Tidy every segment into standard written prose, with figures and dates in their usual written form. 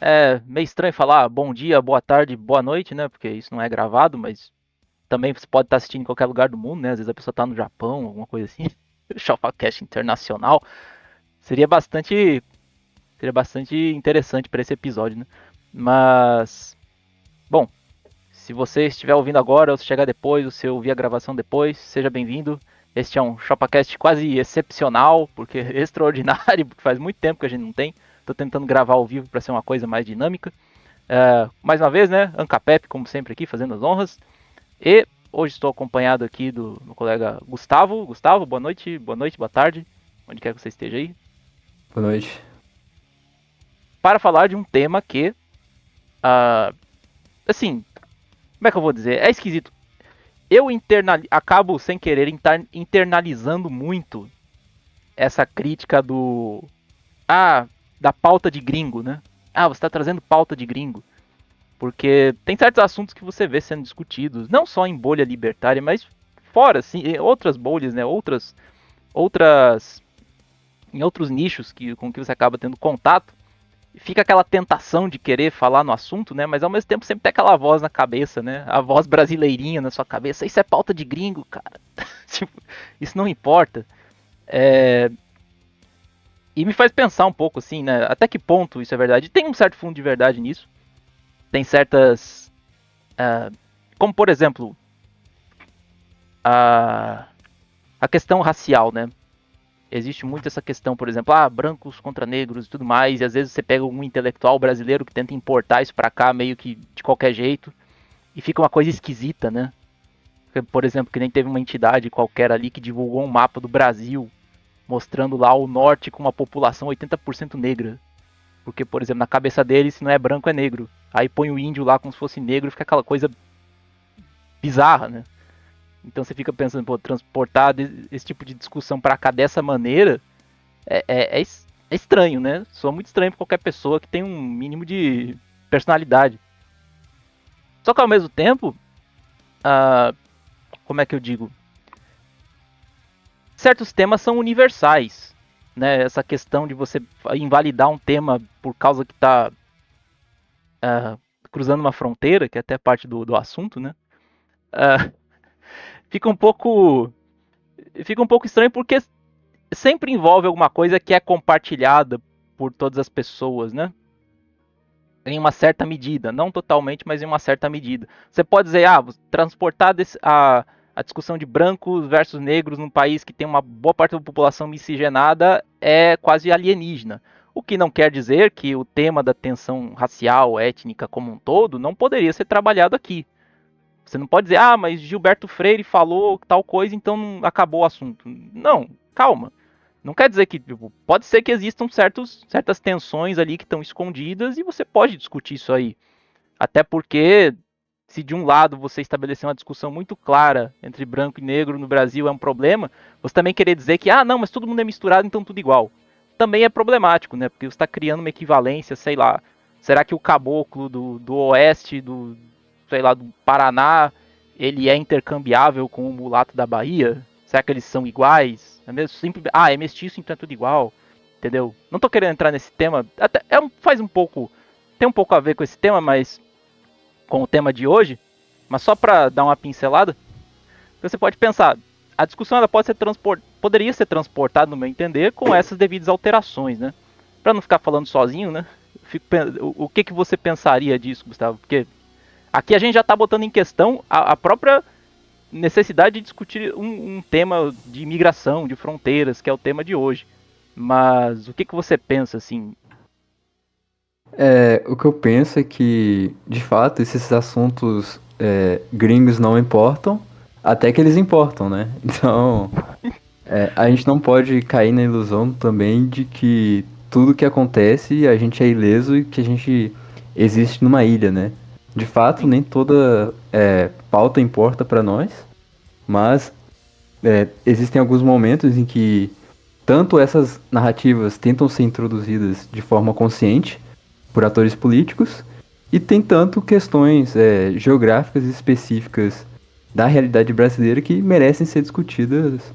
É meio estranho falar bom dia, boa tarde, boa noite, né? Porque isso não é gravado, mas também você pode estar assistindo em qualquer lugar do mundo, né? Às vezes a pessoa tá no Japão, alguma coisa assim. Shopcast internacional. Seria bastante, seria bastante interessante para esse episódio, né? Mas, bom, se você estiver ouvindo agora, ou se chegar depois, ou se ouvir a gravação depois, seja bem-vindo. Este é um Shopcast quase excepcional, porque extraordinário, porque faz muito tempo que a gente não tem. Tô tentando gravar ao vivo para ser uma coisa mais dinâmica. Mais uma vez, né? Ancapep, como sempre, aqui, fazendo as honras. E hoje estou acompanhado aqui do meu colega Gustavo. Gustavo, boa noite, boa tarde, onde quer que você esteja aí. Boa noite. Para falar de um tema que, ah, assim, como é que eu vou dizer? É esquisito. Acabo sem querer internalizando muito essa crítica ah, da pauta de gringo, né? Ah, você está trazendo pauta de gringo. Porque tem certos assuntos que você vê sendo discutidos, não só em bolha libertária, mas fora, assim, em outras bolhas, né? Outras, em outros nichos com que você acaba tendo contato. E fica aquela tentação de querer falar no assunto, né? Mas ao mesmo tempo sempre tem aquela voz na cabeça, né? A voz brasileirinha na sua cabeça. Isso é pauta de gringo, cara. Tipo, isso não importa. É, E me faz pensar um pouco, assim, né? Até que ponto isso é verdade? Tem um certo fundo de verdade nisso. Tem certas. Como, por exemplo, a, a questão racial, né? Existe muito essa questão, por exemplo, brancos contra negros e tudo mais, e às vezes você pega um intelectual brasileiro que tenta importar isso pra cá meio que de qualquer jeito, e fica uma coisa esquisita, né? Por exemplo, que nem teve uma entidade qualquer ali que divulgou um mapa do Brasil, mostrando lá o norte com uma população 80% negra. Porque, por exemplo, na cabeça dele, se não é branco, é negro. Aí põe o índio lá como se fosse negro e fica aquela coisa bizarra, né? Então você fica pensando, pô, transportar esse tipo de discussão pra cá dessa maneira é estranho, né? Soa muito estranho pra qualquer pessoa que tem um mínimo de personalidade. Só que ao mesmo tempo, ah, como é que eu digo? Certos temas são universais, né? Essa questão de você invalidar um tema por causa que está cruzando uma fronteira, que é até parte do assunto, né? Ah, fica um pouco fica um pouco estranho porque sempre envolve alguma coisa que é compartilhada por todas as pessoas, né? Em uma certa medida, não totalmente, mas em uma certa medida. Você pode dizer, transportar a discussão de brancos versus negros num país que tem uma boa parte da população miscigenada é quase alienígena. O que não quer dizer que o tema da tensão racial, étnica como um todo, não poderia ser trabalhado aqui. Você não pode dizer, mas Gilberto Freire falou tal coisa, então acabou o assunto. Não, calma. Não quer dizer que. Tipo, pode ser que existam certas tensões ali que estão escondidas e você pode discutir isso aí. Até porque, se de um lado você estabelecer uma discussão muito clara entre branco e negro no Brasil é um problema, você também querer dizer que, não, mas todo mundo é misturado, então tudo igual. Também é problemático, né? Porque você está criando uma equivalência, sei lá. Será que o caboclo do oeste, sei lá, do Paraná, ele é intercambiável com o mulato da Bahia? Será que eles são iguais? É mesmo simples, é mestiço, então é tudo igual. Entendeu? Não tô querendo entrar nesse tema. Até faz um pouco. Tem um pouco a ver com esse tema, mas com o tema de hoje, mas só para dar uma pincelada, você pode pensar, a discussão ela poderia ser transportada, no meu entender, com essas devidas alterações, né? Para não ficar falando sozinho, né? O que, que você pensaria disso, Gustavo? Porque aqui a gente já está botando em questão a própria necessidade de discutir um tema de imigração, de fronteiras, que é o tema de hoje. Mas o que, que você pensa, assim? O que eu penso é que, de fato, esses assuntos gringos não importam, até que eles importam, né? Então, a gente não pode cair na ilusão também de que tudo que acontece a gente é ileso e que a gente existe numa ilha, né? De fato, Sim, nem toda pauta importa pra nós, mas existem alguns momentos em que tanto essas narrativas tentam ser introduzidas de forma consciente por atores políticos, e tem tanto questões geográficas específicas da realidade brasileira que merecem ser discutidas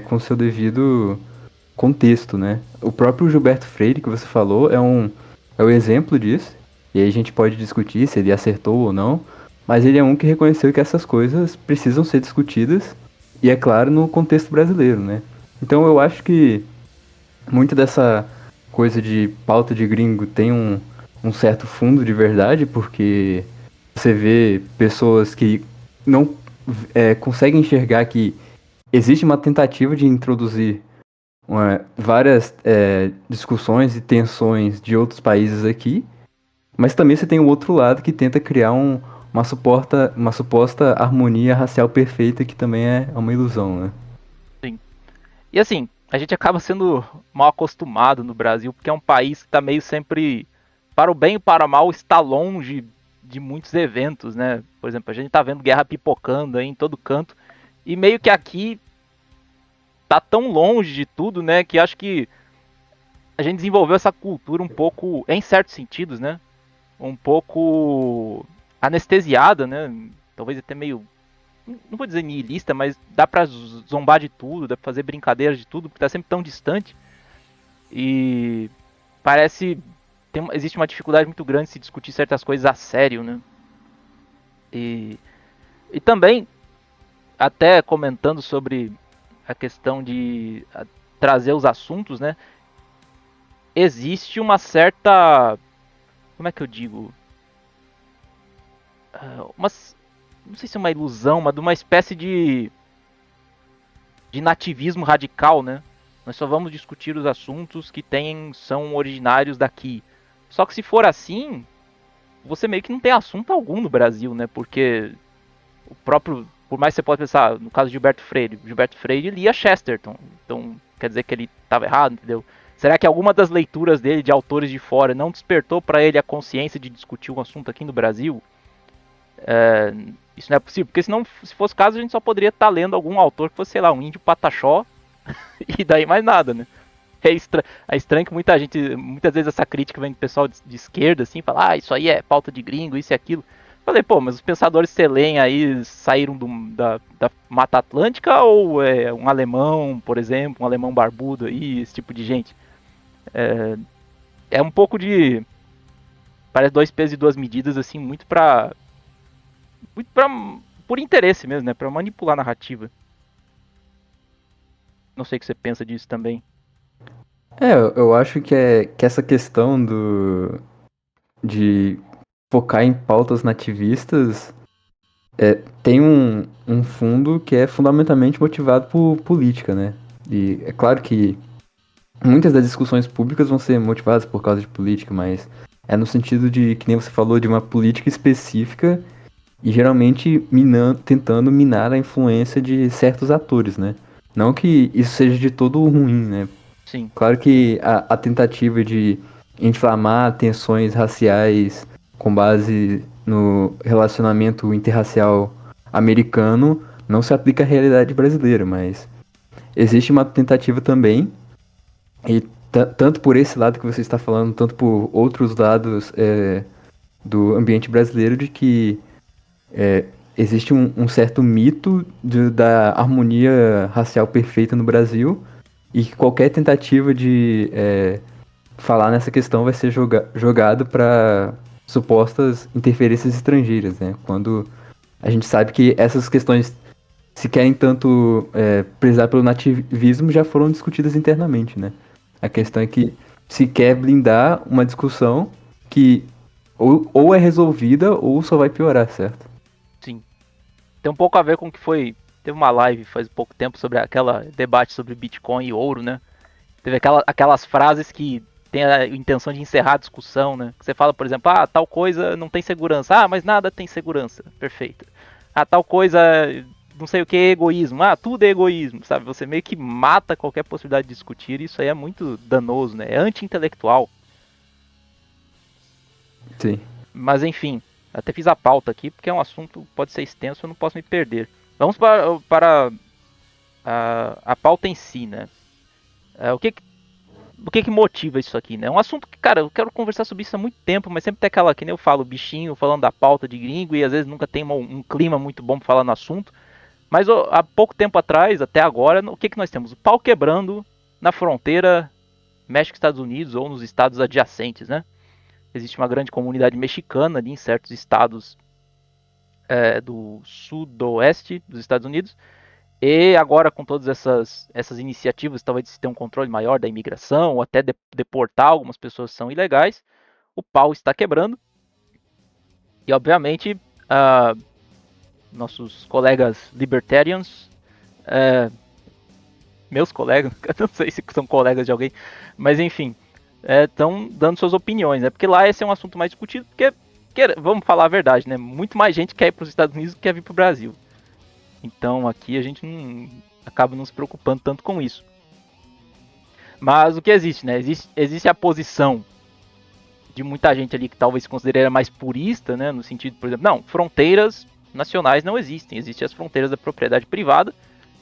com seu devido contexto, né? O próprio Gilberto Freire, que você falou, é um é o exemplo disso. E aí a gente pode discutir se ele acertou ou não, mas ele é um que reconheceu que essas coisas precisam ser discutidas, e é claro, no contexto brasileiro, né? Então eu acho que muito dessa coisa de pauta de gringo tem um certo fundo de verdade, porque você vê pessoas que não conseguem enxergar que existe uma tentativa de introduzir várias discussões e tensões de outros países aqui, mas também você tem o outro lado que tenta criar uma suposta harmonia racial perfeita que também é uma ilusão, né? Sim. E assim, a gente acaba sendo mal acostumado no Brasil, porque é um país que está meio sempre, para o bem e para o mal, está longe de muitos eventos, né? Por exemplo, a gente tá vendo guerra pipocando aí em todo canto, e meio que aqui tá tão longe de tudo, né, que acho que a gente desenvolveu essa cultura um pouco, em certos sentidos, né, um pouco anestesiada, né, talvez até meio, não vou dizer niilista, mas dá pra zombar de tudo, dá pra fazer brincadeiras de tudo, porque tá sempre tão distante. E parece existe uma dificuldade muito grande de se discutir certas coisas a sério, né? E, e também, até comentando sobre a questão de trazer os assuntos, né? Existe uma certa, como é que eu digo? Uma, não sei se é uma ilusão, mas de uma espécie de nativismo radical, né? Nós só vamos discutir os assuntos que são originários daqui. Só que se for assim, você meio que não tem assunto algum no Brasil, né? Porque o próprio, por mais que você possa pensar, no caso de Gilberto Freire lia Chesterton, então quer dizer que ele estava errado, entendeu? Será que alguma das leituras dele de autores de fora não despertou para ele a consciência de discutir um assunto aqui no Brasil? Isso não é possível, porque senão, se fosse o caso, a gente só poderia estar lendo algum autor que fosse, sei lá, um índio pataxó e daí mais nada, né? É estranho que muita gente, muitas vezes essa crítica vem do pessoal de esquerda, assim, fala, isso aí é pauta de gringo, isso e aquilo. Falei, pô, mas os pensadores que você leem aí saíram da Mata Atlântica ou é um alemão, por exemplo, um alemão barbudo aí, esse tipo de gente? É um pouco de. Parece dois pesos e duas medidas, assim, muito pra. Por interesse mesmo, né? Pra manipular a narrativa. Não sei o que você pensa disso também. Eu acho que essa questão de focar em pautas nativistas tem um fundo que é fundamentalmente motivado por política, né? E é claro que muitas das discussões públicas vão ser motivadas por causa de política, mas é no sentido de, que nem você falou, de uma política específica e geralmente tentando minar a influência de certos atores, né? Não que isso seja de todo ruim, né? Sim, Claro que a tentativa de inflamar tensões raciais com base no relacionamento interracial americano não se aplica à realidade brasileira, mas existe uma tentativa também, e tanto por esse lado que você está falando, tanto por outros lados do ambiente brasileiro, de que existe um certo mito da harmonia racial perfeita no Brasil e que qualquer tentativa de falar nessa questão vai ser jogado para supostas interferências estrangeiras, né? Quando a gente sabe que essas questões, se querem tanto prezar pelo nativismo, já foram discutidas internamente, né? A questão é que se quer blindar uma discussão que ou é resolvida ou só vai piorar, certo? sim. Tem um pouco a ver com o que foi. Teve uma live faz pouco tempo sobre aquela debate sobre Bitcoin e ouro, né? Teve aquelas frases que tem a intenção de encerrar a discussão, né? Que você fala, por exemplo, tal coisa não tem segurança. Mas nada tem segurança. Perfeito. Tal coisa, não sei o que é egoísmo. Tudo é egoísmo, sabe? Você meio que mata qualquer possibilidade de discutir. E isso aí é muito danoso, né? É anti-intelectual. Sim. Mas enfim, até fiz a pauta aqui porque é um assunto que pode ser extenso, eu não posso me perder. Vamos para a pauta em si, né? O que motiva isso aqui, né? É um assunto que, cara, eu quero conversar sobre isso há muito tempo, mas sempre tem aquela, que nem eu falo, bichinho falando da pauta de gringo e às vezes nunca tem um clima muito bom para falar no assunto. Mas há pouco tempo atrás, até agora, o que nós temos? O pau quebrando na fronteira México-Estados Unidos ou nos estados adjacentes, né? existe uma grande comunidade mexicana ali em certos estados do sudoeste dos Estados Unidos. E agora, com todas essas iniciativas, talvez se tenha um controle maior da imigração, ou até deportar algumas pessoas que são ilegais, o pau está quebrando. E, obviamente, nossos colegas libertarians, meus colegas, não sei se são colegas de alguém, mas enfim, estão dando suas opiniões, né? Porque lá esse é um assunto mais discutido, porque, vamos falar a verdade, né? Muito mais gente quer ir para os Estados Unidos do que quer vir para o Brasil. Então aqui a gente não acaba não se preocupando tanto com isso. Mas o que existe, né? Existe a posição de muita gente ali que talvez se considere mais purista, né? No sentido, por exemplo, não, fronteiras nacionais não existem. Existem as fronteiras da propriedade privada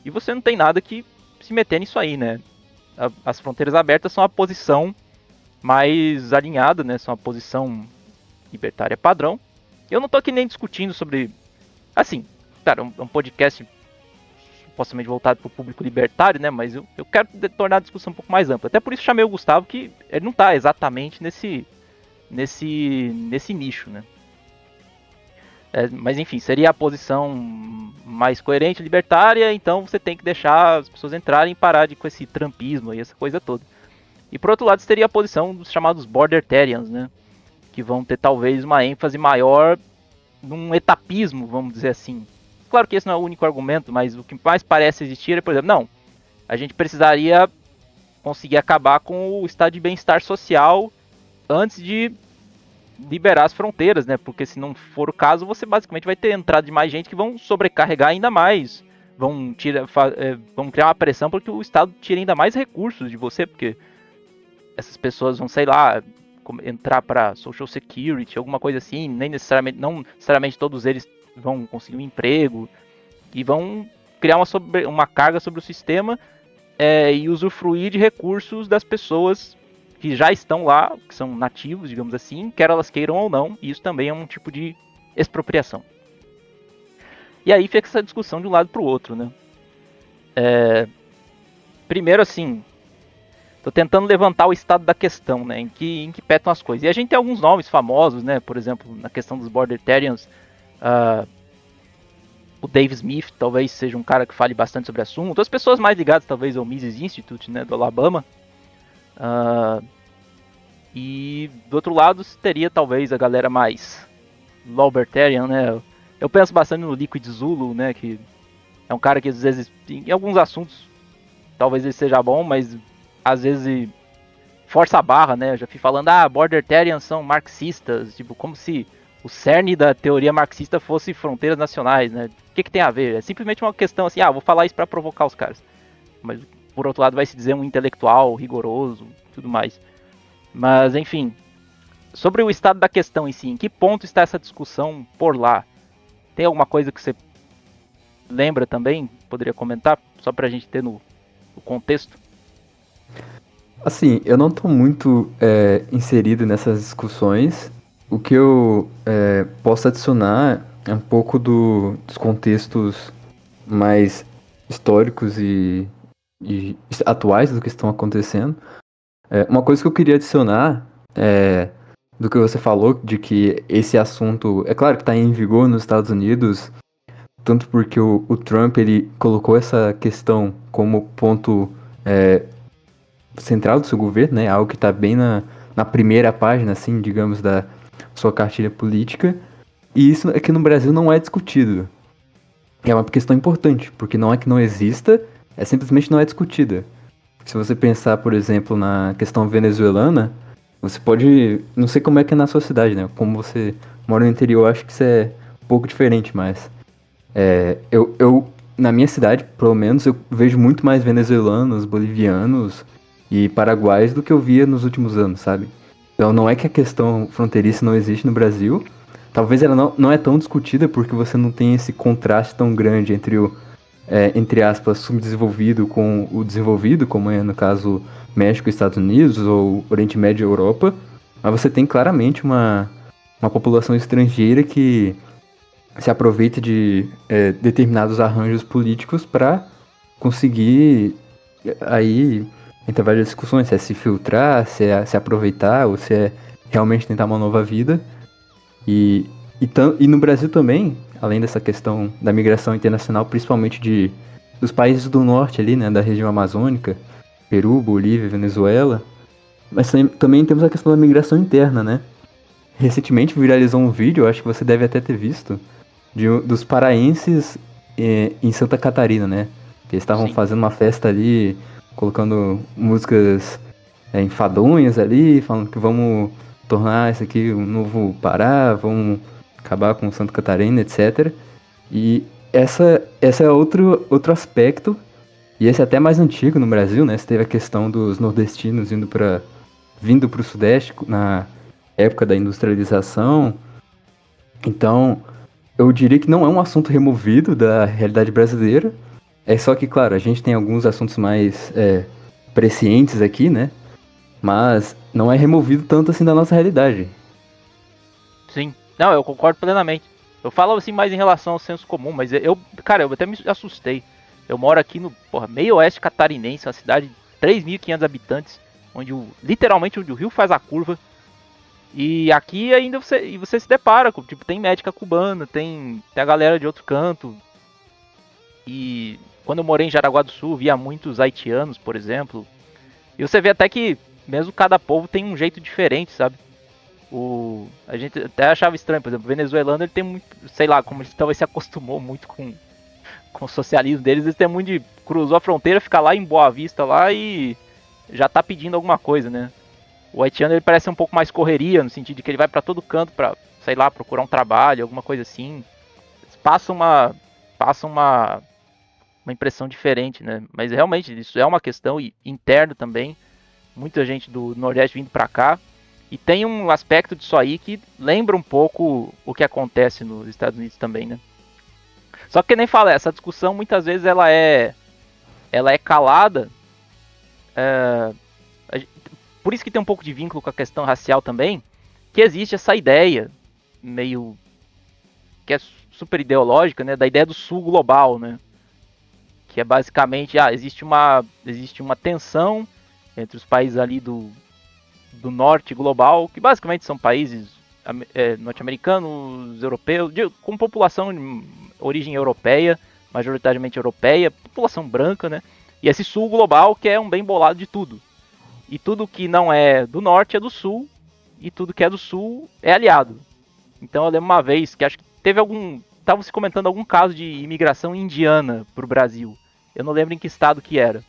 e você não tem nada que se meter nisso aí, né? As fronteiras abertas são a posição mais alinhada, né? São a posição libertária padrão. Eu não tô aqui nem discutindo sobre... Assim, cara, é um podcast supostamente voltado para o público libertário, né? Mas eu quero tornar a discussão um pouco mais ampla. Até por isso chamei o Gustavo, que ele não está exatamente nesse nicho, né? Mas enfim, seria a posição mais coerente, libertária, então você tem que deixar as pessoas entrarem e parar com esse trampismo e essa coisa toda. E por outro lado, seria a posição dos chamados bordertarians, né? Que vão ter talvez uma ênfase maior num etapismo, vamos dizer assim. Claro que esse não é o único argumento, mas o que mais parece existir é, por exemplo, não, a gente precisaria conseguir acabar com o estado de bem-estar social antes de liberar as fronteiras, né? Porque se não for o caso, você basicamente vai ter entrada de mais gente que vão sobrecarregar ainda mais. Vão criar uma pressão para que o Estado tire ainda mais recursos de você, porque essas pessoas vão, sei lá, entrar para Social Security, alguma coisa assim, não necessariamente todos eles vão conseguir um emprego, e vão criar uma carga sobre o sistema e usufruir de recursos das pessoas que já estão lá, que são nativos, digamos assim, quer elas queiram ou não, e isso também é um tipo de expropriação. E aí fica essa discussão de um lado para o outro, né? Primeiro, assim, tô tentando levantar o estado da questão, né? Em que pé estão as coisas. E a gente tem alguns nomes famosos, né? Por exemplo, na questão dos bordertarians, o Dave Smith talvez seja um cara que fale bastante sobre o assunto. As pessoas mais ligadas talvez ao Mises Institute, né? Do Alabama. E do outro lado teria talvez a galera mais libertarian, né? Eu penso bastante no Liquid Zulu, né? Que é um cara que às vezes, em alguns assuntos, talvez ele seja bom, mas às vezes força a barra, né? Eu já fui falando, bordertarians são marxistas, tipo, como se o cerne da teoria marxista fosse fronteiras nacionais, né? O que tem a ver? É simplesmente uma questão assim, vou falar isso para provocar os caras. Mas, por outro lado, vai se dizer um intelectual rigoroso, tudo mais. Mas, enfim, sobre o estado da questão em si, em que ponto está essa discussão por lá? Tem alguma coisa que você lembra também? Poderia comentar? Só pra gente ter no contexto. Assim, eu não tô muito inserido nessas discussões. O que eu posso adicionar é um pouco dos contextos mais históricos e atuais do que estão acontecendo. Uma coisa que eu queria adicionar do que você falou, de que esse assunto, é claro que está em vigor nos Estados Unidos, tanto porque o Trump ele colocou essa questão como ponto central do seu governo, né? Algo que está bem na primeira página, assim, digamos, da sua cartilha política. E isso aqui no Brasil não é discutido. É uma questão importante, porque não é que não exista, simplesmente não é discutida. Se você pensar, por exemplo, na questão venezuelana, você pode... Não sei como é que é na sua cidade, né? Como você mora no interior, acho que isso é um pouco diferente, mas... eu na minha cidade, pelo menos, eu vejo muito mais venezuelanos, bolivianos e paraguaios do que eu via nos últimos anos, sabe? Então não é que a questão fronteiriça não existe no Brasil. Talvez ela não é tão discutida porque você não tem esse contraste tão grande entre o, entre aspas, subdesenvolvido com o desenvolvido, como é no caso México e Estados Unidos, ou Oriente Médio e Europa. Mas você tem claramente uma população estrangeira que se aproveita de determinados arranjos políticos para conseguir aí entrar várias discussões, se é se filtrar, se é se aproveitar ou se é realmente tentar uma nova vida. E no Brasil também, além dessa questão da migração internacional, principalmente dos países do norte ali, né, da região amazônica, Peru, Bolívia, Venezuela, mas também temos a questão da migração interna, né? Recentemente viralizou um vídeo, eu acho que você deve até ter visto, dos paraenses em Santa Catarina, né? Que eles estavam Sim. fazendo uma festa ali, colocando músicas enfadonhas ali, falando que vamos tornar isso aqui um novo Pará, vamos acabar com Santa Catarina, etc. E essa é outro aspecto, e esse é até mais antigo no Brasil, né? Você teve a questão dos nordestinos vindo para o Sudeste na época da industrialização. Então, eu diria que não é um assunto removido da realidade brasileira. É só que, claro, a gente tem alguns assuntos mais prescientes aqui, né? Mas não é removido tanto assim da nossa realidade. Sim. Não, eu concordo plenamente. Eu falo assim mais em relação ao senso comum, mas cara, eu até me assustei. Eu moro aqui no, meio oeste catarinense, uma cidade de 3.500 habitantes, literalmente onde o rio faz a curva. E aqui ainda você se depara com, tipo, tem médica cubana, tem a galera de outro canto. E quando eu morei em Jaraguá do Sul, via muitos haitianos, por exemplo. E você vê até que mesmo cada povo tem um jeito diferente, sabe? A gente até achava estranho, por exemplo, o venezuelano, ele tem muito, sei lá, como ele talvez se acostumou muito com o socialismo deles, eles têm muito de cruzou a fronteira, fica lá em Boa Vista lá e já tá pedindo alguma coisa, né? O haitiano ele parece um pouco mais correria, no sentido de que ele vai pra todo canto pra, sei lá, procurar um trabalho, alguma coisa assim. Passa uma impressão diferente, né? Mas realmente isso é uma questão interna também. Muita gente do Nordeste vindo pra cá. E tem um aspecto disso aí que lembra um pouco o que acontece nos Estados Unidos também, né? Só que nem fala, essa discussão muitas vezes ela é calada. Por isso que tem um pouco de vínculo com a questão racial também, que existe essa ideia meio que é super ideológica, né, da ideia do sul global, né? Que é basicamente, existe uma tensão entre os países ali do norte global, que basicamente são países norte-americanos, europeus, com população de origem europeia, majoritariamente europeia, população branca, né? E esse sul global que é um bem bolado de tudo. E tudo que não é do norte é do sul, e tudo que é do sul é aliado. Então eu lembro uma vez que acho que estavam se comentando algum caso de imigração indiana pro Brasil. Eu não lembro em que estado que era.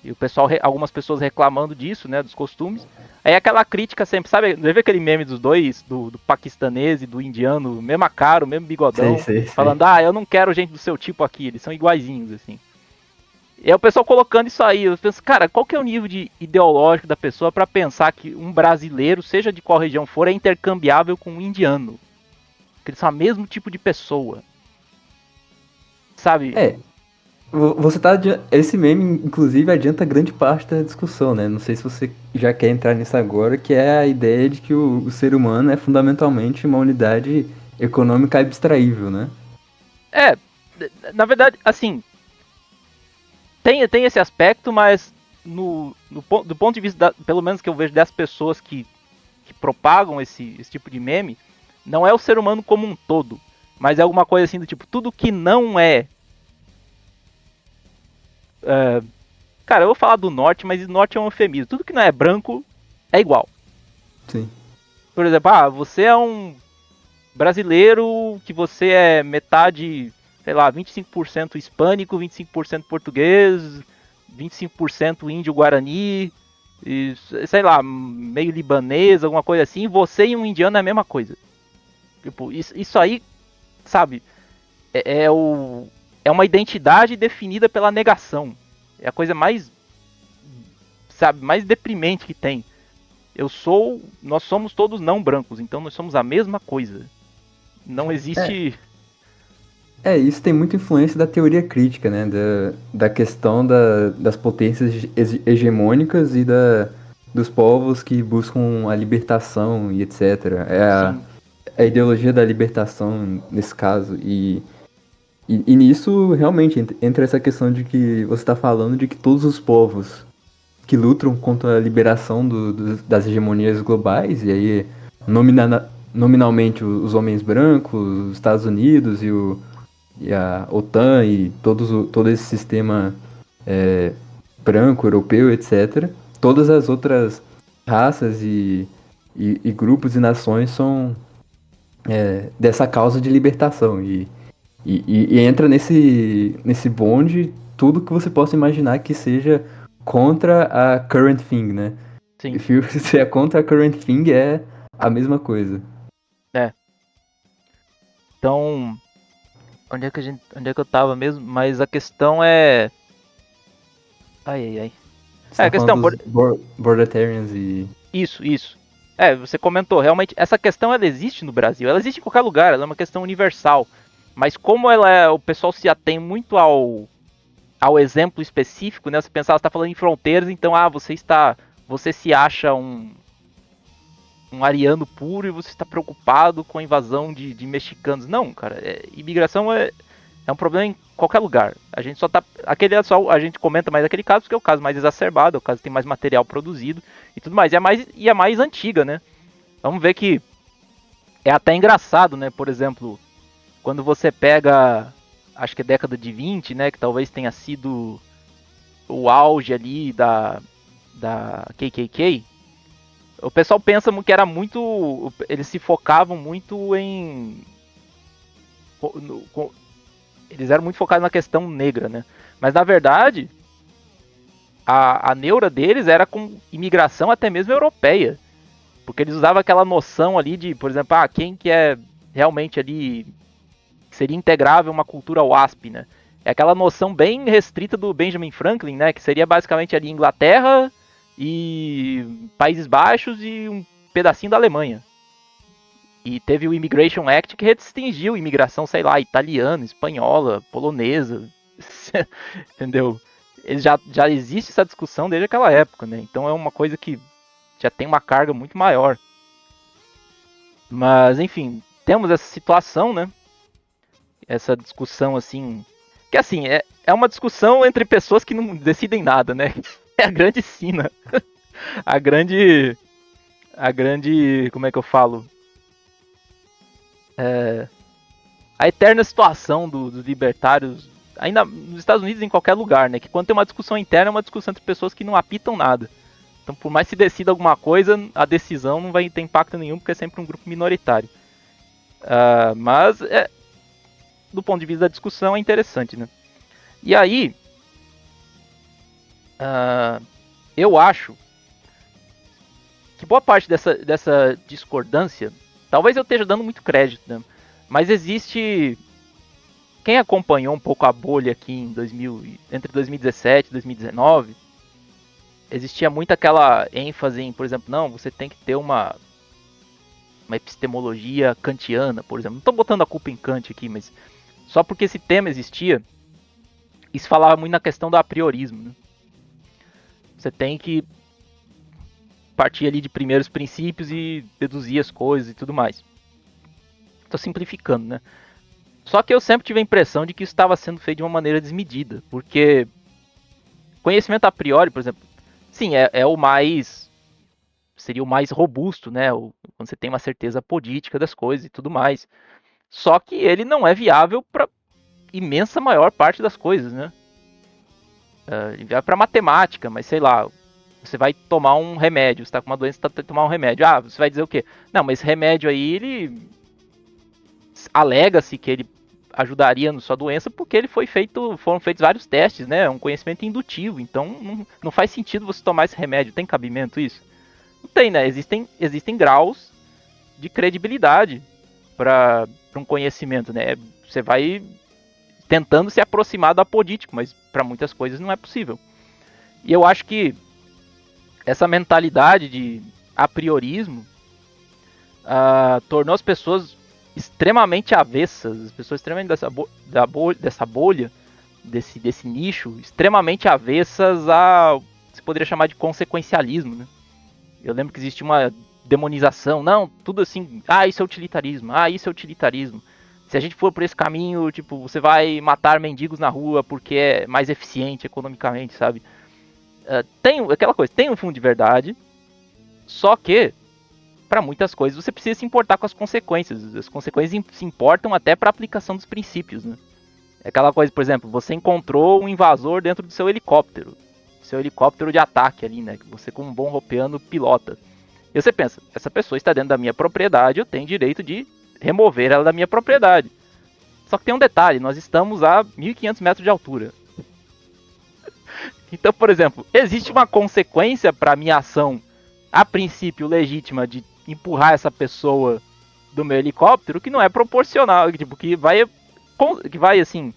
E o pessoal, algumas pessoas reclamando disso, né, dos costumes. Aí aquela crítica sempre, sabe, vê aquele meme dos dois, do paquistanês e do indiano, mesma cara, o mesmo bigodão, Sei. falando, eu não quero gente do seu tipo aqui, eles são iguaizinhos, assim. E aí o pessoal colocando isso aí, eu penso, cara, qual que é o nível de ideológico da pessoa pra pensar que um brasileiro, seja de qual região for, é intercambiável com um indiano? Que eles são o mesmo tipo de pessoa. Sabe? Esse meme, inclusive, adianta grande parte da discussão, né? Não sei se você já quer entrar nisso agora, que é a ideia de que o ser humano é fundamentalmente uma unidade econômica abstraível, né? Na verdade, assim, tem esse aspecto, mas do ponto de vista, pelo menos que eu vejo das pessoas que propagam esse tipo de meme, não é o ser humano como um todo, mas é alguma coisa assim do tipo, tudo que não é cara, eu vou falar do norte, mas o norte é um eufemismo. Tudo que não é branco é igual. Sim. Por exemplo, você é um brasileiro que você é metade, sei lá, 25% hispânico, 25% português, 25% índio guarani, e, sei lá, meio libanês, alguma coisa assim. Você e um indiano é a mesma coisa. Tipo, isso aí, sabe, é uma identidade definida pela negação. É a coisa mais, sabe, mais deprimente que tem. Nós somos todos não brancos, então nós somos a mesma coisa. Não existe... Isso tem muita influência da teoria crítica, né? Da questão das potências hegemônicas e dos povos que buscam a libertação e etc. Sim, A ideologia da libertação nesse caso. E nisso, realmente, entra essa questão de que você está falando de que todos os povos que lutam contra a liberação das hegemonias globais, e aí nominalmente os homens brancos, os Estados Unidos e a OTAN e todo esse sistema branco, europeu, etc. Todas as outras raças e grupos e nações são dessa causa de libertação. E entra nesse bonde tudo que você possa imaginar que seja contra a current thing, né? Sim. Se é contra a current thing, é a mesma coisa. Então, onde é que eu tava mesmo? Mas a questão é... Ai. Você tá falando dos Bordertarians e... Isso. Você comentou, realmente, essa questão ela existe no Brasil, ela existe em qualquer lugar, ela é uma questão universal. Mas como o pessoal se atém muito ao exemplo específico, né? Você pensar, você está falando em fronteiras, então você se acha um ariano puro e você está preocupado com a invasão de mexicanos. Não, cara, imigração é um problema em qualquer lugar. A gente a gente comenta mais aquele caso porque é o caso mais exacerbado, é o caso que tem mais material produzido e tudo mais. E é mais antiga, né? Vamos ver que é até engraçado, né? Por exemplo, quando você pega, acho que é década de 20, né? Que talvez tenha sido o auge ali da KKK. O pessoal pensa que era muito... Eles se focavam muito em... Eles eram muito focados na questão negra, né? Mas na verdade, a neura deles era com imigração até mesmo europeia. Porque eles usavam aquela noção ali de, por exemplo, quem que é realmente ali... que seria integrável uma cultura WASP, né? É aquela noção bem restrita do Benjamin Franklin, né? Que seria basicamente ali Inglaterra e Países Baixos e um pedacinho da Alemanha. E teve o Immigration Act que restringiu imigração, sei lá, italiana, espanhola, polonesa, entendeu? Já existe essa discussão desde aquela época, né? Então é uma coisa que já tem uma carga muito maior. Mas, enfim, temos essa situação, né? Essa discussão, assim... Que, assim, é uma discussão entre pessoas que não decidem nada, né? É a grande sina. A grande... Como é que eu falo? A eterna situação dos libertários, ainda nos Estados Unidos, em qualquer lugar, né? Que quando tem uma discussão interna, é uma discussão entre pessoas que não apitam nada. Então, por mais que se decida alguma coisa, a decisão não vai ter impacto nenhum, porque é sempre um grupo minoritário. Mas, do ponto de vista da discussão, é interessante, né? E aí, eu acho que boa parte dessa discordância, talvez eu esteja dando muito crédito, né? Mas existe... Quem acompanhou um pouco a bolha aqui entre 2017 e 2019, existia muito aquela ênfase em, por exemplo, não, você tem que ter uma epistemologia kantiana, por exemplo. Não estou botando a culpa em Kant aqui, mas só porque esse tema existia, isso falava muito na questão do apriorismo, né? Você tem que partir ali de primeiros princípios e deduzir as coisas e tudo mais. Estou simplificando, né? Só que eu sempre tive a impressão de que isso estava sendo feito de uma maneira desmedida, porque conhecimento a priori, por exemplo, sim, seria o mais robusto, né? Quando você tem uma certeza política das coisas e tudo mais. Só que ele não é viável para imensa maior parte das coisas, né? Ele é viável para matemática, mas sei lá, você vai tomar um remédio, você está com uma doença, você vai tomar um remédio. Você vai dizer o quê? Não, mas esse remédio aí, ele alega-se que ele ajudaria na sua doença porque foram feitos vários testes, né? É um conhecimento indutivo, então não faz sentido você tomar esse remédio. Tem cabimento isso? Não tem, né? Existem graus de credibilidade para um conhecimento, né? Você vai tentando se aproximar do apodítico, mas para muitas coisas não é possível. E eu acho que essa mentalidade de apriorismo tornou as pessoas extremamente avessas, as pessoas extremamente dessa bolha, desse nicho, extremamente avessas a, se poderia chamar de consequencialismo, né? Eu lembro que existia uma demonização, não, tudo assim, isso é utilitarismo, isso é utilitarismo. Se a gente for por esse caminho, tipo, você vai matar mendigos na rua porque é mais eficiente economicamente, sabe? Tem aquela coisa, tem um fundo de verdade, só que para muitas coisas você precisa se importar com as consequências. As consequências se importam até para a aplicação dos princípios, né? É aquela coisa, por exemplo, você encontrou um invasor dentro do seu helicóptero de ataque ali, né? Que você, como um bom ropeano, pilota. E você pensa, essa pessoa está dentro da minha propriedade, eu tenho direito de remover ela da minha propriedade. Só que tem um detalhe, nós estamos a 1.500 metros de altura. Então, por exemplo, existe uma consequência para a minha ação, a princípio legítima, de empurrar essa pessoa do meu helicóptero, que não é proporcional, tipo, que vai assim,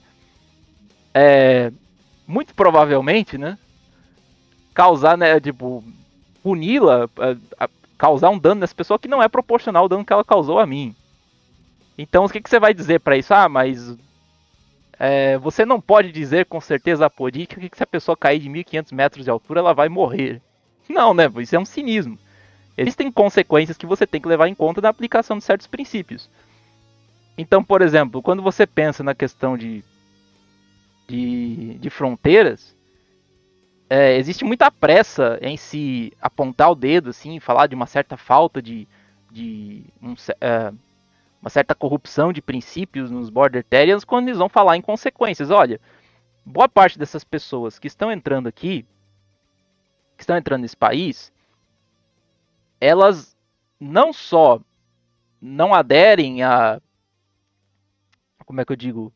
muito provavelmente, né, causar, né, tipo, puni-la, causar um dano nessa pessoa que não é proporcional ao dano que ela causou a mim. Então, o que você vai dizer para isso? Mas você não pode dizer com certeza apodítica que se a pessoa cair de 1.500 metros de altura, ela vai morrer. Não, né? Isso é um cinismo. Existem consequências que você tem que levar em conta na aplicação de certos princípios. Então, por exemplo, quando você pensa na questão de fronteiras, existe muita pressa em se apontar o dedo, assim, falar de uma certa falta uma certa corrupção de princípios nos border terriers, quando eles vão falar em consequências. Olha, boa parte dessas pessoas que estão entrando aqui, que estão entrando nesse país, elas não só não aderem a, como é que eu digo,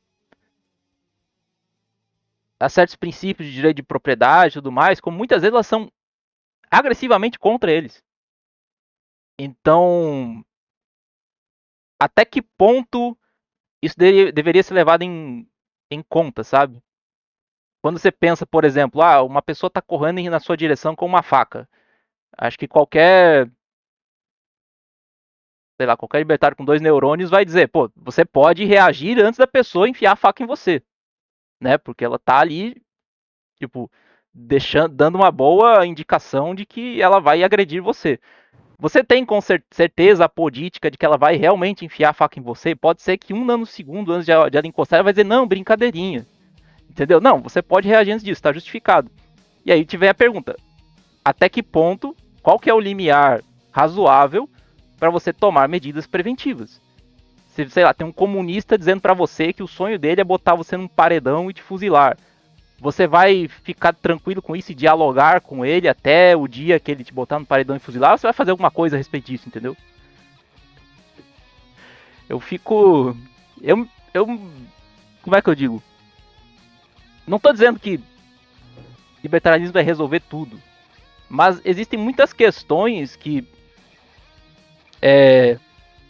a certos princípios de direito de propriedade e tudo mais, como muitas vezes elas são agressivamente contra eles. Então, até que ponto isso deveria ser levado em conta, sabe? Quando você pensa, por exemplo, uma pessoa está correndo na sua direção com uma faca. Acho que qualquer libertário com 2 neurônios vai dizer, pô, você pode reagir antes da pessoa enfiar a faca em você, né? Porque ela tá ali, tipo, dando uma boa indicação de que ela vai agredir você. Você tem com certeza a política de que ela vai realmente enfiar a faca em você? Pode ser que 1 nanosegundo antes de ela encostar, ela vai dizer, não, brincadeirinha. Entendeu? Não, você pode reagir antes disso, tá justificado. E aí tiver a pergunta, até que ponto, qual que é o limiar razoável para você tomar medidas preventivas? Se, sei lá, tem um comunista dizendo para você que o sonho dele é botar você num paredão e te fuzilar. Você vai ficar tranquilo com isso e dialogar com ele até o dia que ele te botar no paredão e fuzilar? Ou você vai fazer alguma coisa a respeito disso, entendeu? Eu fico... Como é que eu digo? Não tô dizendo que libertarianismo vai resolver tudo. Mas existem muitas questões que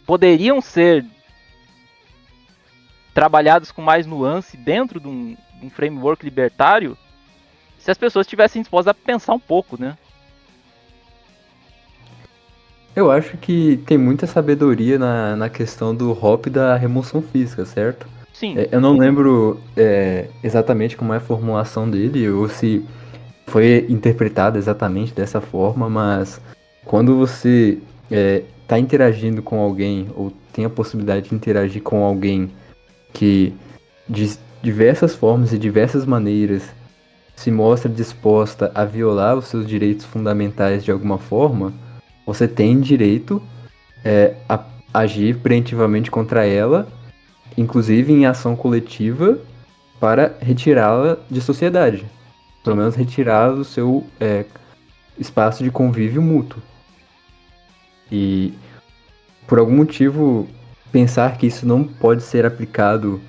poderiam ser trabalhadas com mais nuance dentro de um framework libertário se as pessoas estivessem dispostas a pensar um pouco, né? Eu acho que tem muita sabedoria na questão do hop da remoção física, certo? Sim. Eu não lembro exatamente como é a formulação dele, ou se foi interpretado exatamente dessa forma, mas quando você está interagindo com alguém, ou tem a possibilidade de interagir com alguém que de diversas formas e diversas maneiras se mostra disposta a violar os seus direitos fundamentais de alguma forma, você tem direito a agir preventivamente contra ela, inclusive em ação coletiva, para retirá-la de sociedade. Pelo menos retirá-la do seu espaço de convívio mútuo. E, por algum motivo, pensar que isso não pode ser aplicado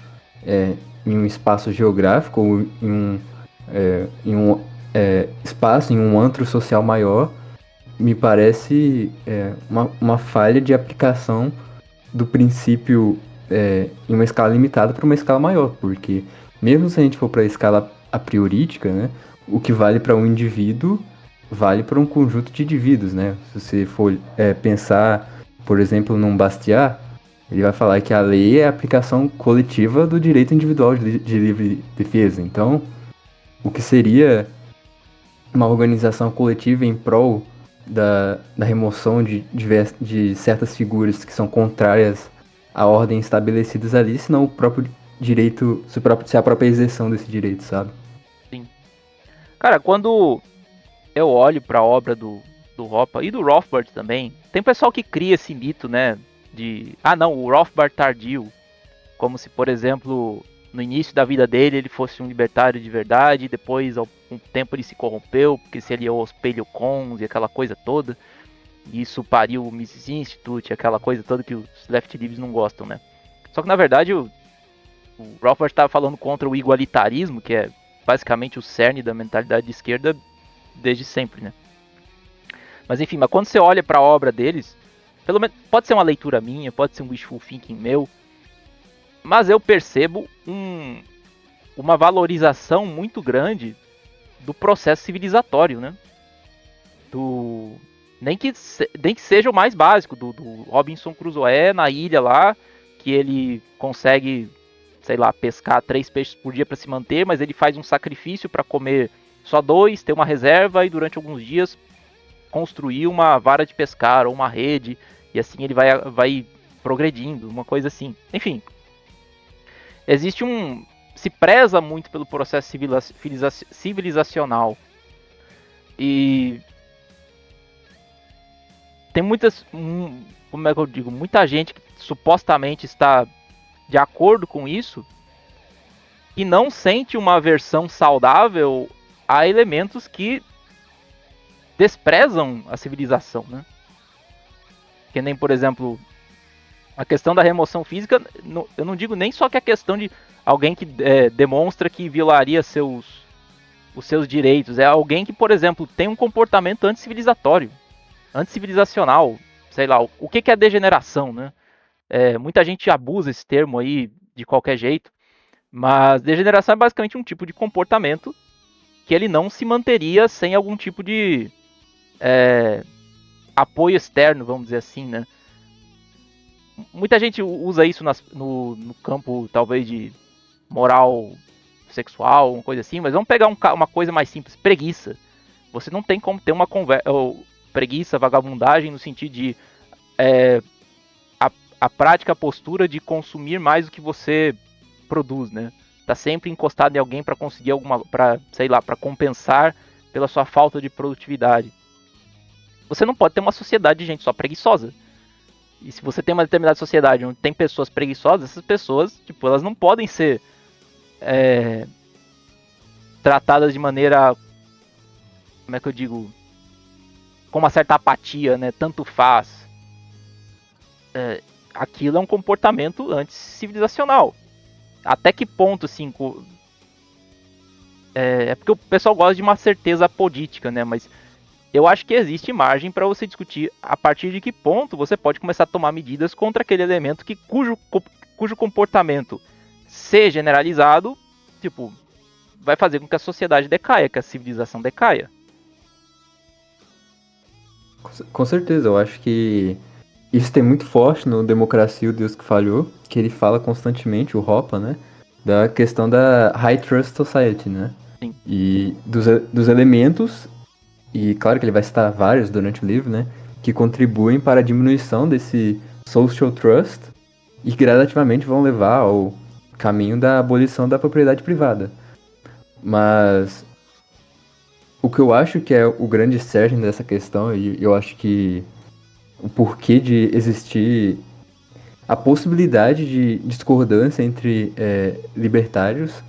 em um espaço geográfico ou em um espaço, em um antro social maior, me parece uma falha de aplicação do princípio em uma escala limitada para uma escala maior, porque mesmo se a gente for para a escala a priorítica, né, o que vale para um indivíduo vale para um conjunto de indivíduos, né? Se você for pensar, por exemplo, num Bastiat, ele vai falar que a lei é a aplicação coletiva do direito individual de livre defesa. Então, o que seria uma organização coletiva em prol da remoção de certas figuras que são contrárias à ordem estabelecidas ali, senão o próprio direito, se a própria exerção desse direito, sabe? Sim. Cara, quando eu olho para a obra do Hoppe e do Rothbard também, tem pessoal que cria esse mito, né, não, o Rothbard tardio, como se, por exemplo, no início da vida dele ele fosse um libertário de verdade, depois, ao um tempo, ele se corrompeu, porque se aliou aos Paleocons e aquela coisa toda, e isso pariu o Mises Institute, aquela coisa toda que os left-libs não gostam, né. Só que, na verdade, o Rothbard estava falando contra o igualitarismo, que é basicamente o cerne da mentalidade de esquerda desde sempre, né. Mas enfim, quando você olha para a obra deles, pelo menos pode ser uma leitura minha, pode ser um wishful thinking meu, mas eu percebo uma valorização muito grande do processo civilizatório, né? Nem que seja o mais básico, do Robinson Crusoe na ilha lá, que ele consegue, sei lá, pescar 3 peixes por dia para se manter, mas ele faz um sacrifício para comer só 2, ter uma reserva e durante alguns dias construir uma vara de pescar ou uma rede, e assim ele vai progredindo, uma coisa assim. Enfim, se preza muito pelo processo civilizacional, e tem como é que eu digo, muita gente que supostamente está de acordo com isso e não sente uma aversão saudável a elementos que desprezam a civilização, né? Que nem, por exemplo, a questão da remoção física, eu não digo nem só que a questão de alguém que demonstra que violaria os seus direitos, é alguém que, por exemplo, tem um comportamento anticivilizatório, anticivilizacional, sei lá, o que é degeneração, né? Muita gente abusa esse termo aí de qualquer jeito, mas degeneração é basicamente um tipo de comportamento que ele não se manteria sem algum tipo de apoio externo, vamos dizer assim, né? Muita gente usa isso no campo, talvez, de moral sexual, uma coisa assim, mas vamos pegar uma coisa mais simples, preguiça. Você não tem como ter uma conversa, preguiça, vagabundagem, no sentido de a prática, a postura de consumir mais do que você produz, né? Tá sempre encostado em alguém para conseguir para compensar pela sua falta de produtividade. Você não pode ter uma sociedade de gente só preguiçosa. E se você tem uma determinada sociedade onde tem pessoas preguiçosas, essas pessoas, tipo, elas não podem ser tratadas de maneira, como é que eu digo, com uma certa apatia, né? Tanto faz. Aquilo é um comportamento anticivilizacional. Até que ponto, assim, porque o pessoal gosta de uma certeza política, né? Mas eu acho que existe margem para você discutir a partir de que ponto você pode começar a tomar medidas contra aquele elemento cujo comportamento, se generalizado, tipo, vai fazer com que a sociedade decaia, que a civilização decaia. Com certeza, eu acho que isso tem muito forte no Democracia, o Deus que Falhou, que ele fala constantemente, o Hoppe, né? Da questão da High Trust Society, né? Sim. E dos elementos, e claro que ele vai citar vários durante o livro, né? Que contribuem para a diminuição desse social trust e gradativamente vão levar ao caminho da abolição da propriedade privada. Mas o que eu acho que é o grande cerne dessa questão, e eu acho que o porquê de existir a possibilidade de discordância entre libertários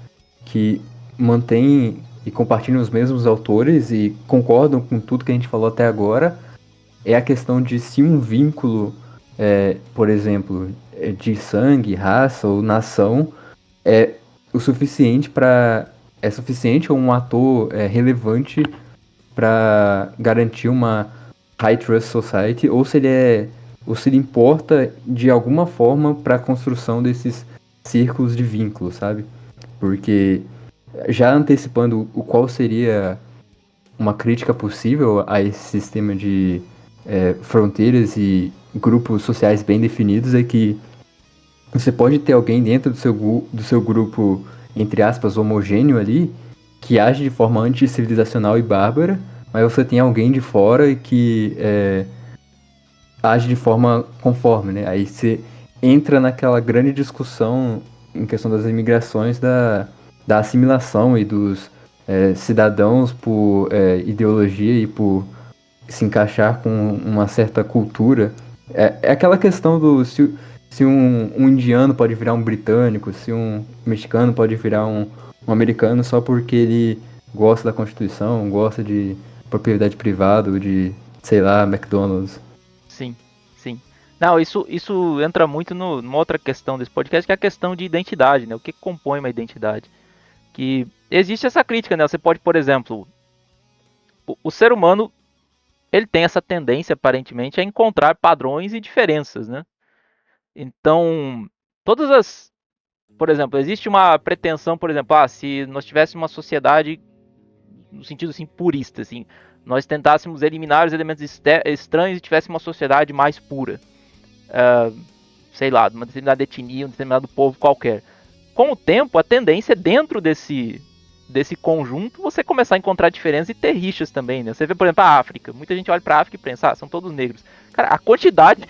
que mantêm e compartilham os mesmos autores e concordam com tudo que a gente falou até agora, é a questão de se um vínculo, por exemplo, de sangue, raça ou nação é suficiente ou um ator relevante para garantir uma high trust society, ou se ele importa de alguma forma para a construção desses círculos de vínculos, sabe? Porque já antecipando o qual seria uma crítica possível a esse sistema de fronteiras e grupos sociais bem definidos, é que você pode ter alguém dentro do seu grupo, entre aspas, homogêneo ali, que age de forma anticivilizacional e bárbara, mas você tem alguém de fora que age de forma conforme, né? Aí você entra naquela grande discussão em questão das imigrações, da assimilação e dos cidadãos por ideologia e por se encaixar com uma certa cultura. É aquela questão do se um indiano pode virar um britânico, se um mexicano pode virar um americano só porque ele gosta da Constituição, gosta de propriedade privada, ou de, sei lá, McDonald's. Sim, sim. Não, isso entra muito numa outra questão desse podcast, que é a questão de identidade, né? O que compõe uma identidade? Que existe essa crítica, né? Você pode, por exemplo, o ser humano, ele tem essa tendência, aparentemente, a encontrar padrões e diferenças, né? Então, todas as... Por exemplo, existe uma pretensão, por exemplo, se nós tivéssemos uma sociedade, no sentido assim, purista, assim, nós tentássemos eliminar os elementos estranhos e tivéssemos uma sociedade mais pura. Sei lá, de uma determinada etnia, um determinado povo qualquer. Com o tempo, a tendência é dentro desse conjunto você começar a encontrar diferenças e ter rixas também, né? Você vê, por exemplo, a África. Muita gente olha pra África e pensa, são todos negros. Cara, a quantidade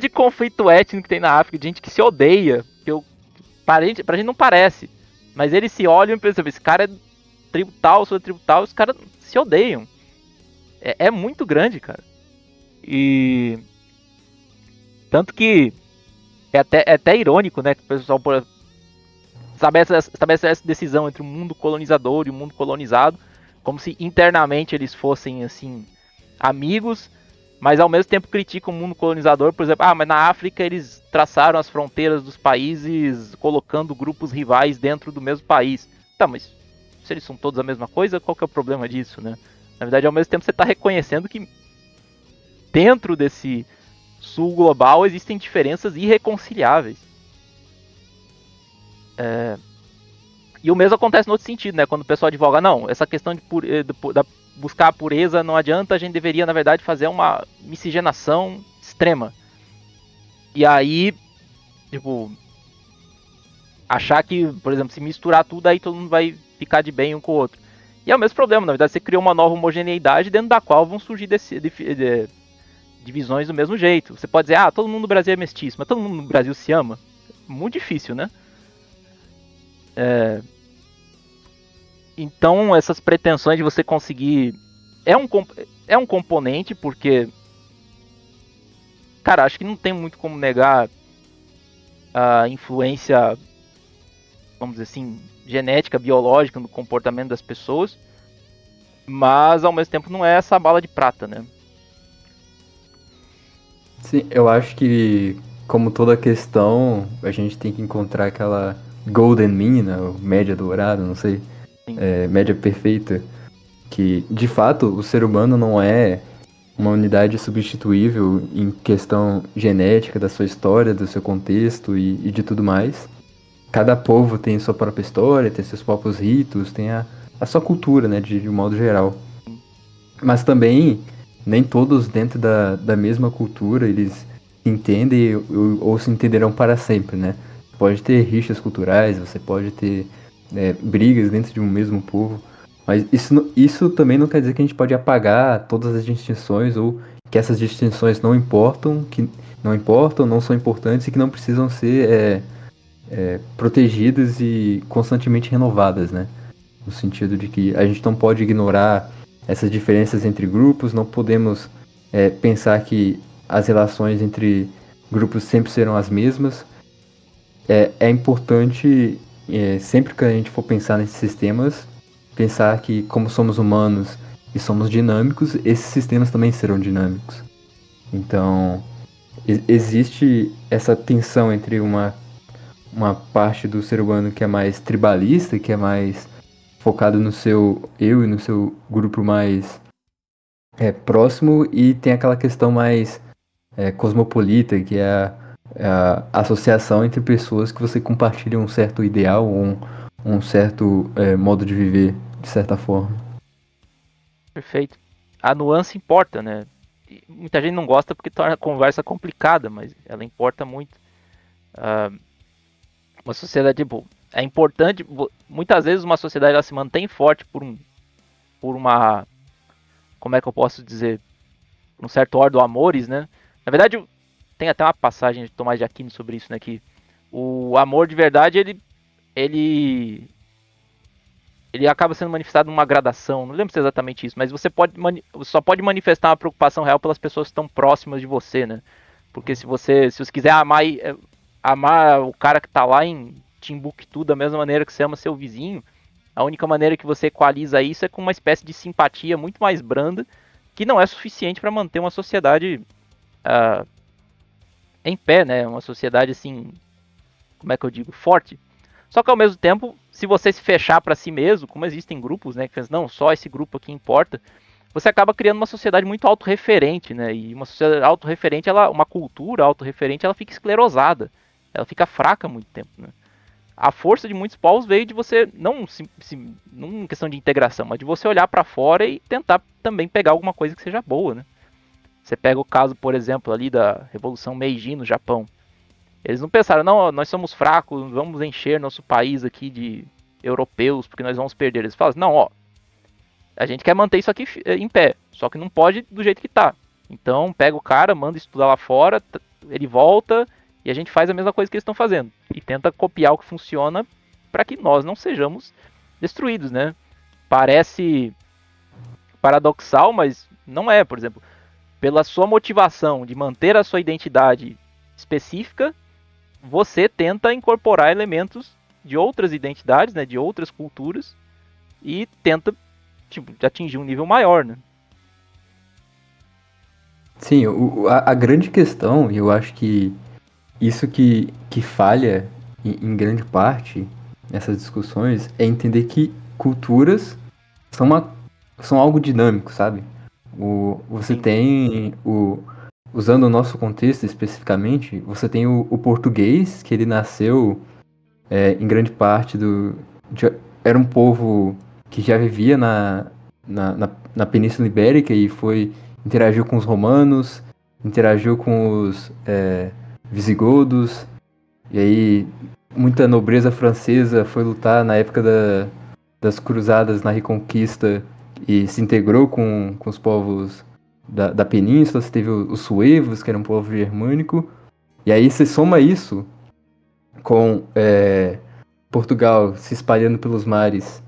de conflito étnico que tem na África, de gente que se odeia, pra gente não parece. Mas eles se olham e pensam, esse cara é tribo tal, sou tribo tal, os caras se odeiam. É muito grande, cara. E tanto que é até irônico, né? Que o pessoal estabelece essa decisão entre o mundo colonizador e o mundo colonizado, como se internamente eles fossem, assim, amigos, mas ao mesmo tempo criticam o mundo colonizador, por exemplo, mas na África eles traçaram as fronteiras dos países colocando grupos rivais dentro do mesmo país. Tá, mas se eles são todos a mesma coisa, qual que é o problema disso, né? Na verdade, ao mesmo tempo você está reconhecendo que dentro desse sul global existem diferenças irreconciliáveis. E o mesmo acontece no outro sentido, né? Quando o pessoal advoga, não, essa questão de buscar a pureza não adianta, a gente deveria, na verdade, fazer uma miscigenação extrema. E aí, tipo, achar que, por exemplo, se misturar tudo, aí todo mundo vai ficar de bem um com o outro. E é o mesmo problema, na verdade, você criou uma nova homogeneidade dentro da qual vão surgir divisões do mesmo jeito. Você pode dizer, todo mundo no Brasil é mestiço, mas todo mundo no Brasil se ama? Muito difícil, né? Então, essas pretensões de você conseguir... É um componente, porque... Cara, acho que não tem muito como negar a influência, vamos dizer assim, genética, biológica no comportamento das pessoas. Mas, ao mesmo tempo, não é essa bala de prata, né? Sim, eu acho que, como toda questão, a gente tem que encontrar aquela golden mean, né, ou média dourada, não sei, média perfeita, que, de fato, o ser humano não é uma unidade substituível em questão genética da sua história, do seu contexto e de tudo mais. Cada povo tem sua própria história, tem seus próprios ritos, tem a sua cultura, né, de um modo geral. Mas também, nem todos dentro da mesma cultura, eles se entendem ou se entenderão para sempre, né? Pode ter rixas culturais, você pode ter brigas dentro de um mesmo povo, mas isso também não quer dizer que a gente pode apagar todas as distinções ou que essas distinções não importam, não são importantes e que não precisam ser protegidas e constantemente renovadas, né? No sentido de que a gente não pode ignorar essas diferenças entre grupos, não podemos pensar que as relações entre grupos sempre serão as mesmas. É importante, sempre que a gente for pensar nesses sistemas, pensar que como somos humanos e somos dinâmicos, esses sistemas também serão dinâmicos. Então, existe essa tensão entre uma parte do ser humano que é mais tribalista, que é mais focado no seu eu e no seu grupo mais próximo, e tem aquela questão mais cosmopolita, que é a associação entre pessoas que você compartilha um certo ideal, um certo modo de viver, de certa forma. Perfeito. A nuance importa, né? E muita gente não gosta porque torna a conversa complicada, mas ela importa muito. Uma sociedade, tipo, é importante. Muitas vezes uma sociedade ela se mantém forte por uma. Como é que eu posso dizer? Por um certo ordem do amores, né? Na verdade, tem até uma passagem de Tomás de Aquino sobre isso, né? Que o amor de verdade, ele ele acaba sendo manifestado numa gradação, não lembro se é exatamente isso, mas você só pode manifestar uma preocupação real pelas pessoas que estão próximas de você, né? Porque se você quiser amar o cara que tá lá em Timbuktu da mesma maneira que você ama seu vizinho, a única maneira que você equaliza isso é com uma espécie de simpatia muito mais branda, que não é suficiente para manter uma sociedade uh, em pé, né? Uma sociedade assim, como é que eu digo, forte. Só que ao mesmo tempo, se você se fechar para si mesmo, como existem grupos, né, que pensam, não, só esse grupo aqui importa, você acaba criando uma sociedade muito autorreferente, né? E uma sociedade autorreferente, uma cultura autorreferente, ela fica esclerosada. Ela fica fraca há muito tempo, né? A força de muitos povos veio de você, não questão de integração, mas de você olhar para fora e tentar também pegar alguma coisa que seja boa, né? Você pega o caso, por exemplo, ali da Revolução Meiji no Japão. Eles não pensaram, não, nós somos fracos, vamos encher nosso país aqui de europeus, porque nós vamos perder. Eles falam, não, ó, a gente quer manter isso aqui em pé, só que não pode do jeito que tá. Então pega o cara, manda estudar lá fora, ele volta e a gente faz a mesma coisa que eles estão fazendo. E tenta copiar o que funciona para que nós não sejamos destruídos, né? Parece paradoxal, mas não é, por exemplo. Pela sua motivação de manter a sua identidade específica, você tenta incorporar elementos de outras identidades, né, de outras culturas, e tenta de atingir um nível maior, né? Sim, a grande questão, e eu acho que isso que falha em grande parte nessas discussões, é entender que culturas são algo dinâmico, sabe? Você Sim. tem usando o nosso contexto especificamente, você tem o português, que ele nasceu em grande parte era um povo que já vivia na Península Ibérica e interagiu com os romanos, interagiu com os visigodos, e aí muita nobreza francesa foi lutar na época das cruzadas na Reconquista e se integrou com os povos da península. Você teve os suevos, que era um povo germânico, e aí você soma isso com Portugal se espalhando pelos mares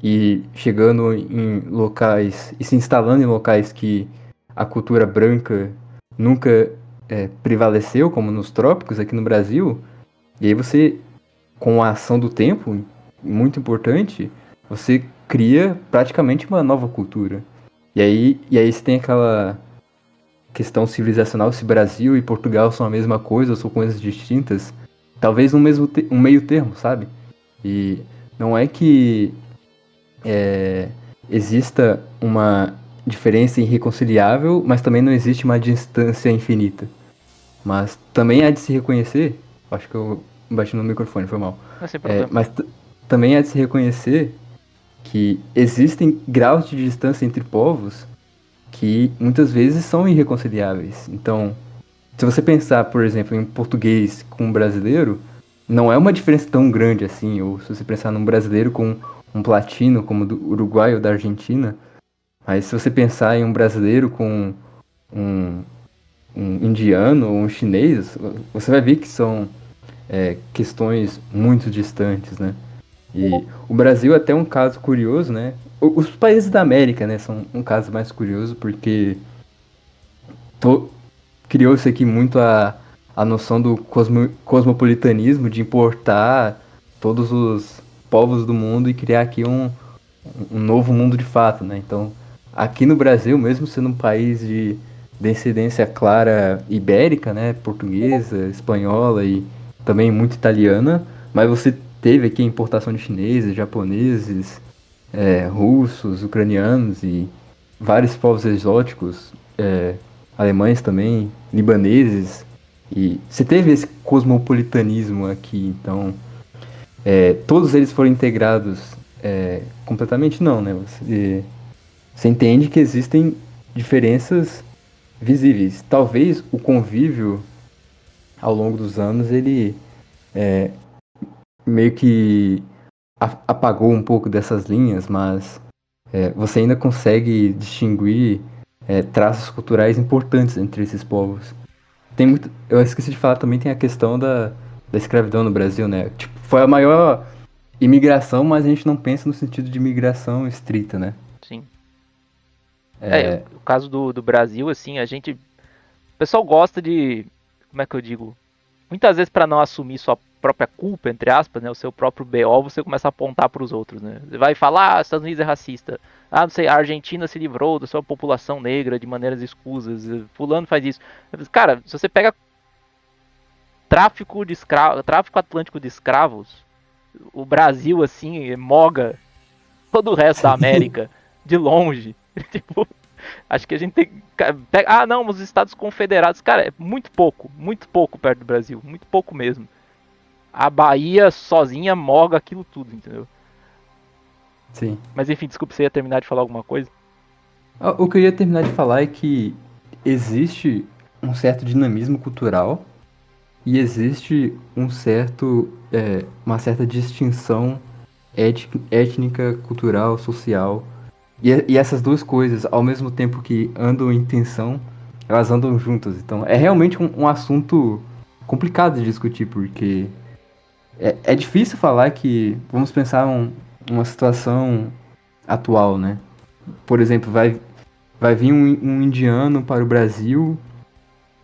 e chegando em locais e se instalando em locais que a cultura branca nunca prevaleceu, como nos trópicos aqui no Brasil. E aí você, com a ação do tempo, muito importante, você cria praticamente uma nova cultura. E aí você tem aquela questão civilizacional, se Brasil e Portugal são a mesma coisa ou são coisas distintas, talvez um meio termo, sabe? E não é que exista uma diferença irreconciliável, mas também não existe uma distância infinita. Mas também há de se reconhecer, acho que eu bati no microfone, foi mal. Não é sem problema. Mas também há de se reconhecer que existem graus de distância entre povos que muitas vezes são irreconciliáveis. Então, se você pensar, por exemplo, em português com um brasileiro, não é uma diferença tão grande assim. Ou se você pensar num brasileiro com um platino, como do Uruguai ou da Argentina, mas se você pensar em um brasileiro com um indiano ou um chinês, você vai ver que são questões muito distantes, né? E o Brasil é até um caso curioso, né? Os países da América, né, são um caso mais curioso porque criou-se aqui muito a noção do cosmopolitanismo, de importar todos os povos do mundo e criar aqui um novo mundo de fato, né? Então, aqui no Brasil, mesmo sendo um país de descendência clara ibérica, né, portuguesa, espanhola e também muito italiana, mas você teve aqui a importação de chineses, japoneses, russos, ucranianos e vários povos exóticos, alemães também, libaneses, e você teve esse cosmopolitanismo aqui, então todos eles foram integrados completamente não, né? Você entende que existem diferenças visíveis. Talvez o convívio ao longo dos anos ele meio que apagou um pouco dessas linhas, mas você ainda consegue distinguir traços culturais importantes entre esses povos. Eu esqueci de falar também, tem a questão da escravidão no Brasil, né? Tipo, foi a maior imigração, mas a gente não pensa no sentido de imigração estrita, né? Sim. O caso do Brasil, assim, o pessoal gosta de, como é que eu digo? Muitas vezes para não assumir sua própria culpa, entre aspas, né, o seu próprio BO, você começa a apontar para os outros, né? Você vai falar, Estados Unidos é racista. Ah, não sei, a Argentina se livrou da sua população negra de maneiras escusas. Fulano faz isso. Cara, se você pega tráfico atlântico de escravos, o Brasil assim moga todo o resto da América de longe. Tipo, acho que a gente tem. Ah, não, os Estados Confederados. Cara, é muito pouco perto do Brasil. Muito pouco mesmo. A Bahia sozinha moga aquilo tudo, entendeu? Sim. Mas enfim, desculpa, você ia terminar de falar alguma coisa? O que eu ia terminar de falar é que existe um certo dinamismo cultural e existe uma certa distinção étnica, cultural, social. E essas duas coisas, ao mesmo tempo que andam em tensão, elas andam juntas. Então, é realmente um assunto complicado de discutir, porque é difícil falar que, vamos pensar uma situação atual, né? Por exemplo, vai vir um indiano para o Brasil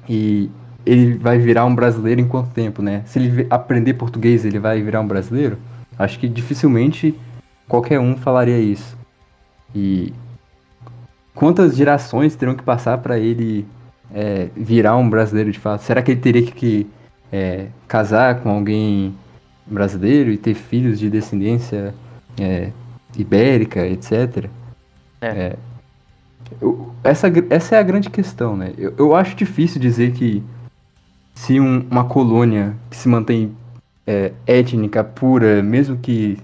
e ele vai virar um brasileiro em quanto tempo, né? Se ele aprender português, ele vai virar um brasileiro? Acho que dificilmente qualquer um falaria isso. E quantas gerações terão que passar para ele virar um brasileiro de fato? Será que ele teria que casar com alguém brasileiro e ter filhos de descendência é, ibérica, etc? É. Essa é a grande questão, né? Eu acho difícil dizer que se uma colônia que se mantém étnica, pura, mesmo que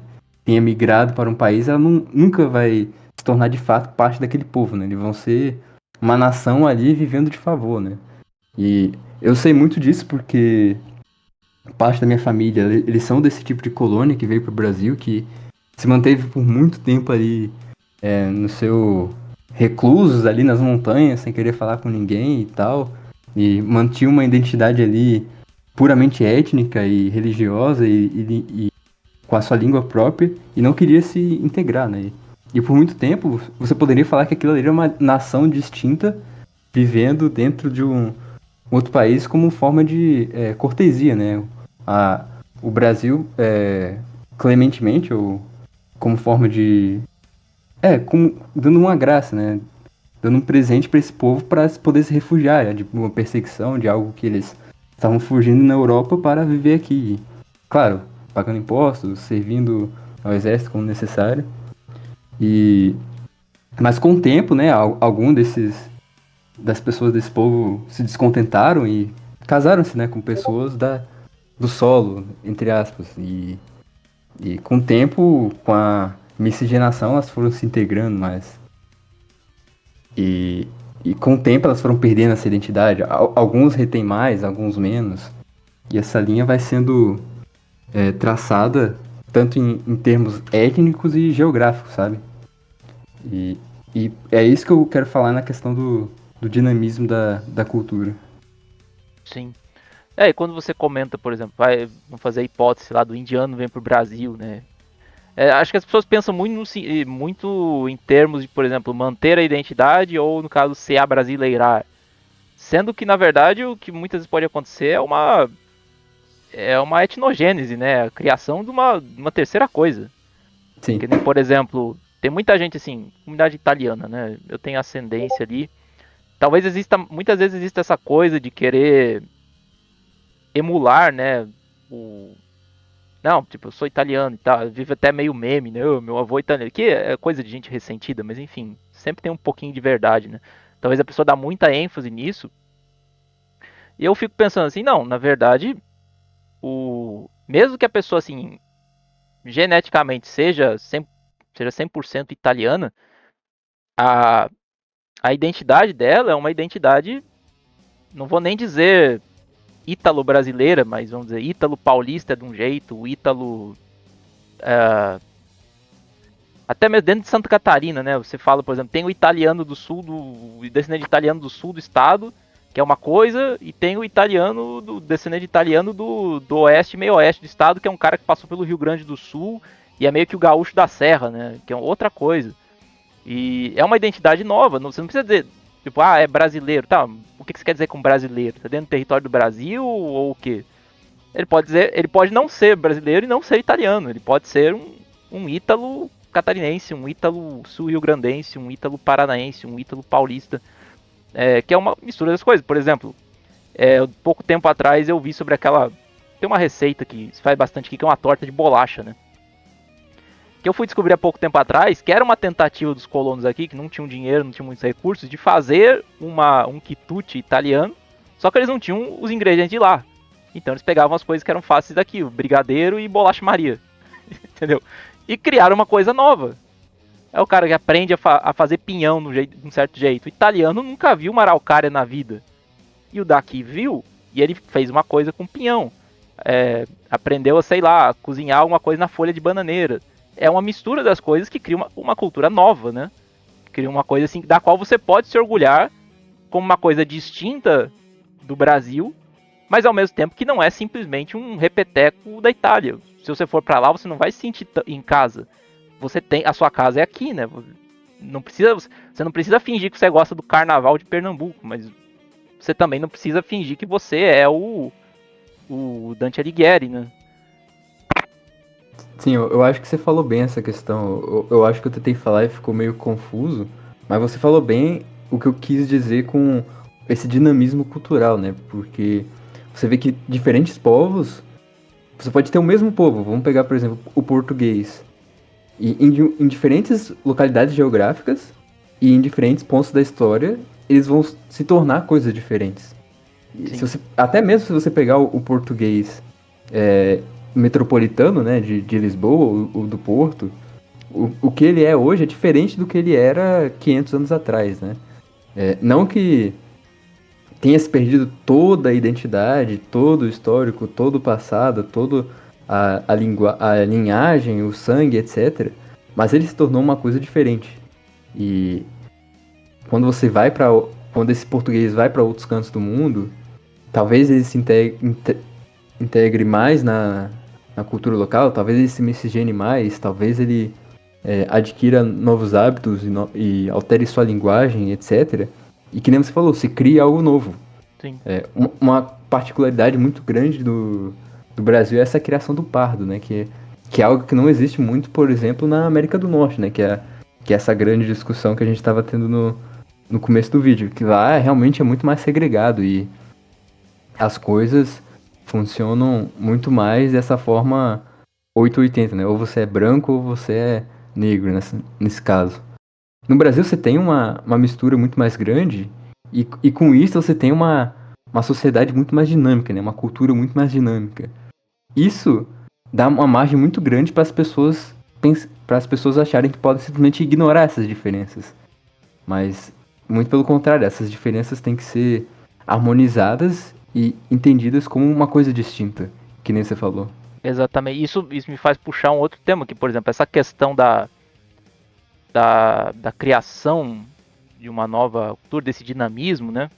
tenha migrado para um país, ela nunca vai se tornar de fato parte daquele povo, né? Eles vão ser uma nação ali vivendo de favor, né? E eu sei muito disso porque parte da minha família, eles são desse tipo de colônia que veio para o Brasil, que se manteve por muito tempo ali no seu reclusos ali nas montanhas, sem querer falar com ninguém e tal, e mantinha uma identidade ali puramente étnica e religiosa e com a sua língua própria e não queria se integrar, né? E por muito tempo você poderia falar que aquilo ali era uma nação distinta vivendo dentro de um outro país como forma de cortesia, né? O Brasil, clementemente, ou como forma de dando uma graça, né? Dando um presente para esse povo para poder se refugiar de uma perseguição, de algo que eles estavam fugindo na Europa para viver aqui. Claro, pagando impostos, servindo ao exército como necessário. Mas com o tempo, né, algum das pessoas desse povo se descontentaram e casaram-se, né, com pessoas do solo, entre aspas. E com o tempo, com a miscigenação, elas foram se integrando mais. E, e com o tempo elas foram perdendo essa identidade. Alguns retêm mais, alguns menos. E essa linha vai sendo traçada tanto em termos étnicos e geográficos, sabe? E, e é isso que eu quero falar na questão do dinamismo da cultura. Sim. E quando você comenta, por exemplo, vamos fazer a hipótese lá do indiano vem pro Brasil, né? Acho que as pessoas pensam muito em termos de, por exemplo, manter a identidade ou, no caso, se abrasileirar. Sendo que, na verdade, o que muitas vezes pode acontecer é uma etnogênese, né? A criação de uma terceira coisa. Sim, Que nem, por exemplo, tem muita gente, assim, comunidade italiana, né? Eu tenho ascendência ali. Talvez muitas vezes exista essa coisa de querer emular, né? O, Não, tipo, eu sou italiano e tal, vive até meio meme, né? Meu avô é italiano, que é coisa de gente ressentida, mas enfim, sempre tem um pouquinho de verdade, né? Talvez a pessoa dá muita ênfase nisso, e eu fico pensando assim, não, na verdade, mesmo que a pessoa, assim, geneticamente seja 100% italiana, a, a identidade dela é uma identidade, não vou nem dizer ítalo-brasileira, mas vamos dizer, ítalo-paulista é de um jeito, o ítalo até mesmo dentro de Santa Catarina, né? Você fala, por exemplo, tem o italiano do sul, o descendente italiano do sul do estado, que é uma coisa, e tem o italiano, descendente italiano do oeste, meio oeste do estado, que é um cara que passou pelo Rio Grande do Sul, e é meio que o gaúcho da serra, né, que é outra coisa. E é uma identidade nova, você não precisa dizer, tipo, é brasileiro, tá, o que você quer dizer com brasileiro? Tá dentro do território do Brasil, ou o quê? Ele pode não ser brasileiro e não ser italiano, ele pode ser um ítalo catarinense, um ítalo sul-rio-grandense, um ítalo paranaense, um ítalo paulista, que é uma mistura das coisas. Por exemplo, pouco tempo atrás eu vi sobre tem uma receita que se faz bastante aqui, que é uma torta de bolacha, né? Que eu fui descobrir há pouco tempo atrás, que era uma tentativa dos colonos aqui, que não tinham dinheiro, não tinham muitos recursos, de fazer um quitute italiano, só que eles não tinham os ingredientes de lá. Então eles pegavam as coisas que eram fáceis daqui, o brigadeiro e bolacha Maria, entendeu? E criaram uma coisa nova. É o cara que aprende a fazer pinhão de um certo jeito. O italiano nunca viu uma araucária na vida. E o daqui viu, e ele fez uma coisa com pinhão. Aprendeu a, sei lá, cozinhar alguma coisa na folha de bananeira. É uma mistura das coisas que cria uma cultura nova, né? Cria uma coisa assim, da qual você pode se orgulhar como uma coisa distinta do Brasil, mas ao mesmo tempo que não é simplesmente um repeteco da Itália. Se você for para lá, você não vai se sentir em casa. A sua casa é aqui, né? Você não precisa fingir que você gosta do carnaval de Pernambuco, mas você também não precisa fingir que você é o Dante Alighieri, né? Sim, eu acho que você falou bem essa questão. Eu acho que eu tentei falar e ficou meio confuso, mas você falou bem o que eu quis dizer com esse dinamismo cultural, né? Porque você vê que diferentes povos, você pode ter o mesmo povo. Vamos pegar, por exemplo, o português. E em diferentes localidades geográficas e em diferentes pontos da história, eles vão se tornar coisas diferentes. Até mesmo se você pegar o português metropolitano, né, de Lisboa ou do Porto, o que ele é hoje é diferente do que ele era 500 anos atrás, né? Não que tenha se perdido toda a identidade, todo o histórico, todo o passado, toda a linhagem, o sangue, etc. Mas ele se tornou uma coisa diferente. E quando quando esse português vai para outros cantos do mundo, talvez ele se integre mais na cultura local, talvez ele se miscigene mais, talvez ele adquira novos hábitos e altere sua linguagem, etc. E que nem você falou, se cria algo novo. Sim. Uma particularidade muito grande do Brasil é essa criação do pardo, né? Que é algo que não existe muito, por exemplo, na América do Norte, né? Que é essa grande discussão que a gente estava tendo no começo do vídeo. Que lá realmente é muito mais segregado e as coisas funcionam muito mais dessa forma 880, né? Ou você é branco ou você é negro nesse caso. No Brasil você tem uma mistura muito mais grande e com isso você tem uma sociedade muito mais dinâmica, né? Uma cultura muito mais dinâmica. Isso dá uma margem muito grande para as pessoas acharem que podem simplesmente ignorar essas diferenças. Mas, muito pelo contrário, essas diferenças têm que ser harmonizadas e entendidas como uma coisa distinta, que nem você falou. Exatamente. Isso me faz puxar um outro tema, que, por exemplo, essa questão da criação de uma nova cultura, desse dinamismo, né?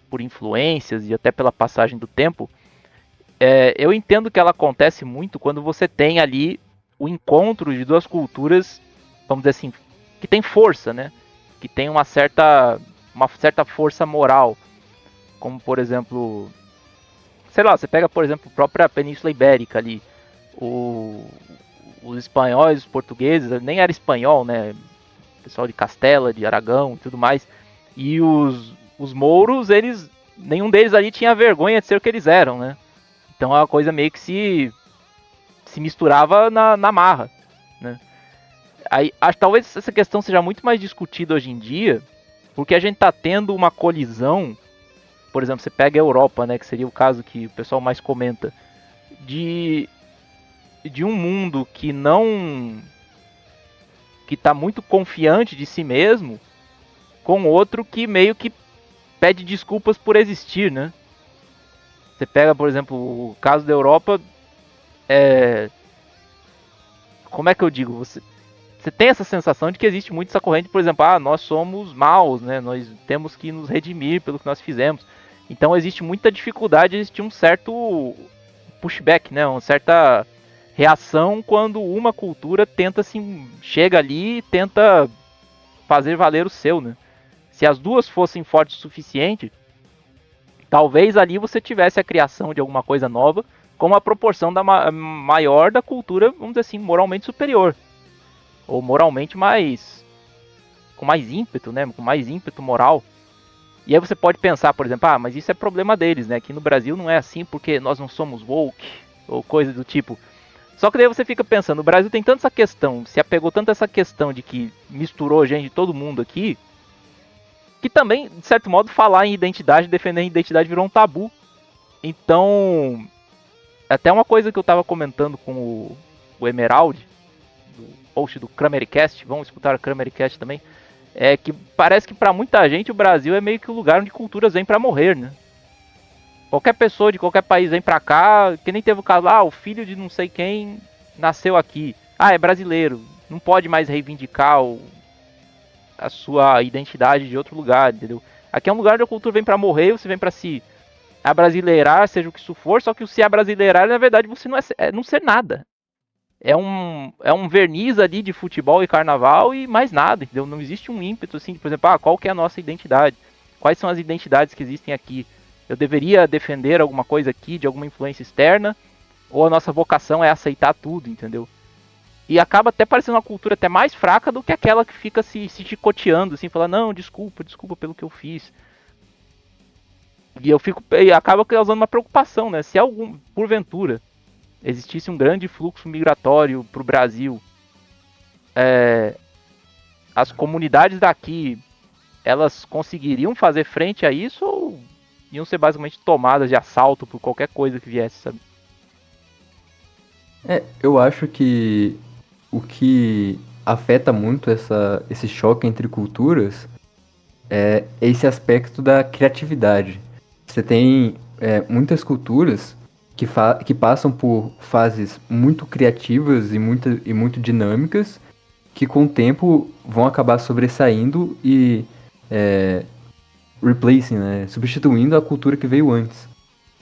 Por influências e até pela passagem do tempo. Eu entendo que ela acontece muito quando você tem ali o encontro de duas culturas, vamos dizer assim, que tem força, né? Que tem uma certa força moral. Como, por exemplo, sei lá, você pega, por exemplo, a própria Península Ibérica ali. Os espanhóis, os portugueses, nem era espanhol, né? Pessoal de Castela, de Aragão e tudo mais. E os mouros, nenhum deles ali tinha vergonha de ser o que eles eram, né? Então é uma coisa meio que se misturava na marra, né? Aí, talvez essa questão seja muito mais discutida hoje em dia, porque a gente está tendo uma colisão, por exemplo, você pega a Europa, né, que seria o caso que o pessoal mais comenta, de um mundo que está muito confiante de si mesmo, com outro que meio que pede desculpas por existir, né? Você pega, por exemplo, o caso da Europa, como é que eu digo? Você tem essa sensação de que existe muito essa corrente, por exemplo, nós somos maus, né? Nós temos que nos redimir pelo que nós fizemos. Então existe muita dificuldade, existe um certo pushback, né? Uma certa reação quando uma cultura tenta assim, chega ali e tenta fazer valer o seu, né? Se as duas fossem fortes o suficiente, talvez ali você tivesse a criação de alguma coisa nova com uma proporção maior da cultura, vamos dizer assim, moralmente superior. Ou moralmente mais. Com mais ímpeto, né? Com mais ímpeto moral. E aí você pode pensar, por exemplo, mas isso é problema deles, né? Aqui no Brasil não é assim porque nós não somos woke, ou coisa do tipo. Só que daí você fica pensando, o Brasil tem tanta essa questão, se apegou tanto a essa questão de que misturou gente de todo mundo aqui, que também, de certo modo, falar em identidade, defender a identidade virou um tabu. Então, até uma coisa que eu tava comentando com o Emerald, do post do Kramercast, vamos escutar o Kramercast também, é que parece que pra muita gente o Brasil é meio que o lugar onde culturas vêm pra morrer, né? Qualquer pessoa de qualquer país vem pra cá, que nem teve o caso lá, o filho de não sei quem nasceu aqui. É brasileiro, não pode mais reivindicar a sua identidade de outro lugar, entendeu? Aqui é um lugar onde a cultura vem pra morrer, você vem pra se abrasileirar, seja o que isso for, só que o se abrasileirar, na verdade, você é não ser nada. É um verniz ali de futebol e carnaval e mais nada, entendeu? Não existe um ímpeto assim, de, por exemplo, qual que é a nossa identidade? Quais são as identidades que existem aqui? Eu deveria defender alguma coisa aqui de alguma influência externa? Ou a nossa vocação é aceitar tudo, entendeu? E acaba até parecendo uma cultura até mais fraca do que aquela que fica se chicoteando, assim, falando, não, desculpa pelo que eu fiz. E acaba causando uma preocupação, né? Se porventura, existisse um grande fluxo migratório para o Brasil, as comunidades daqui, elas conseguiriam fazer frente a isso ou iam ser basicamente tomadas de assalto por qualquer coisa que viesse, sabe? Eu acho que o que afeta muito esse choque entre culturas é esse aspecto da criatividade. Você tem muitas culturas que passam por fases muito criativas e muito dinâmicas, que com o tempo vão acabar sobressaindo e replacing, né? Substituindo a cultura que veio antes.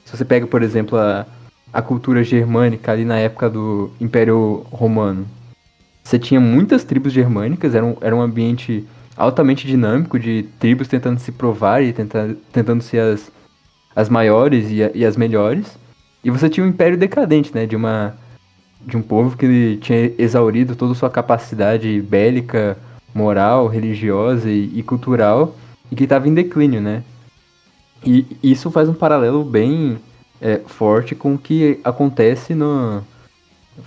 Se você pega, por exemplo, a cultura germânica ali na época do Império Romano, você tinha muitas tribos germânicas, era um ambiente altamente dinâmico de tribos tentando se provar e tentando ser as maiores e as melhores. E você tinha um império decadente, né? De um povo que tinha exaurido toda a sua capacidade bélica, moral, religiosa e cultural e que estava em declínio, né? E isso faz um paralelo bem forte com o que acontece no.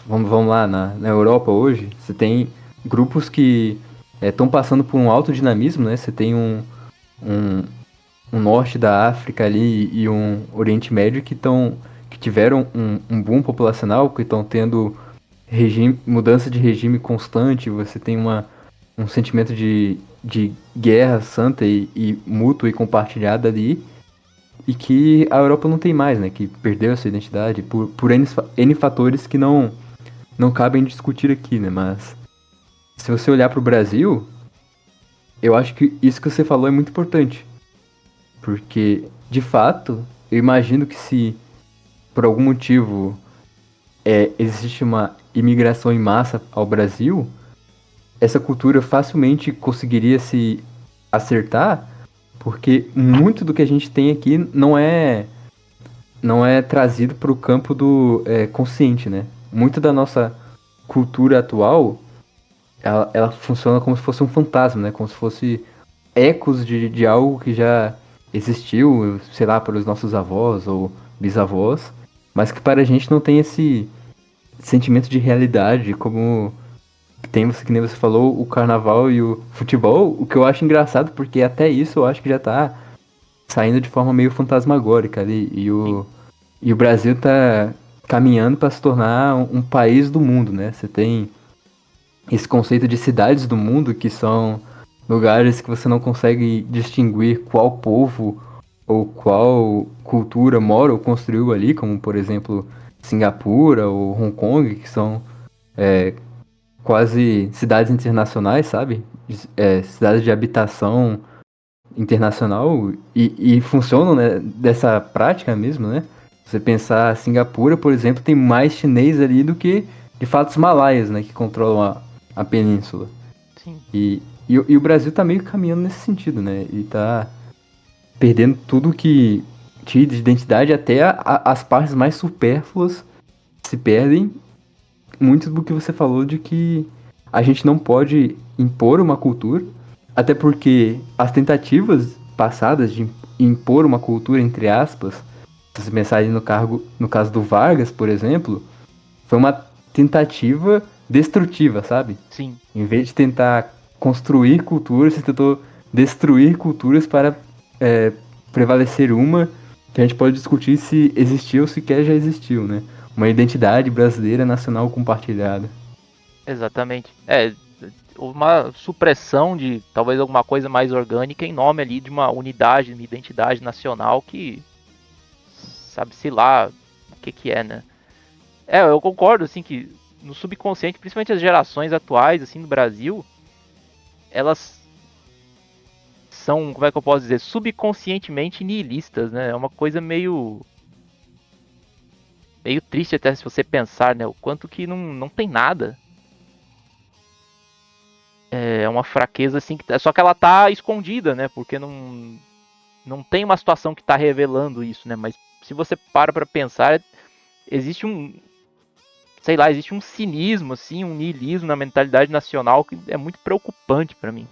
Vamos lá, na Europa hoje. Você tem grupos que estão passando por um alto dinamismo, né? Você tem um, um norte da África ali e um Oriente Médio que tiveram um boom populacional, que estão tendo mudança de regime constante, você tem um sentimento de guerra santa e mútua e compartilhada ali, e que a Europa não tem mais, né? Que perdeu essa identidade por N fatores que não cabem discutir aqui, né? Mas se você olhar para o Brasil, eu acho que isso que você falou é muito importante. Porque, de fato, eu imagino que se por algum motivo existe uma imigração em massa ao Brasil, essa cultura facilmente conseguiria se acertar, porque muito do que a gente tem aqui não é trazido para o campo do consciente, né? Muito da nossa cultura atual, ela funciona como se fosse um fantasma, né? Como se fosse ecos de algo que já existiu, sei lá, para os nossos avós ou bisavós, mas que para a gente não tem esse sentimento de realidade, como tem, que nem você falou, o carnaval e o futebol, o que eu acho engraçado, porque até isso eu acho que já tá saindo de forma meio fantasmagórica ali, e o Brasil tá caminhando para se tornar um país do mundo, né? Você tem esse conceito de cidades do mundo, que são lugares que você não consegue distinguir qual povo ou qual cultura mora ou construiu ali, como por exemplo Singapura ou Hong Kong, que são quase cidades internacionais, sabe? Cidades de habitação internacional e funcionam, né, dessa prática mesmo, né? Você pensar, Singapura, por exemplo, tem mais chinês ali do que, de fato, os malaias, né, que controlam a península. Sim. E o Brasil tá meio caminhando nesse sentido, né? E tá perdendo tudo que tinha de identidade, até as partes mais supérfluas se perdem. Muito do que você falou de que a gente não pode impor uma cultura, até porque as tentativas passadas de impor uma cultura, entre aspas, se você pensar aí no caso do Vargas, por exemplo, foi uma tentativa destrutiva, sabe? Sim. Em vez de tentar construir culturas, você tentou destruir culturas para é, prevalecer uma que a gente pode discutir se existiu ou sequer já existiu, né? Uma identidade brasileira nacional compartilhada. Exatamente. Uma supressão de talvez alguma coisa mais orgânica em nome ali de uma unidade, uma identidade nacional que sabe-se lá o que é, né? Eu concordo, assim, que no subconsciente, principalmente as gerações atuais, assim, no Brasil, elas são, como é que eu posso dizer, subconscientemente nihilistas, né? É uma coisa meio triste até se você pensar, né? O quanto que não tem nada. É uma fraqueza, assim, só que ela tá escondida, né? Porque não tem uma situação que tá revelando isso, né? Mas se você para pensar, existe sei lá, existe um cinismo, assim, um niilismo na mentalidade nacional que é muito preocupante para mim.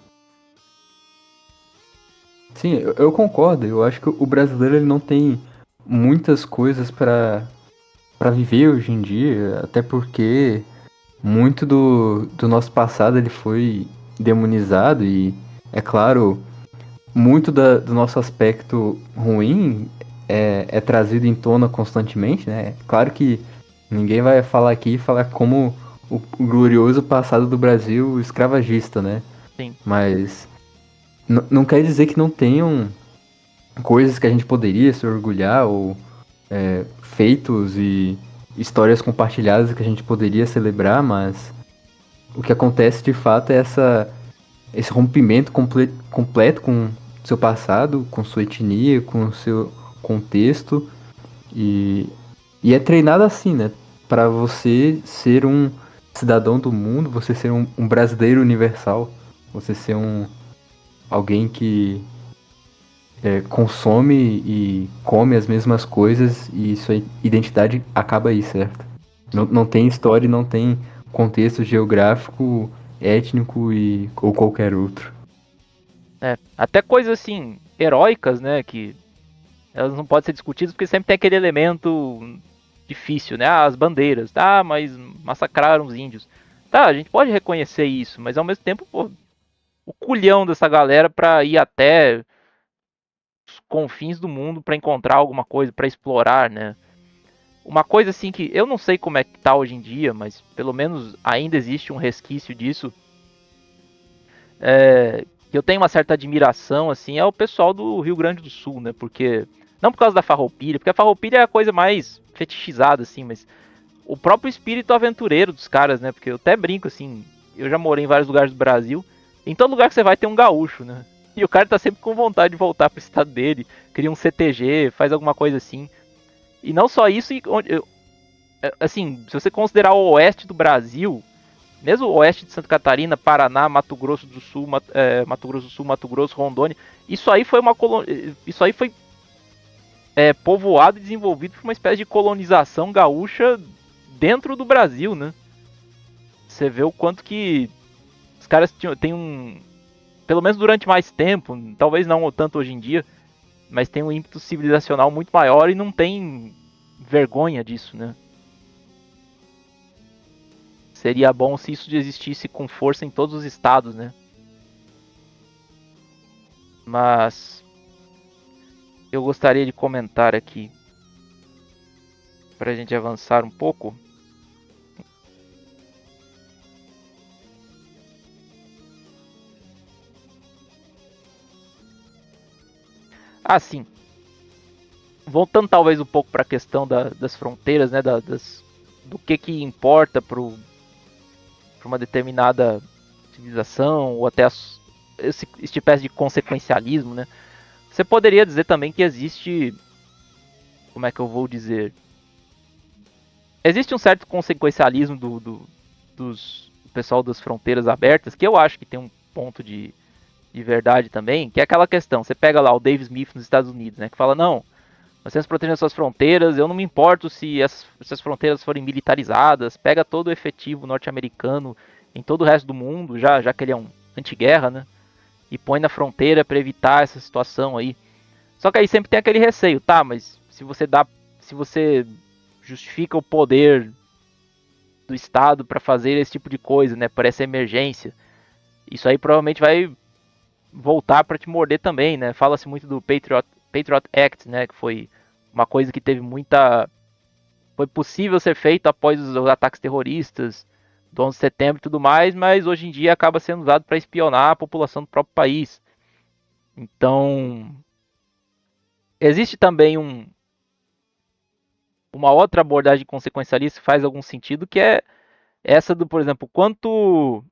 Sim, eu concordo. Eu acho que o brasileiro ele não tem muitas coisas para viver hoje em dia, até porque muito do nosso passado ele foi demonizado e, é claro, muito do nosso aspecto ruim é trazido em tona constantemente, né? Claro que ninguém vai falar aqui e falar como o glorioso passado do Brasil escravagista, né? Sim, Mas não quer dizer que não tenham coisas que a gente poderia se orgulhar ou feitos e histórias compartilhadas que a gente poderia celebrar, mas o que acontece de fato é esse rompimento completo com seu passado, com sua etnia, com seu contexto e, e é treinado assim, né? Para você ser um cidadão do mundo, você ser um brasileiro universal, você ser alguém que consome e come as mesmas coisas e sua identidade acaba aí, certo? sim. Não tem história, não tem contexto geográfico, étnico ou qualquer outro. Até coisas assim, heróicas, né? Que elas não podem ser discutidas porque sempre tem aquele elemento difícil, né? As bandeiras, tá? Mas massacraram os índios. Tá, a gente pode reconhecer isso, mas ao mesmo tempo, pô, o culhão dessa galera pra ir até os confins do mundo pra encontrar alguma coisa, pra explorar, né? Uma coisa assim que eu não sei como é que tá hoje em dia, mas pelo menos ainda existe um resquício disso, que eu tenho uma certa admiração, assim, é o pessoal do Rio Grande do Sul, né? Porque, não por causa da farroupilha, porque a farroupilha é a coisa mais fetichizada, assim, mas o próprio espírito aventureiro dos caras, né? Porque eu até brinco, assim, eu já morei em vários lugares do Brasil, em todo lugar que você vai tem um gaúcho, né? E o cara tá sempre com vontade de voltar pro estado dele, cria um CTG, faz alguma coisa assim. E não só isso, assim, se você considerar o oeste do Brasil, mesmo o oeste de Santa Catarina, Paraná, Mato Grosso do Sul, Mato Grosso do Sul, Mato Grosso, Rondônia, isso aí foi isso aí foi povoado e desenvolvido por uma espécie de colonização gaúcha dentro do Brasil, né? Você vê o quanto que os caras têm pelo menos durante mais tempo, talvez não tanto hoje em dia, mas tem um ímpeto civilizacional muito maior e não tem vergonha disso, né? Seria bom se isso existisse com força em todos os estados, né? Mas eu gostaria de comentar aqui, para a gente avançar um pouco. Ah, sim. Voltando talvez um pouco para a questão das fronteiras, né? Do que importa para uma determinada civilização ou até esse espécie de consequencialismo, né? Você poderia dizer também que existe, como é que eu vou dizer? Existe um certo consequencialismo do pessoal das fronteiras abertas, que eu acho que tem um ponto de verdade também, que é aquela questão, você pega lá o Dave Smith nos Estados Unidos, né, que fala, não, nós temos que proteger as suas fronteiras, eu não me importo se essas fronteiras forem militarizadas, pega todo o efetivo norte-americano em todo o resto do mundo, já que ele é um anti-guerra, né, e põe na fronteira para evitar essa situação aí. Só que aí sempre tem aquele receio, tá, mas se você justifica o poder do Estado para fazer esse tipo de coisa, né, para essa emergência, isso aí provavelmente vai voltar para te morder também, né? Fala-se muito do Patriot Act, né, que foi uma coisa que teve muita foi possível ser feito após os ataques terroristas do 11 de setembro e tudo mais, mas hoje em dia acaba sendo usado para espionar a população do próprio país. Então, existe também uma outra abordagem consequencialista que faz algum sentido, que é essa do, por exemplo, quanto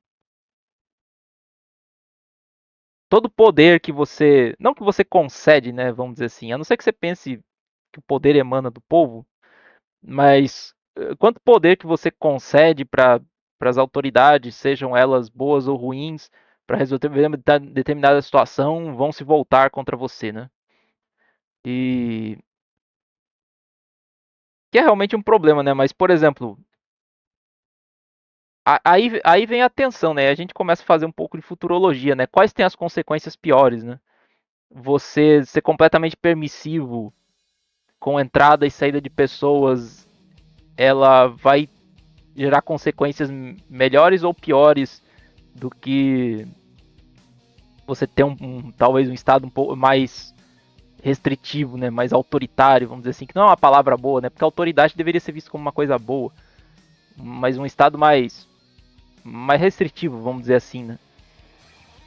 todo poder que você, não que você concede, né, vamos dizer assim, a não ser que você pense que o poder emana do povo, mas quanto poder que você concede para as autoridades, sejam elas boas ou ruins, para resolver determinada situação, vão se voltar contra você, né? E que é realmente um problema, né? Mas, por exemplo, aí vem a tensão, né? A gente começa a fazer um pouco de futurologia, né? Quais têm as consequências piores, né? Você ser completamente permissivo com entrada e saída de pessoas, ela vai gerar consequências melhores ou piores do que você ter talvez um estado um pouco mais restritivo, né, mais autoritário, vamos dizer assim, que não é uma palavra boa, né, porque a autoridade deveria ser vista como uma coisa boa, mas um estado mais restritivo, vamos dizer assim, né.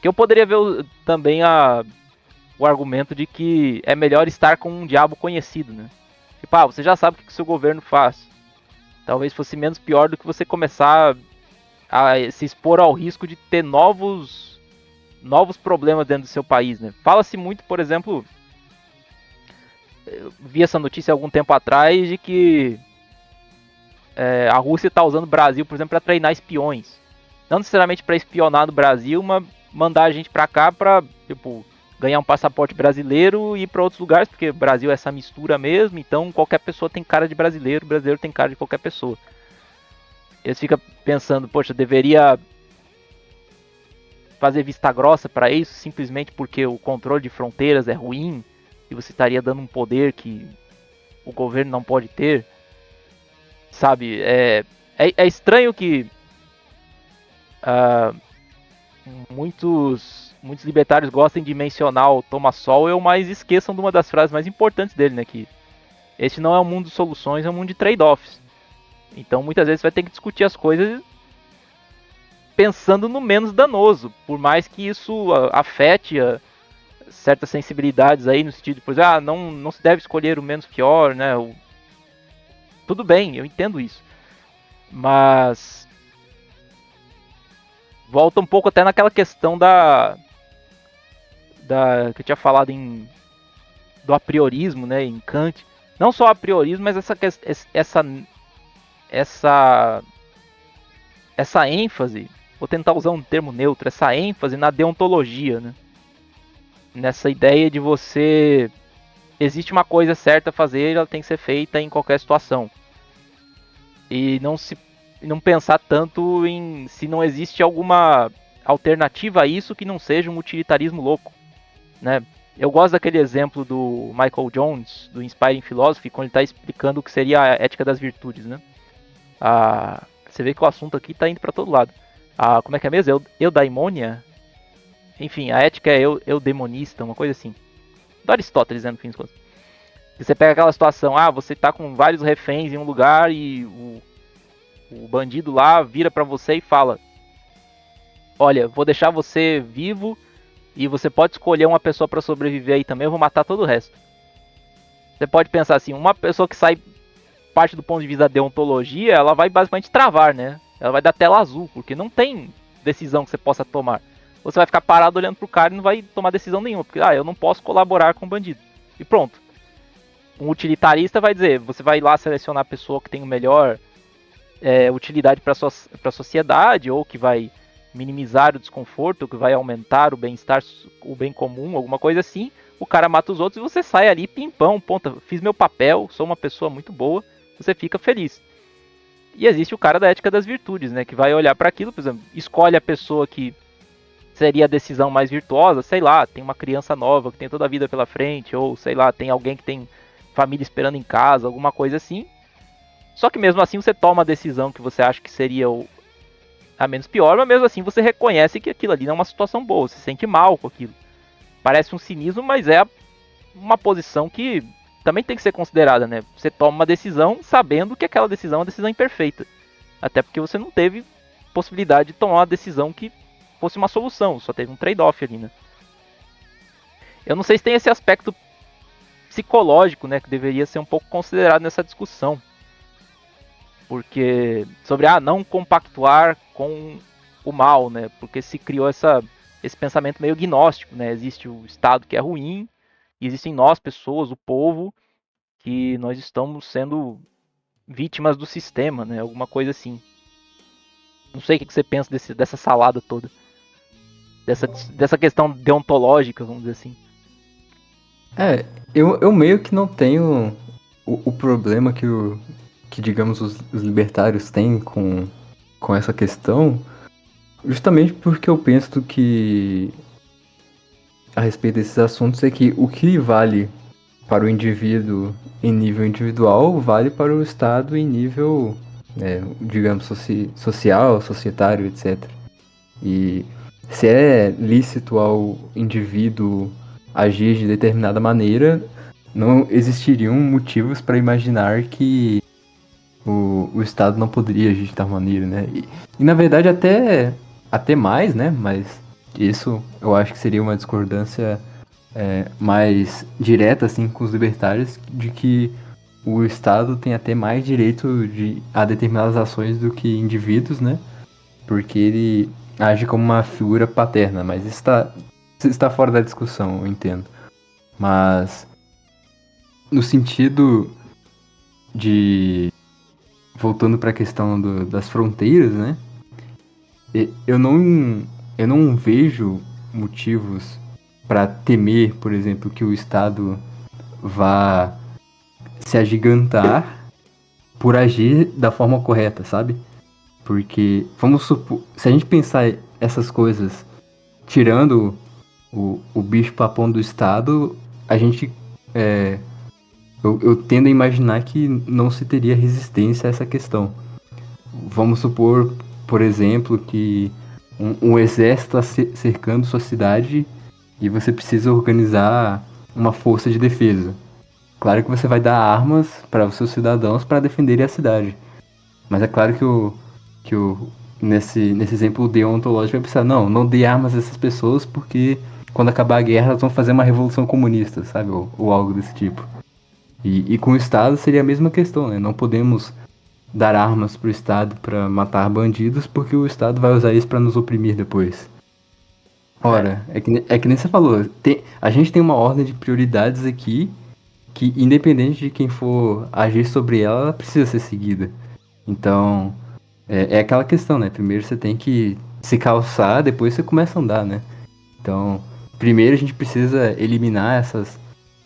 Que eu poderia ver também o argumento de que é melhor estar com um diabo conhecido, né. Tipo, você já sabe o que o seu governo faz. Talvez fosse menos pior do que você começar a se expor ao risco de ter novos problemas dentro do seu país, né? Fala-se muito, por exemplo, eu vi essa notícia há algum tempo atrás de que a Rússia está usando o Brasil, por exemplo, para treinar espiões. Não necessariamente para espionar no Brasil, mas mandar a gente para cá para, tipo, ganhar um passaporte brasileiro e ir para outros lugares, porque o Brasil é essa mistura mesmo, então qualquer pessoa tem cara de brasileiro, o brasileiro tem cara de qualquer pessoa. Eles ficam pensando, poxa, deveria fazer vista grossa para isso, simplesmente porque o controle de fronteiras é ruim e você estaria dando um poder que o governo não pode ter. Sabe, é estranho que uh, muitos libertários gostem de mencionar o Thomas Sowell, mas esqueçam de uma das frases mais importantes dele, né, que este não é um mundo de soluções, é um mundo de trade-offs. Então muitas vezes você vai ter que discutir as coisas pensando no menos danoso, por mais que isso afete certas sensibilidades aí, no sentido de, pois, não se deve escolher o menos pior, né? Tudo bem, eu entendo isso. Mas volta um pouco até naquela questão que eu tinha falado do apriorismo, né, em Kant. Não só apriorismo, mas essa ênfase, vou tentar usar um termo neutro, essa ênfase na deontologia, né? Nessa ideia de você existe uma coisa certa a fazer, ela tem que ser feita em qualquer situação. E não pensar tanto em se não existe alguma alternativa a isso que não seja um utilitarismo louco, né? Eu gosto daquele exemplo do Michael Jones, do Inspiring Philosophy, quando ele está explicando o que seria a ética das virtudes, né? Você vê que o assunto aqui está indo para todo lado. Como é que é mesmo? Eudaimonia? Enfim, a ética é eudemonista, uma coisa assim. Do Aristóteles, né, no fim das contas. Você pega aquela situação, você tá com vários reféns em um lugar e o bandido lá vira pra você e fala: olha, vou deixar você vivo e você pode escolher uma pessoa pra sobreviver aí também, eu vou matar todo o resto. Você pode pensar assim, uma pessoa que sai parte do ponto de vista da deontologia, ela vai basicamente travar, né? Ela vai dar tela azul, porque não tem decisão que você possa tomar. ou você vai ficar parado olhando pro cara e não vai tomar decisão nenhuma, porque eu não posso colaborar com o bandido. E pronto. Um utilitarista vai dizer, você vai lá selecionar a pessoa que tem o melhor utilidade para a sociedade, ou que vai minimizar o desconforto, que vai aumentar o bem-estar, o bem comum, alguma coisa assim. O cara mata os outros e você sai ali, pimpão, ponta, fiz meu papel, sou uma pessoa muito boa, você fica feliz. E existe o cara da ética das virtudes, né, que vai olhar para aquilo, por exemplo, escolhe a pessoa que seria a decisão mais virtuosa, sei lá, tem uma criança nova que tem toda a vida pela frente, ou sei lá, tem alguém que tem família esperando em casa, alguma coisa assim. Só que mesmo assim você toma a decisão que você acha que seria a menos pior, mas mesmo assim você reconhece que aquilo ali não é uma situação boa, você se sente mal com aquilo. Parece um cinismo, mas é uma posição que também tem que ser considerada, né? Você toma uma decisão sabendo que aquela decisão é uma decisão imperfeita. Até porque você não teve possibilidade de tomar uma decisão que fosse uma solução, só teve um trade-off ali, né? Eu não sei se tem esse aspecto psicológico, né, que deveria ser um pouco considerado nessa discussão. Porque sobre não compactuar com o mal, né? Porque se criou esse pensamento meio gnóstico, né? Existe o Estado que é ruim, e existem nós, pessoas, o povo, que nós estamos sendo vítimas do sistema, né? Alguma coisa assim. Não sei o que você pensa dessa salada toda. Dessa questão deontológica, vamos dizer assim. Eu meio que não tenho o problema que digamos, os libertários têm com essa questão, justamente porque eu penso que, a respeito desses assuntos, é que o que vale para o indivíduo em nível individual vale para o Estado em nível, digamos, social, societário, etc. E se é lícito ao indivíduo agir de determinada maneira, não existiriam motivos para imaginar que o Estado não poderia agir de tal maneira, né? E na verdade até mais, né? Mas isso eu acho que seria uma discordância mais direta, assim, com os libertários, de que o Estado tem até mais direito a determinadas ações do que indivíduos, né? Porque ele age como uma figura paterna, mas isso está fora da discussão, eu entendo. Mas no sentido de, voltando para a questão das fronteiras, né? Eu não vejo motivos para temer, por exemplo, que o Estado vá se agigantar por agir da forma correta, sabe? Porque, vamos supor, se a gente pensar essas coisas tirando o bicho papão do Estado, a gente eu tendo a imaginar que não se teria resistência a essa questão. Vamos supor, por exemplo, que um exército está cercando sua cidade e você precisa organizar uma força de defesa. Claro que você vai dar armas para os seus cidadãos para defenderem a cidade. Mas é claro que nesse exemplo deontológico vai pensar, não dê armas a essas pessoas porque quando acabar a guerra elas vão fazer uma revolução comunista, sabe? Ou algo desse tipo. E com o Estado seria a mesma questão, né? Não podemos dar armas pro Estado para matar bandidos porque o Estado vai usar isso para nos oprimir depois. Ora, é que nem você falou, a gente tem uma ordem de prioridades aqui que, independente de quem for agir sobre ela, ela precisa ser seguida. Então, é aquela questão, né? Primeiro você tem que se calçar, depois você começa a andar, né? Então, primeiro a gente precisa eliminar essas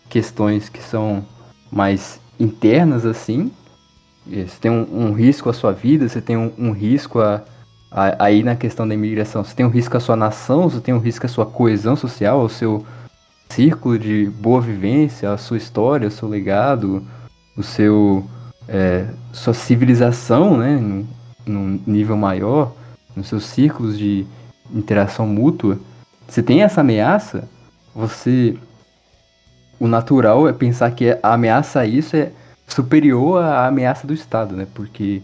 questões que são mais internas, assim. Você tem um risco à sua vida, você tem um risco aí na questão da imigração, você tem um risco à sua nação, você tem um risco à sua coesão social, ao seu círculo de boa vivência, a sua história, o seu legado, sua civilização, né, num nível maior, nos seus círculos de interação mútua. Você tem essa ameaça, o natural é pensar que a ameaça a isso é superior à ameaça do Estado, né? Porque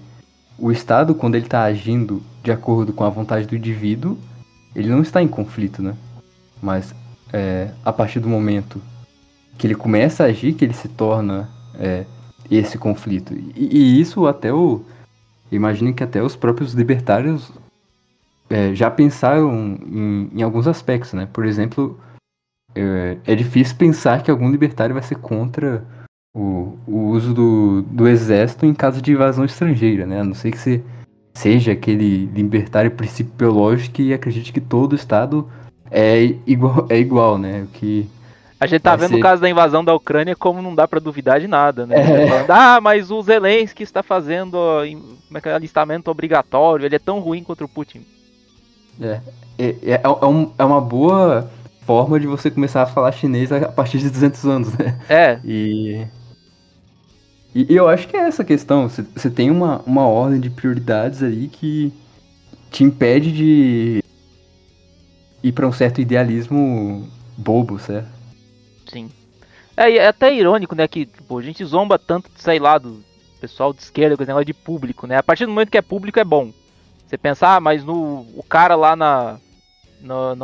o Estado, quando ele está agindo de acordo com a vontade do indivíduo, ele não está em conflito, né? Mas a partir do momento que ele começa a agir, que ele se torna esse conflito. E isso até imagino que até os próprios libertários já pensaram em alguns aspectos, né? Por exemplo, é difícil pensar que algum libertário vai ser contra o uso do exército em caso de invasão estrangeira, né? A não ser que você seja aquele libertário principiológico que acredite que todo Estado é igual, né? O que A gente tá vai vendo o ser. caso da invasão da Ucrânia como não dá pra duvidar de nada, né? Ele É, falando, mas o Zelensky está fazendo como é que é, alistamento obrigatório, ele é tão ruim contra o Putin. é, é uma boa forma de você começar a falar chinês a partir de 200 anos, né? É, E, e eu acho que é essa a questão. Você tem uma ordem de prioridades aí que te impede de ir para um certo idealismo bobo, certo? sim. E é até irônico, né, que tipo, a gente zomba tanto, sei lá, do pessoal de esquerda com esse negócio de público, né? A partir do momento que é público é bom. Você pensar, mas o cara lá na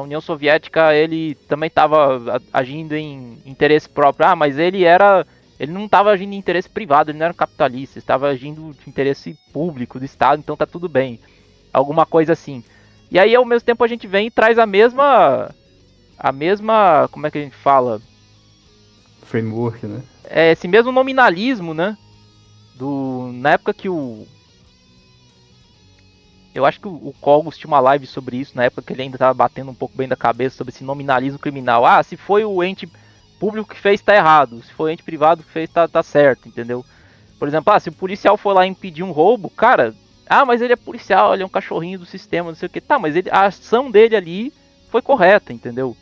União Soviética, ele também estava agindo em interesse próprio. Mas ele não estava agindo em interesse privado, ele não era um capitalista, estava agindo de interesse público do Estado, então tá tudo bem. Alguma coisa assim. E aí, ao mesmo tempo, a gente vem e traz como é que a gente fala? Framework, né? Esse mesmo nominalismo, né? Na época que eu acho que o Cogos tinha uma live sobre isso, na época que ele ainda estava batendo um pouco bem da cabeça sobre esse nominalismo criminal. Se foi o ente público que fez, tá errado. Se foi o ente privado que fez, tá certo, entendeu? Por exemplo, se o policial for lá impedir um roubo, cara, mas ele é policial, ele é um cachorrinho do sistema, não sei o que. Tá, mas a ação dele ali foi correta, entendeu?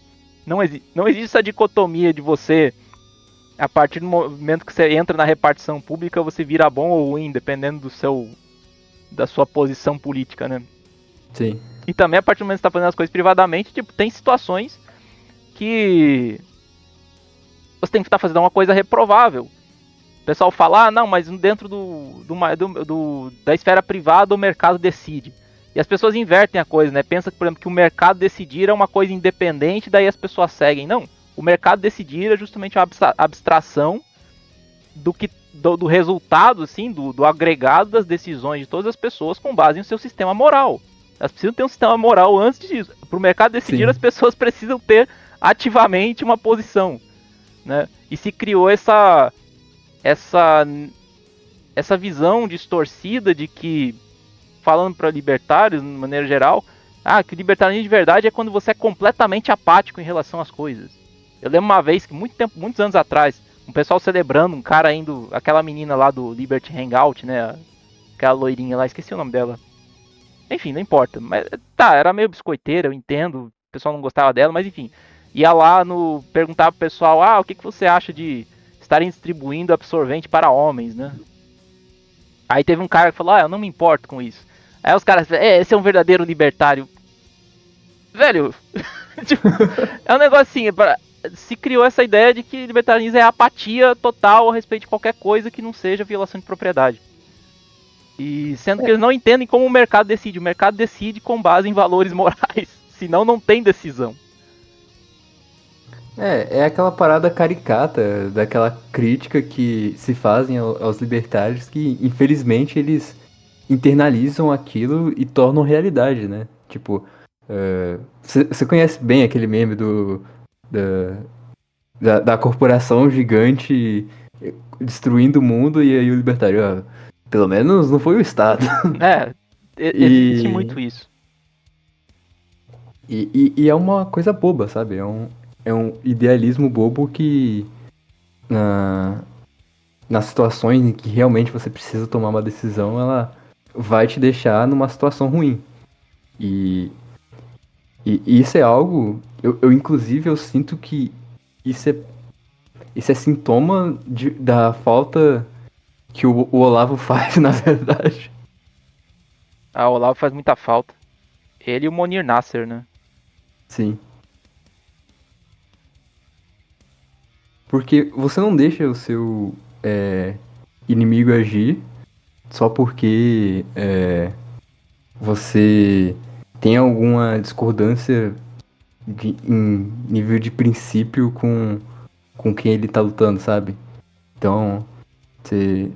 Não existe essa dicotomia de você, a partir do momento que você entra na repartição pública, você vira bom ou ruim, dependendo da sua posição política, né? Sim. E também, a partir do momento que você tá fazendo as coisas privadamente, tipo, tem situações que você tem que estar fazendo uma coisa reprovável. O pessoal fala, não, mas dentro da esfera privada o mercado decide. E as pessoas invertem a coisa, né? Pensa, por exemplo, que o mercado decidir é uma coisa independente, daí as pessoas seguem. Não, o mercado decidir é justamente a abstração do resultado, assim, do agregado das decisões de todas as pessoas com base no seu sistema moral. Elas precisam ter um sistema moral antes disso. Para o mercado decidir, Sim. as pessoas precisam ter ativamente uma posição, né? E se criou essa essa visão distorcida de que, falando para libertários de maneira geral, que o libertarianismo de verdade é quando você é completamente apático em relação às coisas. Eu lembro uma vez que muitos anos atrás, um pessoal celebrando, um cara indo, aquela menina lá do Liberty Hangout, né? Aquela loirinha lá, esqueci o nome dela. Enfim, não importa. Mas tá, era meio biscoiteira, eu entendo. O pessoal não gostava dela, mas enfim. Ia lá perguntar pro pessoal, o que você acha de estarem distribuindo absorvente para homens, né? Aí teve um cara que falou, eu não me importo com isso. Aí os caras, esse é um verdadeiro libertário. Velho, tipo, é um negócio assim, se criou essa ideia de que libertarianismo é apatia total a respeito de qualquer coisa que não seja violação de propriedade. E sendo que eles não entendem como o mercado decide. O mercado decide com base em valores morais. Senão não tem decisão. É aquela parada caricata daquela crítica que se fazem aos libertários que, infelizmente, eles internalizam aquilo e tornam realidade, né? Tipo, você conhece bem aquele meme da, da corporação gigante destruindo o mundo e aí o libertário, pelo menos não foi o Estado. É, existe E, muito isso. e é uma coisa boba, sabe? É um idealismo bobo que nas situações em que realmente você precisa tomar uma decisão, ela vai te deixar numa situação ruim. E, e isso é algo, inclusive eu sinto que isso é, isso é sintoma da falta que o Olavo faz, na verdade. O Olavo faz muita falta. Ele e o Monir Nasser, né? Sim. Porque você não deixa o seu inimigo agir só porque você tem alguma discordância em nível de princípio com quem ele tá lutando, sabe? Então, você.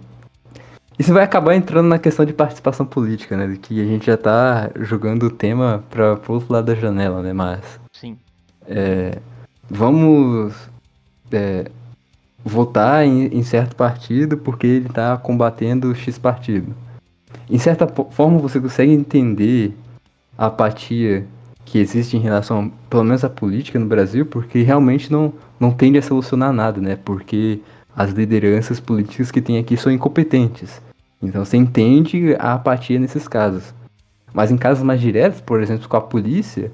Isso vai acabar entrando na questão de participação política, né? Que a gente já tá jogando o tema para pro outro lado da janela, né? Mas Sim. vamos votar em certo partido porque ele tá combatendo X partido. Em certa forma, você consegue entender a apatia que existe em relação, pelo menos à política no Brasil, porque realmente não tende a solucionar nada, né? Porque as lideranças políticas que tem aqui são incompetentes. Então você entende a apatia nesses casos. Mas em casos mais diretos, por exemplo, com a polícia,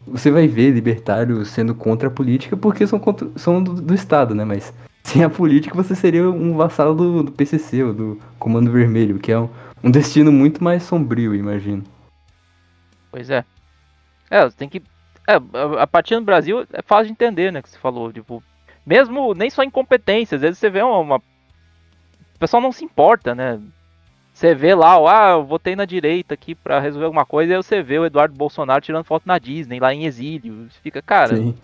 você vai ver libertários sendo contra a política porque são do Estado, né? Mas sem a política você seria um vassalo do PCC, ou do Comando Vermelho, que é um destino muito mais sombrio, imagino. Pois é. Você tem que. A partir no Brasil é fácil de entender, né? Que você falou. Tipo, mesmo nem só incompetência, às vezes você vê o pessoal não se importa, né? Você vê lá, eu votei na direita aqui pra resolver alguma coisa, e aí você vê o Eduardo Bolsonaro tirando foto na Disney, lá em exílio. Você fica, cara, Sim.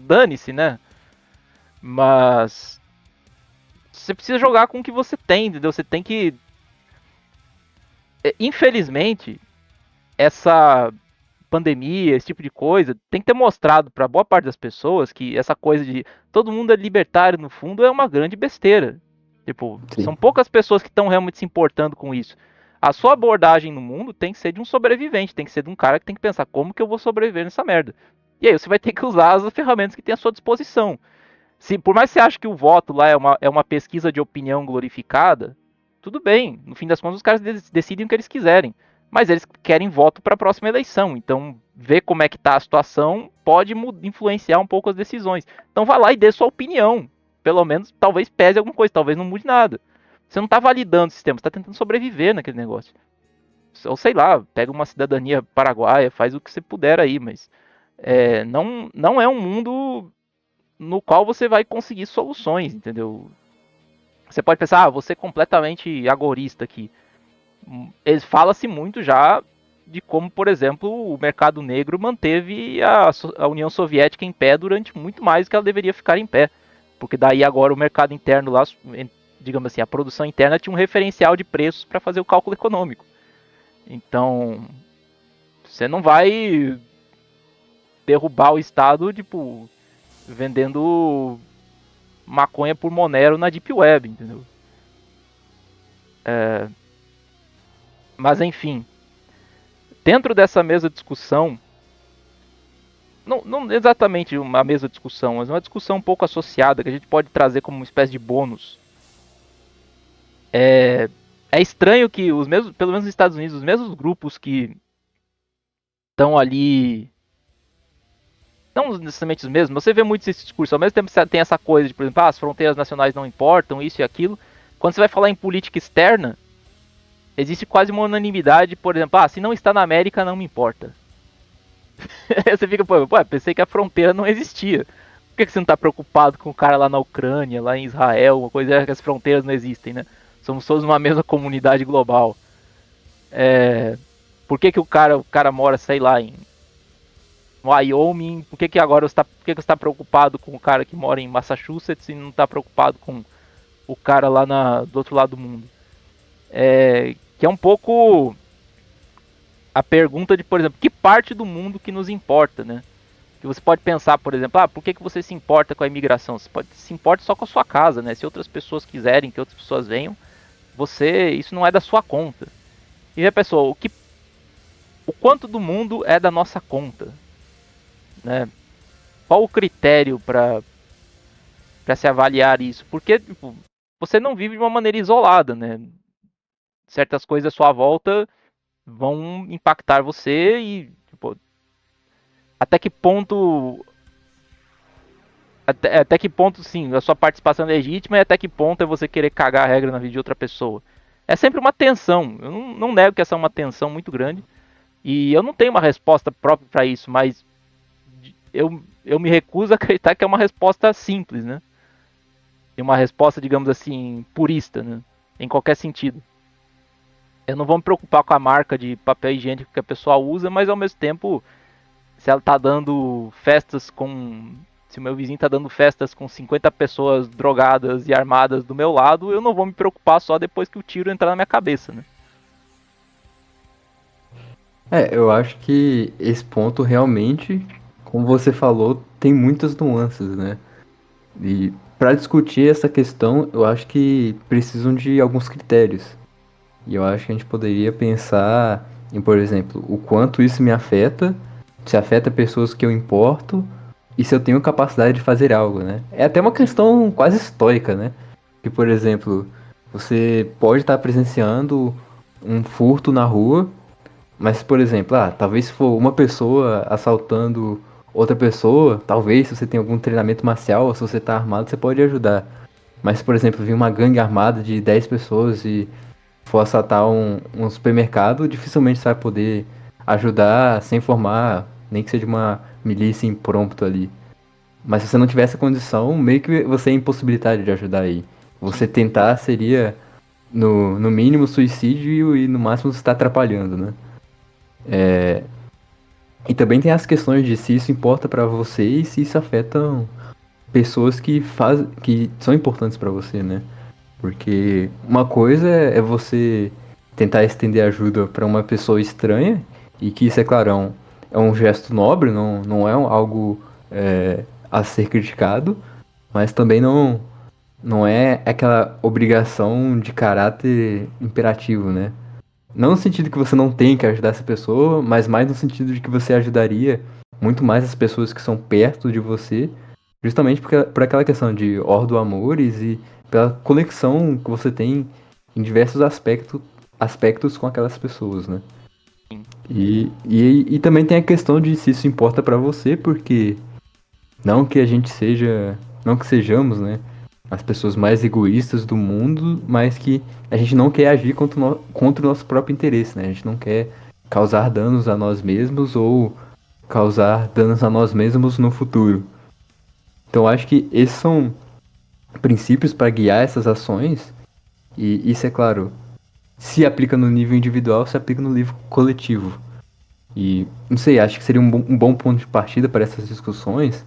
dane-se, né? Mas você precisa jogar com o que você tem, entendeu? Você tem que. Infelizmente, essa pandemia, esse tipo de coisa, tem que ter mostrado para boa parte das pessoas que essa coisa de todo mundo é libertário no fundo é uma grande besteira. Tipo, Sim. são poucas pessoas que estão realmente se importando com isso. A sua abordagem no mundo tem que ser de um sobrevivente, tem que ser de um cara que tem que pensar como que eu vou sobreviver nessa merda. E aí você vai ter que usar as ferramentas que tem à sua disposição. Se por mais que você ache que o voto lá é uma pesquisa de opinião glorificada, tudo bem. No fim das contas, os caras decidem o que eles quiserem. Mas eles querem voto para a próxima eleição. Então, ver como é que está a situação pode influenciar um pouco as decisões. Então, vá lá e dê sua opinião. Pelo menos, talvez pese alguma coisa, talvez não mude nada. Você não está validando o sistema, você está tentando sobreviver naquele negócio. Ou sei lá, pega uma cidadania paraguaia, faz o que você puder aí, mas não é um mundo no qual você vai conseguir soluções, entendeu? Você pode pensar, você é completamente agorista aqui. Fala-se muito já de como, por exemplo, o mercado negro manteve a União Soviética em pé durante muito mais do que ela deveria ficar em pé. Porque daí agora o mercado interno lá, digamos assim, a produção interna tinha um referencial de preços para fazer o cálculo econômico. Então, você não vai derrubar o Estado, tipo, vendendo maconha por Monero na Deep Web, entendeu? Mas enfim, dentro dessa mesma discussão, não exatamente uma mesma discussão, mas uma discussão um pouco associada que a gente pode trazer como uma espécie de bônus. É estranho que os mesmos, pelo menos nos Estados Unidos, os mesmos grupos que estão ali, não necessariamente os mesmos, você vê muito esse discurso, ao mesmo tempo você tem essa coisa de, por exemplo, as fronteiras nacionais não importam, isso e aquilo. Quando você vai falar em política externa, existe quase uma unanimidade, por exemplo, se não está na América, não me importa. Você fica, pô, pensei que a fronteira não existia. Por que você não está preocupado com o cara lá na Ucrânia, lá em Israel, uma coisa que as fronteiras não existem, né? Somos todos uma mesma comunidade global. Por que o cara mora, sei lá, em Wyoming? Por que agora você está preocupado com o cara que mora em Massachusetts e não está preocupado com o cara lá do outro lado do mundo? Que é um pouco a pergunta de, por exemplo, que parte do mundo que nos importa, né? Que você pode pensar, por exemplo, por que você se importa com a imigração? Você se importa só com a sua casa, né? Se outras pessoas quiserem que outras pessoas venham, isso não é da sua conta. E a pessoa, o quanto do mundo é da nossa conta, né? Qual o critério para se avaliar isso? Porque tipo, você não vive de uma maneira isolada, né? Certas coisas à sua volta vão impactar você e tipo, até que ponto até que ponto, sim, a sua participação é legítima e até que ponto é você querer cagar a regra na vida de outra pessoa. É sempre uma tensão. Eu não nego que essa é uma tensão muito grande. E eu não tenho uma resposta própria para isso, mas eu me recuso a acreditar que é uma resposta simples, né? E uma resposta, digamos assim, purista, né? Em qualquer sentido. Eu não vou me preocupar com a marca de papel higiênico que a pessoa usa, mas ao mesmo tempo, se ela tá dando festas com Se o meu vizinho tá dando festas com 50 pessoas drogadas e armadas do meu lado, eu não vou me preocupar só depois que o tiro entrar na minha cabeça, né? Eu acho que esse ponto realmente, como você falou, tem muitas nuances, né? E para discutir essa questão, eu acho que precisam de alguns critérios. E eu acho que a gente poderia pensar em, por exemplo, o quanto isso me afeta, se afeta pessoas que eu importo e se eu tenho capacidade de fazer algo, né? É até uma questão quase estoica, né? Que, por exemplo, você pode estar presenciando um furto na rua, mas, por exemplo, talvez se for uma pessoa assaltando outra pessoa, talvez se você tem algum treinamento marcial ou se você tá armado, você pode ajudar. Mas, se, por exemplo, vir uma gangue armada de 10 pessoas e for assaltar um supermercado, dificilmente você vai poder ajudar sem formar, nem que seja uma milícia impromptu ali. Mas se você não tiver essa condição, meio que você é impossibilitado de ajudar aí. Você Sim. tentar seria, no mínimo, suicídio e no máximo você está atrapalhando, né? E também tem as questões de se isso importa pra você e se isso afeta pessoas que são importantes pra você, né? Porque uma coisa é você tentar estender ajuda pra uma pessoa estranha, e que isso, é claro, é um gesto nobre, não é algo a ser criticado, mas também não é aquela obrigação de caráter imperativo, né? Não no sentido que você não tem que ajudar essa pessoa, mas mais no sentido de que você ajudaria muito mais as pessoas que são perto de você, justamente por aquela questão de ordo amores e pela conexão que você tem em diversos aspectos com aquelas pessoas, né? E também tem a questão de se isso importa pra você, porque não que a gente seja, não que sejamos, né, as pessoas mais egoístas do mundo, mas que a gente não quer agir contra o nosso próprio interesse, né? A gente não quer causar danos a nós mesmos ou causar danos a nós mesmos no futuro. Então, eu acho que esses são princípios para guiar essas ações, e isso, é claro, se aplica no nível individual, se aplica no nível coletivo. E não sei, acho que seria um bom ponto de partida para essas discussões.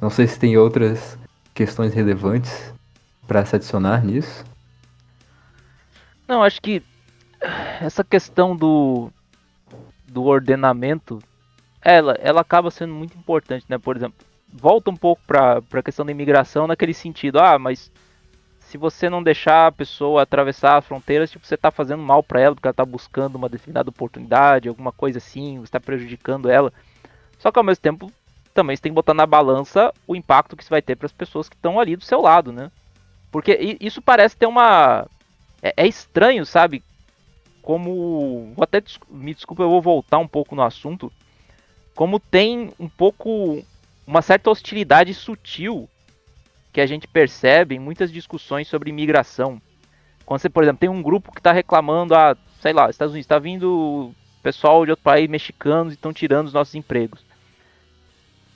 Não sei se tem outras questões relevantes para se adicionar nisso. Não, acho que essa questão do ordenamento, ela acaba sendo muito importante, né? Por exemplo, volta um pouco para a questão da imigração naquele sentido, mas se você não deixar a pessoa atravessar as fronteiras, tipo, você está fazendo mal para ela, porque ela está buscando uma determinada oportunidade, alguma coisa assim, você está prejudicando ela. Só que ao mesmo tempo, também você tem que botar na balança o impacto que isso vai ter para as pessoas que estão ali do seu lado, né? Porque isso parece ter uma... É estranho, sabe? Como... Me desculpa, eu vou voltar um pouco no assunto. Como tem um pouco... Uma certa hostilidade sutil que a gente percebe em muitas discussões sobre imigração. Quando você, por exemplo, tem um grupo que está reclamando, sei lá, Estados Unidos, está vindo pessoal de outro país, mexicanos, e estão tirando os nossos empregos.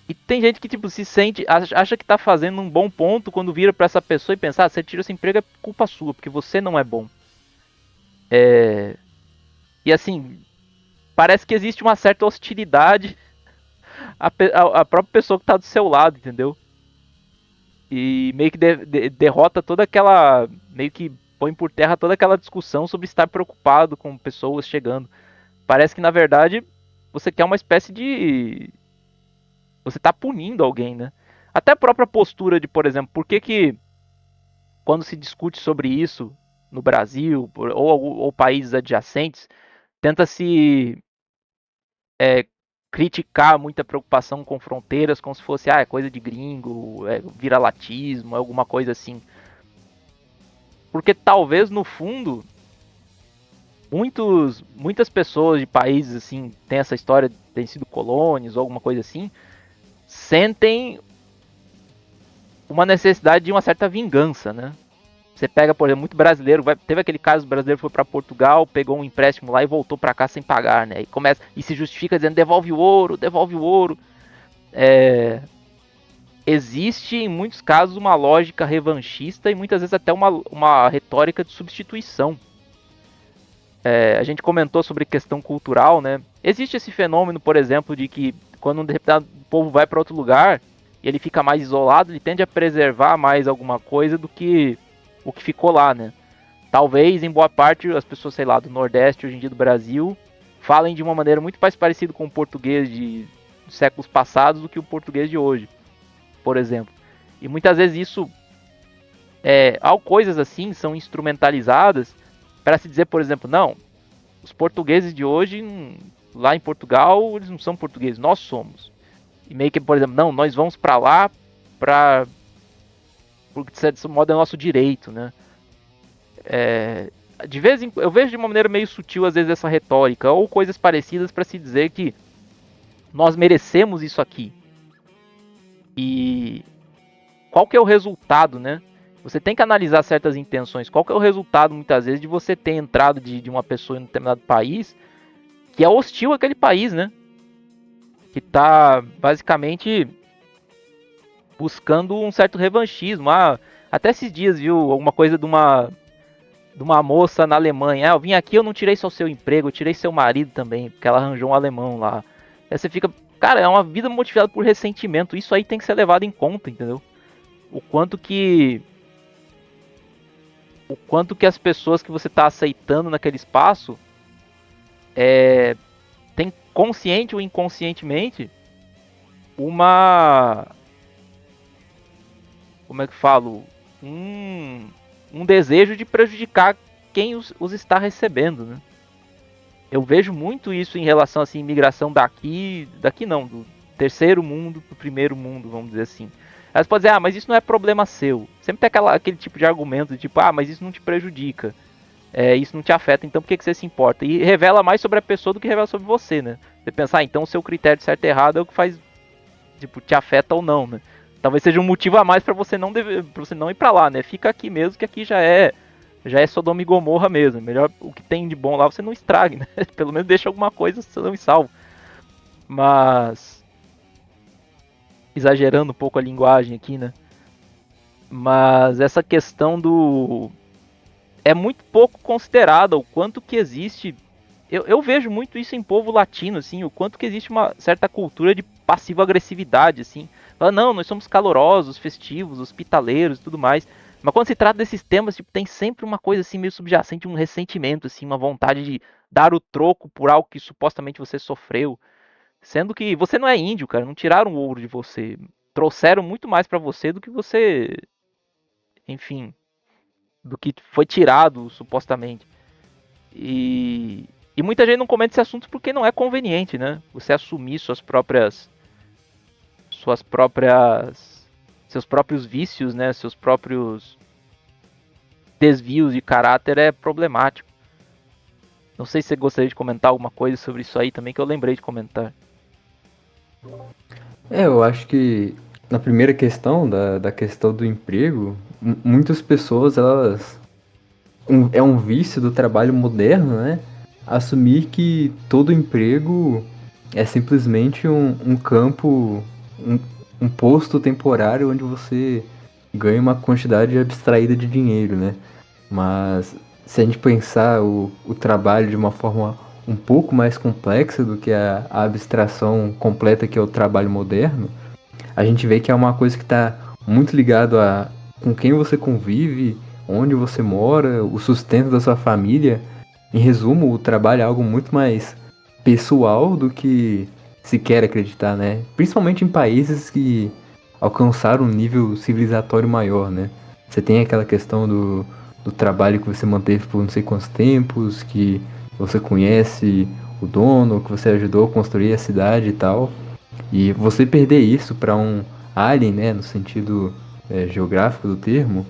E tem gente que, tipo, se sente, acha que tá fazendo um bom ponto quando vira para essa pessoa e pensa, você tirou esse emprego é culpa sua, porque você não é bom. E assim, parece que existe uma certa hostilidade à própria pessoa que tá do seu lado, entendeu? E meio que derrota toda aquela, meio que põe por terra toda aquela discussão sobre estar preocupado com pessoas chegando. Parece que, na verdade, você quer uma espécie de... Você tá punindo alguém, né? Até a própria postura de, por exemplo, por que quando se discute sobre isso no Brasil ou países adjacentes, tenta-se criticar muita preocupação com fronteiras como se fosse é coisa de gringo, vira-latismo, alguma coisa assim. Porque talvez no fundo muitas pessoas de países assim tem essa história de terem sido colônias ou alguma coisa assim, sentem uma necessidade de uma certa vingança, né? Você pega, por exemplo, muito brasileiro, teve aquele caso, o brasileiro foi para Portugal, pegou um empréstimo lá e voltou para cá sem pagar, né? E se justifica dizendo devolve o ouro, devolve o ouro. Existe em muitos casos uma lógica revanchista e muitas vezes até uma retórica de substituição. A gente comentou sobre questão cultural, né? Existe esse fenômeno, por exemplo, de que quando um determinado povo vai para outro lugar, e ele fica mais isolado, ele tende a preservar mais alguma coisa do que o que ficou lá, né? Talvez, em boa parte, as pessoas, sei lá, do Nordeste, hoje em dia do Brasil, falem de uma maneira muito mais parecida com o português de séculos passados do que o português de hoje, por exemplo. E muitas vezes isso, coisas assim são instrumentalizadas para se dizer, por exemplo, não, os portugueses de hoje, lá em Portugal, eles não são portugueses, nós somos. E meio que, por exemplo, não, nós vamos para lá porque de certo modo é nosso direito, né? De vez em eu vejo de uma maneira meio sutil às vezes essa retórica ou coisas parecidas para se dizer que nós merecemos isso aqui. E qual que é o resultado, né? Você tem que analisar certas intenções. Qual que é o resultado, muitas vezes, de você ter entrado de uma pessoa em um determinado país que é hostil àquele país, né? Que está basicamente buscando um certo revanchismo. Até esses dias, viu, alguma coisa de uma moça na Alemanha. Eu vim aqui, eu não tirei só o seu emprego, eu tirei seu marido também, porque ela arranjou um alemão lá. Aí você fica, cara, é uma vida motivada por ressentimento. Isso aí tem que ser levado em conta, entendeu? O quanto que as pessoas que você está aceitando naquele espaço tem consciente ou inconscientemente uma, como é que falo, um desejo de prejudicar quem os está recebendo, né? Eu vejo muito isso em relação assim, imigração daqui não, do terceiro mundo para o primeiro mundo, vamos dizer assim. Aí você pode dizer, mas isso não é problema seu. Sempre tem aquele tipo de argumento, de tipo, mas isso não te prejudica. Isso não te afeta, então por que você se importa? E revela mais sobre a pessoa do que revela sobre você, né? Você pensar, então o seu critério de certo e errado é o que faz, tipo, te afeta ou não, né? Talvez seja um motivo a mais pra você não ir pra lá, né? Fica aqui mesmo, que aqui já é Sodoma e Gomorra mesmo. Melhor o que tem de bom lá você não estrague, né? Pelo menos deixa alguma coisa sã e salvo. Mas exagerando um pouco a linguagem aqui, né? Mas essa questão é muito pouco considerada o quanto que existe. Eu vejo muito isso em povo latino, assim, o quanto que existe uma certa cultura de passiva-agressividade, assim. Fala, não, nós somos calorosos, festivos, hospitaleiros e tudo mais. Mas quando se trata desses temas, tipo, tem sempre uma coisa assim meio subjacente, um ressentimento, assim, uma vontade de dar o troco por algo que supostamente você sofreu. Sendo que você não é índio, cara, não tiraram o ouro de você. Trouxeram muito mais pra você do que você, enfim, do que foi tirado, supostamente. E muita gente não comenta esse assunto porque não é conveniente, né? Você assumir seus próprios vícios, né? Seus próprios desvios de caráter é problemático. Não sei se você gostaria de comentar alguma coisa sobre isso aí também, que eu lembrei de comentar. Eu acho que na primeira questão, da questão do emprego, muitas pessoas, elas... é um vício do trabalho moderno, né? Assumir que todo emprego é simplesmente um campo, um posto temporário onde você ganha uma quantidade abstraída de dinheiro, né? Mas se a gente pensar o trabalho de uma forma um pouco mais complexa do que a abstração completa que é o trabalho moderno, a gente vê que é uma coisa que está muito ligado a com quem você convive, onde você mora, o sustento da sua família. Em resumo, o trabalho é algo muito mais pessoal do que se quer acreditar, né? Principalmente em países que alcançaram um nível civilizatório maior, né? Você tem aquela questão do trabalho que você manteve por não sei quantos tempos, que você conhece o dono, que você ajudou a construir a cidade e tal. E você perder isso para um alien, né, no sentido geográfico do termo,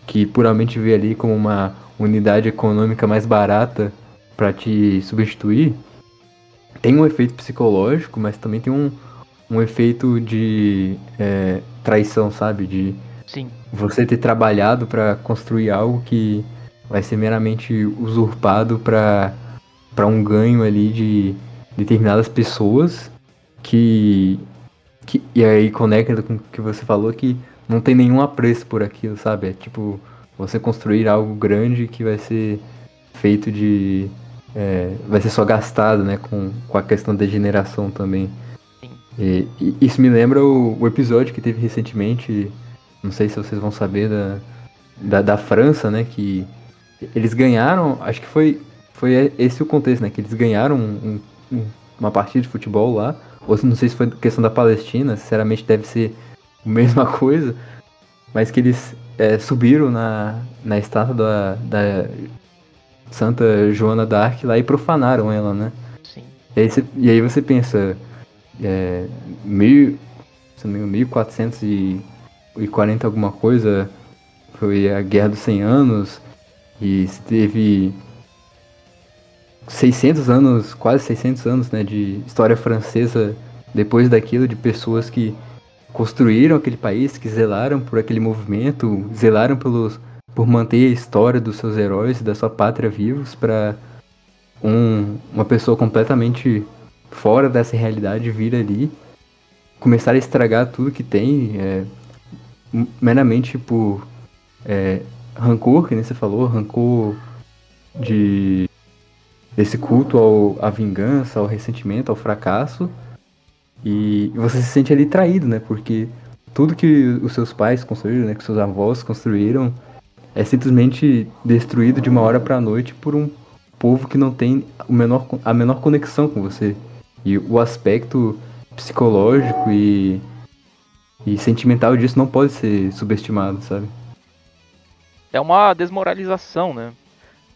que puramente vê ali como uma unidade econômica mais barata para te substituir, tem um efeito psicológico, mas também tem um efeito de traição, sabe? De Sim. você ter trabalhado para construir algo que vai ser meramente usurpado para um ganho ali de determinadas pessoas e aí conecta com o que você falou, que não tem nenhum apreço por aquilo, sabe? É tipo você construir algo grande que vai ser feito vai ser só gastado, né? Com a questão da degeneração também. Sim. E isso me lembra o episódio que teve recentemente, não sei se vocês vão saber, da França, né? Que eles ganharam, acho que foi esse o contexto, né? Que eles ganharam uma partida de futebol lá. Ou não sei se foi questão da Palestina, sinceramente deve ser a mesma coisa. Mas que eles subiram na estátua da Santa Joana d'Arc lá e profanaram ela, né? Sim. E aí você pensa, mil, se não me engano, 1440 alguma coisa, foi a Guerra dos 100 Anos, e se teve 600 anos, quase 600 anos, né, de história francesa depois daquilo, de pessoas que construíram aquele país, que zelaram por aquele movimento, zelaram por manter a história dos seus heróis, da sua pátria vivos, para uma pessoa completamente fora dessa realidade vir ali, começar a estragar tudo que tem, meramente por rancor, que nem você falou, rancor desse culto à vingança, ao ressentimento, ao fracasso. E você se sente ali traído, né? Porque tudo que os seus pais construíram, né? Que seus avós construíram, é simplesmente destruído de uma hora para a noite por um povo que não tem a menor conexão com você. E o aspecto psicológico e sentimental disso não pode ser subestimado, sabe? É uma desmoralização, né?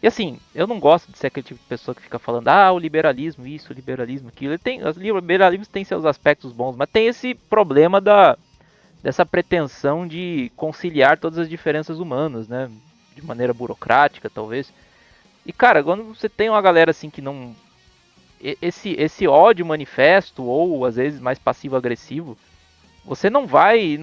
E assim, eu não gosto de ser aquele tipo de pessoa que fica falando, o liberalismo isso, o liberalismo aquilo. Os liberalismos têm seus aspectos bons, mas tem esse problema dessa pretensão de conciliar todas as diferenças humanas, né? De maneira burocrática, talvez. E cara, quando você tem uma galera assim que não... Esse ódio manifesto, ou às vezes mais passivo-agressivo, você não vai...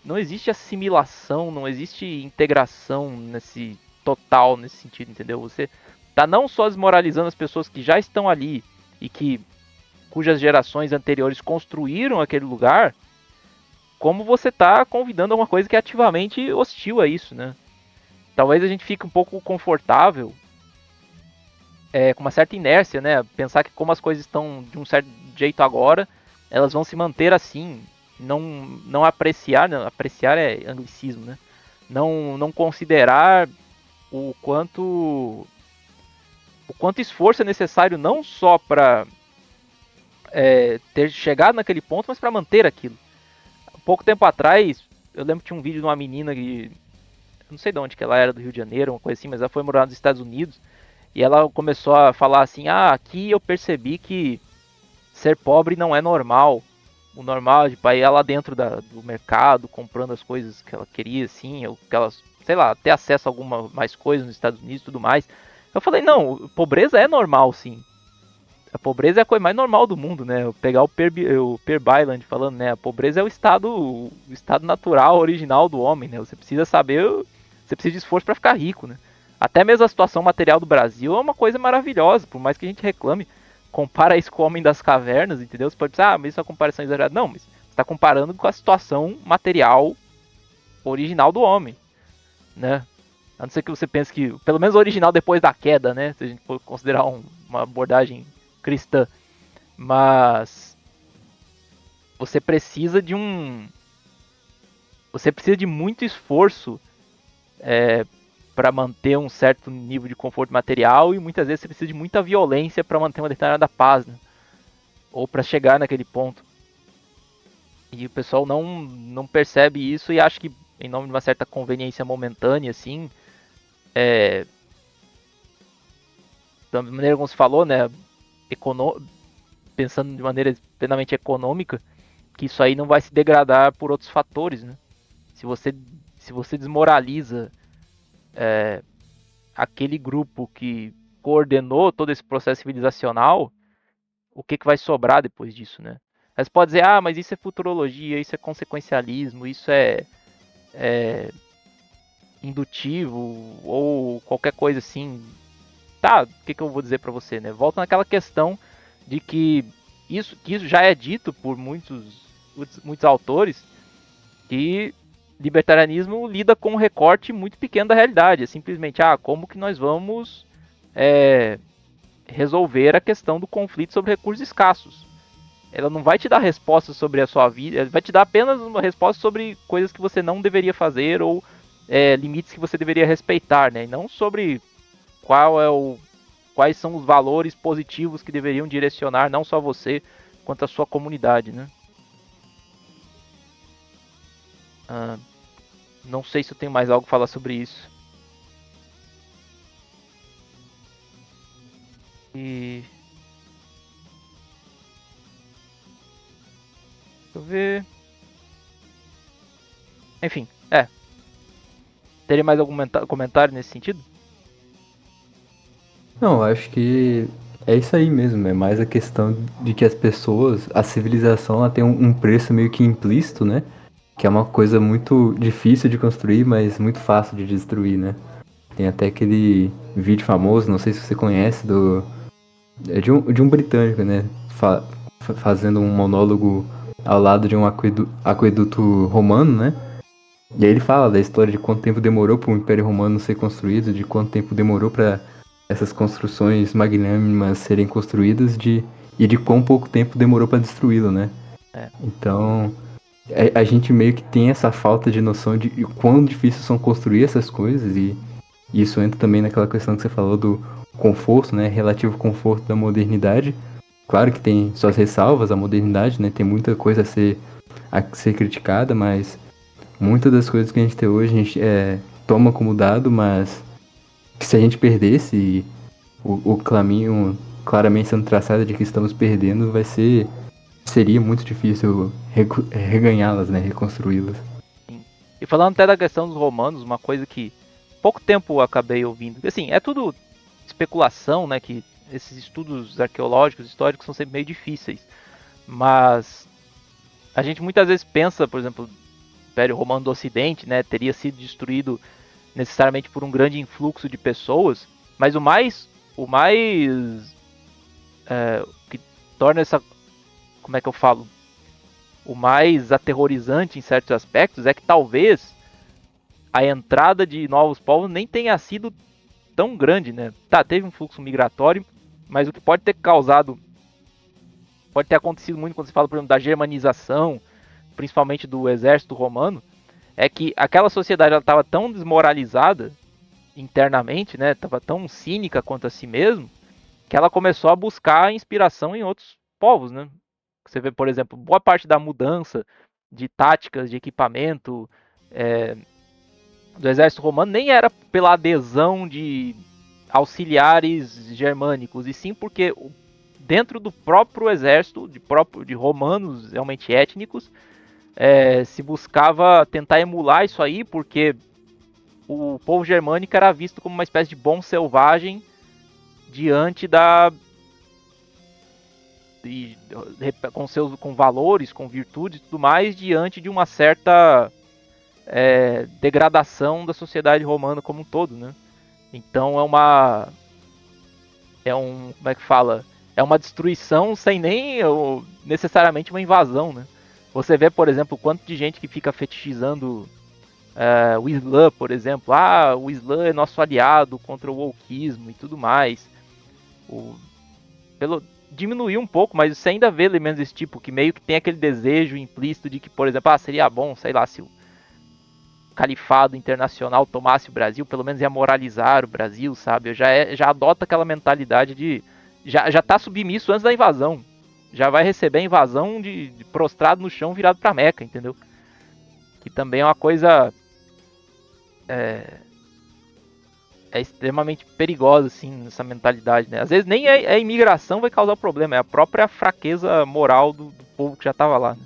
Não existe assimilação, não existe integração nesse total, nesse sentido, entendeu? Você tá não só desmoralizando as pessoas que já estão ali e cujas gerações anteriores construíram aquele lugar, como você tá convidando a uma coisa que é ativamente hostil a isso, né? Talvez a gente fique um pouco confortável, com uma certa inércia, né? Pensar que como as coisas estão de um certo jeito agora, elas vão se manter assim. Não apreciar, não, apreciar é anglicismo, né? Não considerar o quanto esforço é necessário não só para ter chegado naquele ponto, mas para manter aquilo. Pouco tempo atrás, eu lembro que tinha um vídeo de uma menina que, não sei de onde que ela era, do Rio de Janeiro, uma coisa assim, mas ela foi morar nos Estados Unidos e ela começou a falar assim: aqui eu percebi que ser pobre não é normal. O normal, tipo, aí ela dentro do mercado, comprando as coisas que ela queria, assim, ou que ela, sei lá, ter acesso a alguma mais coisas nos Estados Unidos e tudo mais. Eu falei, não, pobreza é normal, sim. A pobreza é a coisa mais normal do mundo, né? Eu pegar o Per Byland falando, né? A pobreza é o estado natural, original do homem, né? Você precisa saber, você precisa de esforço para ficar rico, né? Até mesmo a situação material do Brasil é uma coisa maravilhosa, por mais que a gente reclame. Compara isso com o Homem das Cavernas, entendeu? Você pode pensar, mas isso é uma comparação exagerada. Não, mas você está comparando com a situação material original do homem, né? A não ser que você pense que, pelo menos original depois da queda, né? Se a gente for considerar uma abordagem cristã. Mas você precisa de muito esforço para manter um certo nível de conforto material, e muitas vezes você precisa de muita violência para manter uma determinada paz, né? Ou para chegar naquele ponto. E o pessoal não percebe isso e acha que, em nome de uma certa conveniência momentânea, assim, da maneira como se falou, né, pensando de maneira plenamente econômica, que isso aí não vai se degradar por outros fatores, né? Se você desmoraliza aquele grupo que coordenou todo esse processo civilizacional, o que vai sobrar depois disso, né? Mas pode dizer, mas isso é futurologia, isso é consequencialismo, isso é indutivo, ou qualquer coisa assim. Tá, o que eu vou dizer pra você, né? Volta naquela questão de que isso já é dito por muitos autores, que libertarianismo lida com um recorte muito pequeno da realidade. É simplesmente, como que nós vamos resolver a questão do conflito sobre recursos escassos. ela não vai te dar respostas sobre a sua vida, ela vai te dar apenas uma resposta sobre coisas que você não deveria fazer ou limites que você deveria respeitar, né? E não sobre quais são os valores positivos que deveriam direcionar não só você, quanto a sua comunidade, né? Não sei se eu tenho mais algo a falar sobre isso. E... deixa eu ver... enfim, teria mais algum comentário nesse sentido? Não, acho que é isso aí mesmo. É mais a questão de que as pessoas, a civilização, ela tem um preço meio que implícito, né? Que é uma coisa muito difícil de construir, mas muito fácil de destruir, né? Tem até aquele vídeo famoso, não sei se você conhece, de um britânico, né? Fazendo um monólogo ao lado de um aqueduto romano, né? E aí ele fala da história de quanto tempo demorou para o Império Romano ser construído, de quanto tempo demorou para essas construções magnânimas serem construídas e de quão pouco tempo demorou para destruí-lo, né? Então, a gente meio que tem essa falta de noção de quão difícil são construir essas coisas e isso entra também naquela questão que você falou do conforto, né? Relativo conforto da modernidade. Claro que tem suas ressalvas a modernidade, né? Tem muita coisa a ser criticada, mas muitas das coisas que a gente tem hoje a gente toma como dado, mas que se a gente perdesse o caminho claramente sendo traçado de que estamos perdendo, seria muito difícil reganhá-las, né? Reconstruí-las. E falando até da questão dos romanos, uma coisa que pouco tempo eu acabei ouvindo, assim, é tudo especulação, né, que esses estudos arqueológicos, históricos são sempre meio difíceis, mas a gente muitas vezes pensa, por exemplo, o Império Romano do Ocidente, né, teria sido destruído necessariamente por um grande influxo de pessoas, mas o que torna essa, como é que eu falo, o mais aterrorizante em certos aspectos é que talvez a entrada de novos povos nem tenha sido tão grande, né? Tá, teve um fluxo migratório, mas o que pode ter acontecido muito quando se fala, por exemplo, da germanização, principalmente do exército romano, é que aquela sociedade estava tão desmoralizada internamente, né? Estava tão cínica quanto a si mesmo, que ela começou a buscar inspiração em outros povos, né? Você vê, por exemplo, boa parte da mudança de táticas, de equipamento do exército romano nem era pela adesão de auxiliares germânicos, e sim porque dentro do próprio exército, de romanos realmente étnicos, se buscava tentar emular isso aí, porque o povo germânico era visto como uma espécie de bom selvagem diante com valores, com virtudes e tudo mais, diante de uma certa degradação da sociedade romana como um todo, né? Então como é que fala? É uma destruição sem nem necessariamente uma invasão, né? Você vê, por exemplo, o quanto de gente que fica fetichizando o Islã, por exemplo. Ah, o Islã é nosso aliado contra o wokeismo e tudo mais. Diminuiu um pouco, mas você ainda vê elementos desse tipo, que meio que tem aquele desejo implícito de que, por exemplo, seria bom, sei lá, se o califado internacional tomasse o Brasil, pelo menos ia moralizar o Brasil, sabe? Já adota aquela mentalidade de... Já tá submisso antes da invasão. Já vai receber a invasão de prostrado no chão, virado pra Meca, entendeu? Que também é uma coisa... É extremamente perigosa, assim, essa mentalidade, né? Às vezes nem a imigração vai causar problema, é a própria fraqueza moral do povo que já tava lá, né?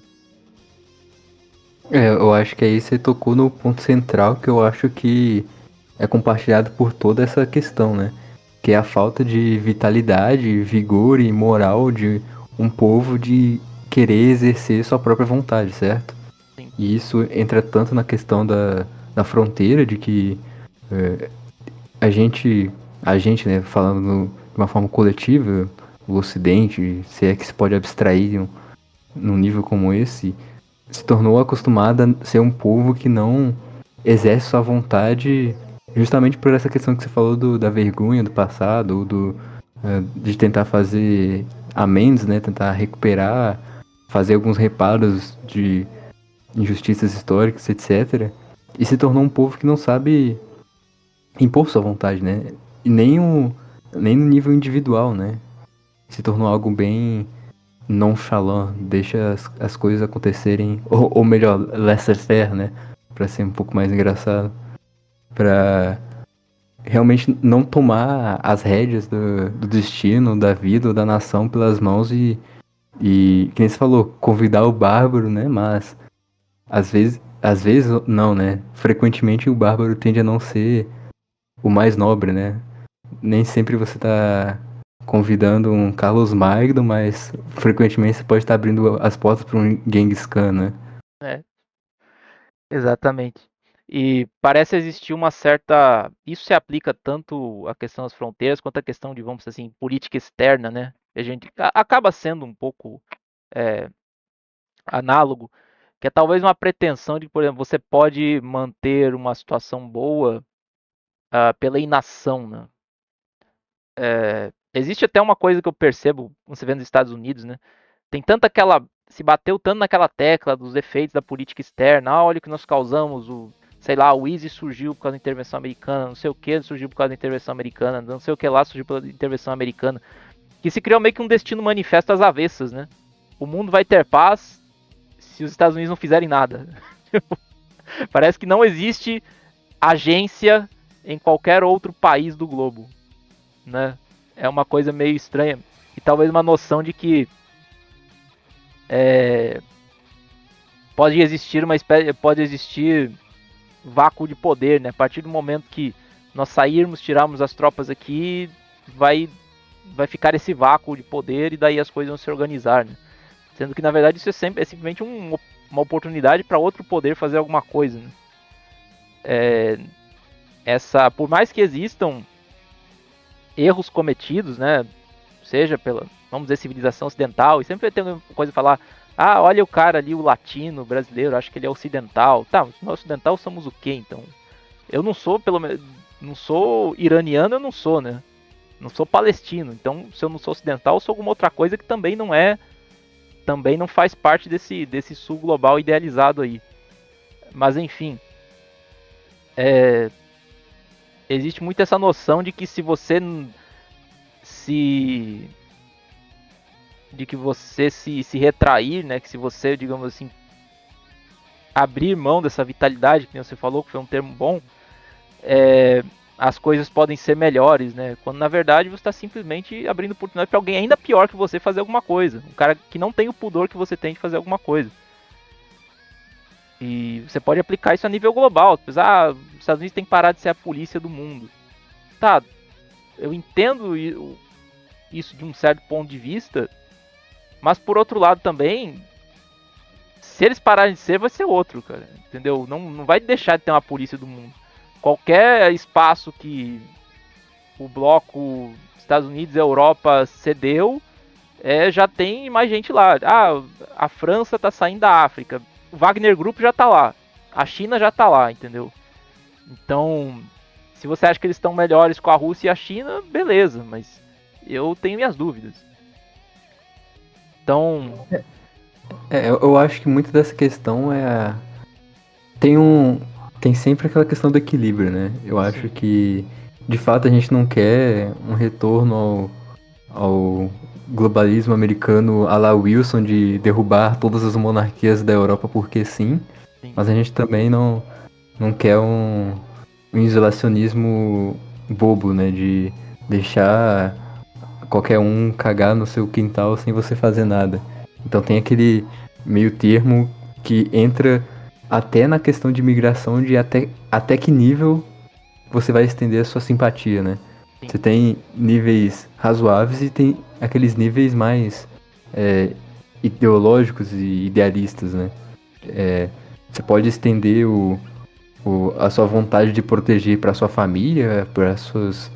Eu acho que aí você tocou no ponto central que eu acho que é compartilhado por toda essa questão, né? Que é a falta de vitalidade, vigor e moral de um povo de querer exercer sua própria vontade, certo? Sim. E isso entra tanto na questão da fronteira, de que a gente, né, falando de uma forma coletiva, o Ocidente, se é que se pode abstrair num nível como esse, se tornou acostumada a ser um povo que não exerce sua vontade justamente por essa questão que você falou da vergonha do passado, ou de tentar fazer amendos, né, tentar recuperar fazer alguns reparos de injustiças históricas, etc. E se tornou um povo que não sabe impor sua vontade, né? E nem no nível individual, né? Se tornou algo bem nonchalant, deixa as coisas acontecerem, ou melhor, laissez-faire, né? Pra ser um pouco mais engraçado. Pra realmente não tomar as rédeas do destino, da vida ou da nação pelas mãos e que nem você falou, convidar o bárbaro, né? Mas às vezes não, né? Frequentemente o bárbaro tende a não ser o mais nobre, né? Nem sempre você tá convidando um Carlos Magno, mas frequentemente você pode estar abrindo as portas para um Genghis Khan, né? É, exatamente. E parece existir uma certa. Isso se aplica tanto à questão das fronteiras quanto à questão de, vamos dizer assim, política externa, né? A gente acaba sendo um pouco é, análogo, que é talvez uma pretensão de, por exemplo, você pode manter uma situação boa pela inação, né? Existe até uma coisa que eu percebo, quando você vê nos Estados Unidos, né? Tem tanta aquela. Se bateu tanto naquela tecla dos efeitos da política externa, olha o que nós causamos, sei lá, o ISIS surgiu por causa da intervenção americana, não sei o que surgiu por causa da intervenção americana, não sei o que lá surgiu pela intervenção americana, que se criou meio que um destino manifesto às avessas, né? O mundo vai ter paz se os Estados Unidos não fizerem nada. Parece que não existe agência em qualquer outro país do globo, né? É uma coisa meio estranha e talvez uma noção de que pode existir uma espécie, pode existir vácuo de poder, né? A partir do momento que nós sairmos, tirarmos as tropas aqui, vai ficar esse vácuo de poder e daí as coisas vão se organizar, né? Sendo que na verdade isso é simplesmente uma oportunidade para outro poder fazer alguma coisa, né? Por mais que existam erros cometidos, né? Seja pela, vamos dizer, civilização ocidental, e sempre tem uma coisa a falar, olha o cara ali, o latino, o brasileiro, acho que ele é ocidental. Tá, nós ocidental somos o quê, então? Eu não sou, pelo menos, não sou iraniano, eu não sou, né? Não sou palestino, então se eu não sou ocidental, eu sou alguma outra coisa que também não faz parte desse sul global idealizado aí. Mas enfim, existe muito essa noção de que se você se retrair, né, que se você, digamos assim, abrir mão dessa vitalidade, que você falou, que foi um termo bom, as coisas podem ser melhores, né? Quando na verdade você está simplesmente abrindo oportunidade para alguém ainda pior que você fazer alguma coisa, um cara que não tem o pudor que você tem de fazer alguma coisa. E você pode aplicar isso a nível global. Os Estados Unidos tem que parar de ser a polícia do mundo. Tá, eu entendo isso de um certo ponto de vista, mas por outro lado também, se eles pararem de ser, vai ser outro, cara. Entendeu? Não vai deixar de ter uma polícia do mundo. Qualquer espaço que o bloco Estados Unidos e Europa cedeu, já tem mais gente lá. A França tá saindo da África. O Wagner Group já tá lá. A China já tá lá, entendeu? Então, se você acha que eles estão melhores com a Rússia e a China, beleza, mas eu tenho minhas dúvidas. Então, eu acho que muito dessa questão tem sempre aquela questão do equilíbrio, né? Eu acho que de fato a gente não quer um retorno ao globalismo americano à la Wilson de derrubar todas as monarquias da Europa porque sim. Mas a gente também não quer um isolacionismo bobo, né? De deixar qualquer um cagar no seu quintal sem você fazer nada. Então tem aquele meio termo que entra até na questão de migração de até que nível você vai estender a sua simpatia, né? Sim. Você tem níveis razoáveis e tem aqueles níveis mais ideológicos e idealistas, né? Você pode estender a sua vontade de proteger para sua família, para suas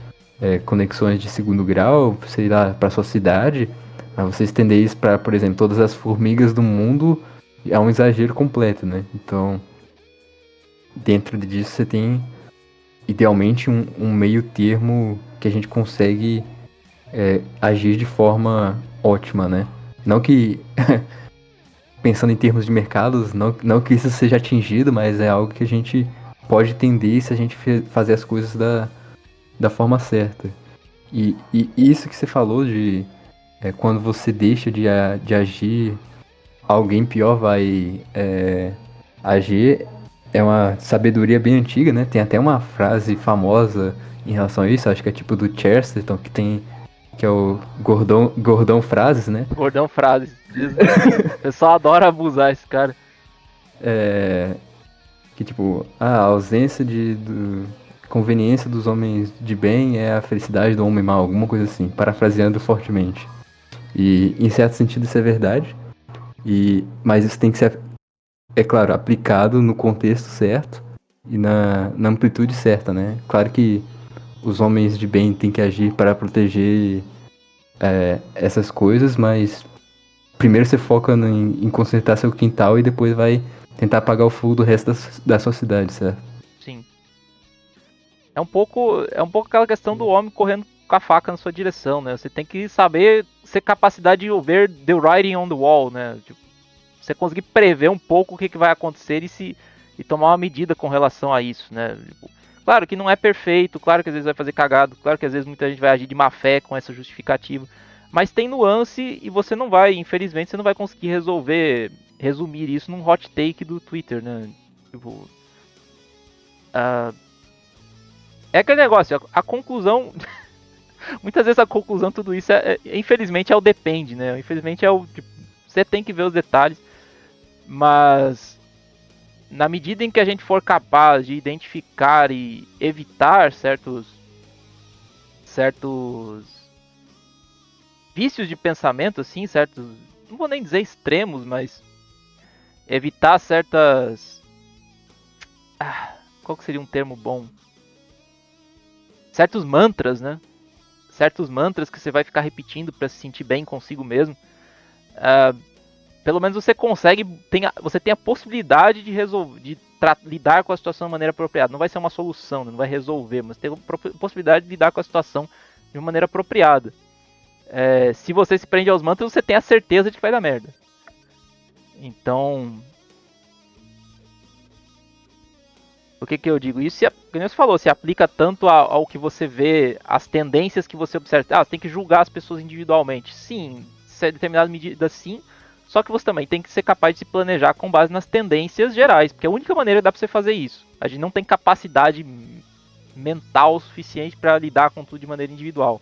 conexões de segundo grau, sei lá, para sua cidade. Mas você estender isso para, por exemplo, todas as formigas do mundo é um exagero completo, né? Então, dentro disso você tem idealmente um meio termo que a gente consegue agir de forma ótima, né? Não que pensando em termos de mercados, não que isso seja atingido, mas é algo que a gente pode entender se a gente fazer as coisas da forma certa. E isso que você falou de quando você deixa de agir, alguém pior vai agir, é uma sabedoria bem antiga, né? Tem até uma frase famosa em relação a isso, acho que é tipo do Chesterton, que é o Gordão Frases, né? Gordão frases. O pessoal adora abusar esse cara. Que tipo, a ausência conveniência dos homens de bem é a felicidade do homem mau, alguma coisa assim, parafraseando fortemente. E em certo sentido isso é verdade, mas isso tem que ser, é claro, aplicado no contexto certo e na amplitude certa, né? Claro que os homens de bem têm que agir para proteger essas coisas, mas primeiro você foca em consertar seu quintal e depois vai tentar apagar o fogo do resto da sua cidade, certo? Sim. É um pouco aquela questão do homem correndo com a faca na sua direção, né? Você tem que saber ter capacidade de ver the writing on the wall, né? Tipo, você conseguir prever um pouco o que vai acontecer e tomar uma medida com relação a isso, né? Tipo, claro que não é perfeito, claro que às vezes vai fazer cagado, claro que às vezes muita gente vai agir de má fé com essa justificativa, mas tem nuance e você não vai, infelizmente, você não vai conseguir resumir isso num hot take do Twitter, né? Tipo, é aquele negócio, a conclusão, muitas vezes a conclusão de tudo isso infelizmente é o depende, né? Infelizmente é o tipo, você tem que ver os detalhes, mas na medida em que a gente for capaz de identificar e evitar certos vícios de pensamento, assim, certos, não vou nem dizer extremos, mas evitar certas, qual que seria um termo bom? Certos mantras, né? Certos mantras que você vai ficar repetindo para se sentir bem consigo mesmo. Pelo menos você consegue, você tem a possibilidade de resolver, lidar com a situação de maneira apropriada. Não vai ser uma solução, não vai resolver, mas tem a possibilidade de lidar com a situação de uma maneira apropriada. Se você se prende aos mantras, você tem a certeza de que vai dar merda. Então, o que eu digo? Isso, como você falou, se aplica tanto ao que você vê, às tendências que você observa. Você tem que julgar as pessoas individualmente. Sim, se é determinada medida, sim. Só que você também tem que ser capaz de se planejar com base nas tendências gerais, porque a única maneira que dá pra você fazer isso. A gente não tem capacidade mental suficiente para lidar com tudo de maneira individual.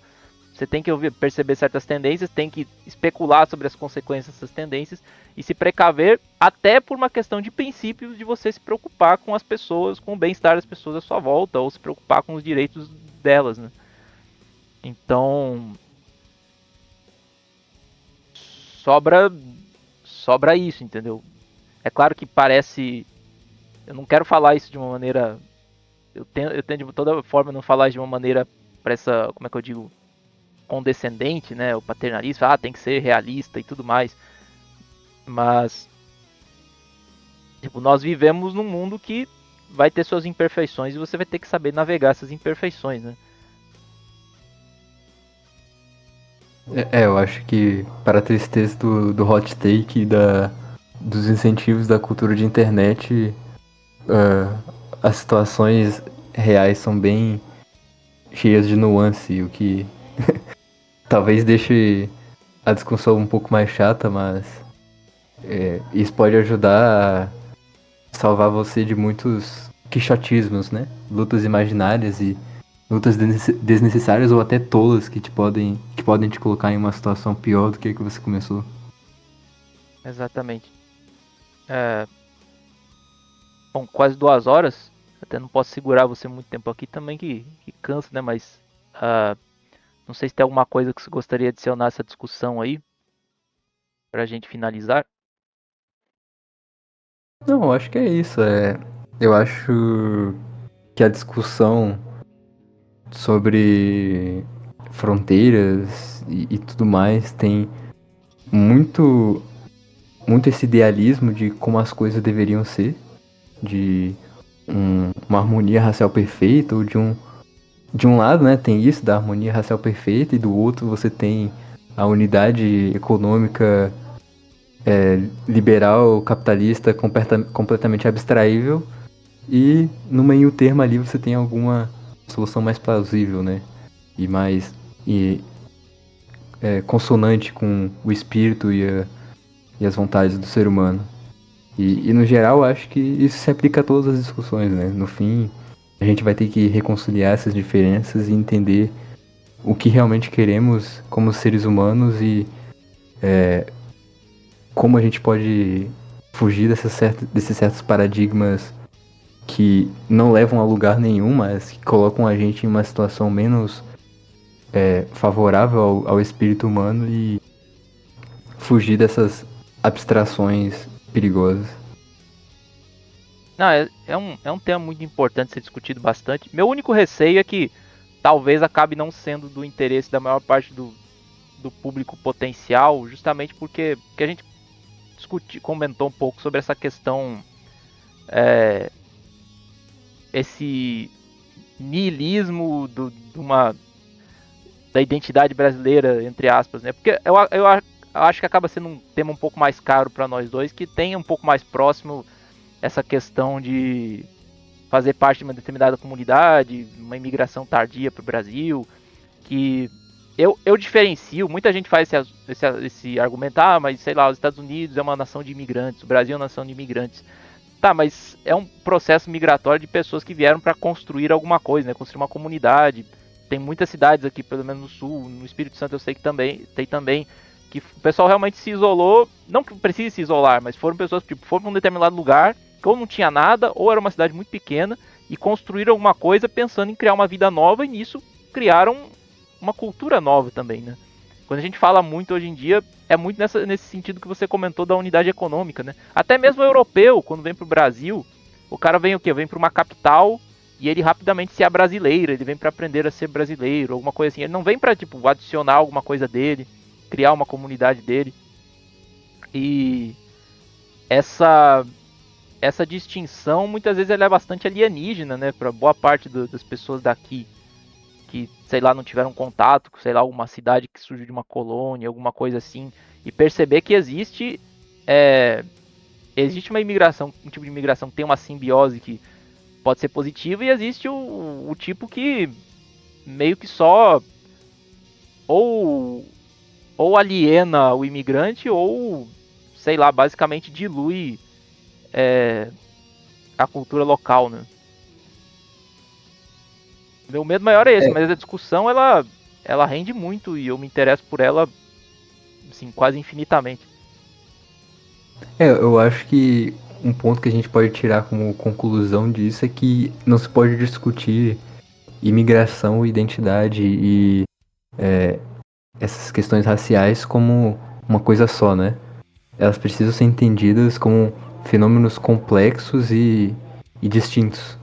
Você tem que perceber certas tendências, tem que especular sobre as consequências dessas tendências e se precaver, até por uma questão de princípios de você se preocupar com as pessoas, com o bem-estar das pessoas à sua volta, ou se preocupar com os direitos delas, né? Então, sobra isso, entendeu? É claro que parece, eu não quero falar isso de uma maneira, eu tento de toda forma não falar de uma maneira para essa, como é que eu digo, condescendente, né, o paternalista, tem que ser realista e tudo mais. Mas tipo, nós vivemos num mundo que vai ter suas imperfeições e você vai ter que saber navegar essas imperfeições, né? Eu acho que para a tristeza do hot take e dos incentivos da cultura de internet, as situações reais são bem cheias de nuance, o que talvez deixe a discussão um pouco mais chata, mas isso pode ajudar a salvar você de muitos quixotismos, né? Lutas imaginárias e lutas desnecessárias ou até tolas que podem te colocar em uma situação pior do que a que você começou. Exatamente. Bom, quase 2 horas. Até não posso segurar você muito tempo aqui também, que cansa, né? Mas não sei se tem alguma coisa que você gostaria de adicionar essa discussão aí, pra gente finalizar. Não, eu acho que é isso. Eu acho que a discussão sobre fronteiras e tudo mais tem muito, muito esse idealismo de como as coisas deveriam ser, de uma harmonia racial perfeita, ou de um lado, né, tem isso da harmonia racial perfeita, e do outro você tem a unidade econômica liberal, capitalista, completamente abstraível, e no meio termo ali você tem alguma solução mais plausível, né? E mais e, consonante com o espírito e as vontades do ser humano. E no geral, acho que isso se aplica a todas as discussões, né? No fim, a gente vai ter que reconciliar essas diferenças e entender o que realmente queremos como seres humanos e como a gente pode fugir desses certos paradigmas que não levam a lugar nenhum, mas que colocam a gente em uma situação menos favorável ao espírito humano e fugir dessas abstrações perigosas. Não, é um tema muito importante ser discutido bastante. Meu único receio é que talvez acabe não sendo do interesse da maior parte do público potencial, justamente porque a gente comentou um pouco sobre essa questão, esse niilismo da identidade brasileira, entre aspas, né? Porque eu acho que acaba sendo um tema um pouco mais caro para nós dois, que tem um pouco mais próximo essa questão de fazer parte de uma determinada comunidade, uma imigração tardia para o Brasil, que eu diferencio, muita gente faz esse argumento, mas sei lá, os Estados Unidos é uma nação de imigrantes, o Brasil é uma nação de imigrantes. Tá, mas é um processo migratório de pessoas que vieram para construir alguma coisa, né? Construir uma comunidade. Tem muitas cidades aqui, pelo menos no sul, no Espírito Santo eu sei que também tem também, que o pessoal realmente se isolou, não que precise se isolar, mas foram pessoas que foram para um determinado lugar, que ou não tinha nada, ou era uma cidade muito pequena, e construíram alguma coisa pensando em criar uma vida nova, e nisso criaram uma cultura nova também, né? Quando a gente fala muito hoje em dia, é muito nesse sentido que você comentou da unidade econômica, né? Até mesmo o europeu, quando vem para o Brasil, o cara vem o quê? Vem para uma capital e ele rapidamente se abrasileira, ele vem para aprender a ser brasileiro, alguma coisa assim. Ele não vem para tipo adicionar alguma coisa dele, criar uma comunidade dele. E essa distinção muitas vezes ela é bastante alienígena, né, para boa parte das pessoas daqui que, sei lá, não tiveram contato com, sei lá, uma cidade que surgiu de uma colônia, alguma coisa assim, e perceber que existe uma imigração, um tipo de imigração que tem uma simbiose que pode ser positiva, e existe o tipo que meio que só ou, ou aliena o imigrante ou, sei lá, basicamente dilui a cultura local, né? Meu medo maior é esse, É, mas a discussão ela rende muito e eu me interesso por ela assim, quase infinitamente. eu acho que um ponto que a gente pode tirar como conclusão disso é que não se pode discutir imigração, identidade e essas questões raciais como uma coisa só, né? Elas precisam ser entendidas como fenômenos complexos e distintos.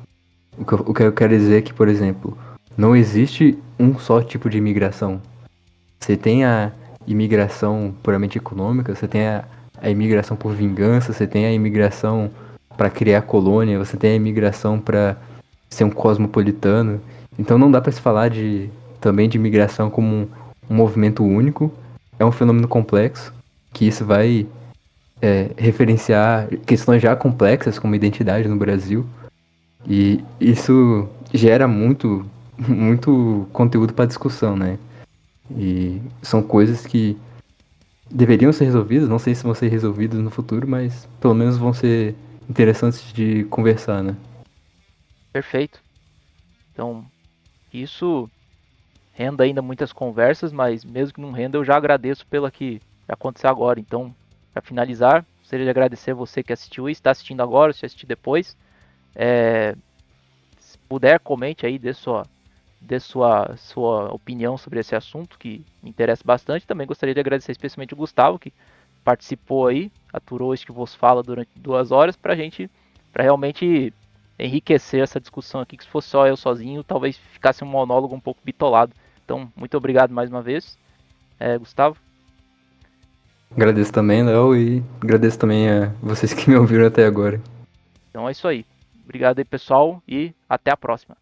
O que eu quero dizer é que, por exemplo, não existe um só tipo de imigração. Você tem a imigração puramente econômica, você tem a imigração por vingança, você tem a imigração para criar colônia, você tem a imigração para ser um cosmopolitano. Então não dá para se falar também de imigração como um movimento único. É um fenômeno complexo que isso vai referenciar questões já complexas como identidade no Brasil. E isso gera muito conteúdo para discussão, né? E são coisas que deveriam ser resolvidas, não sei se vão ser resolvidas no futuro, mas pelo menos vão ser interessantes de conversar, né? Perfeito. Então, isso renda ainda muitas conversas, mas mesmo que não renda, eu já agradeço pela que aconteceu agora. Então, para finalizar, gostaria de agradecer você que assistiu e está assistindo agora, se assistir depois. Se puder, comente aí, dê sua opinião sobre esse assunto que me interessa bastante. Também gostaria de agradecer especialmente o Gustavo, que participou aí, aturou este que vos fala durante 2 horas para realmente enriquecer essa discussão aqui, que se fosse só eu sozinho, talvez ficasse um monólogo um pouco bitolado. Então, muito obrigado mais uma vez, Gustavo. Agradeço também, Léo, e agradeço também a vocês que me ouviram até agora. Então é isso aí. Obrigado aí, pessoal, e até a próxima.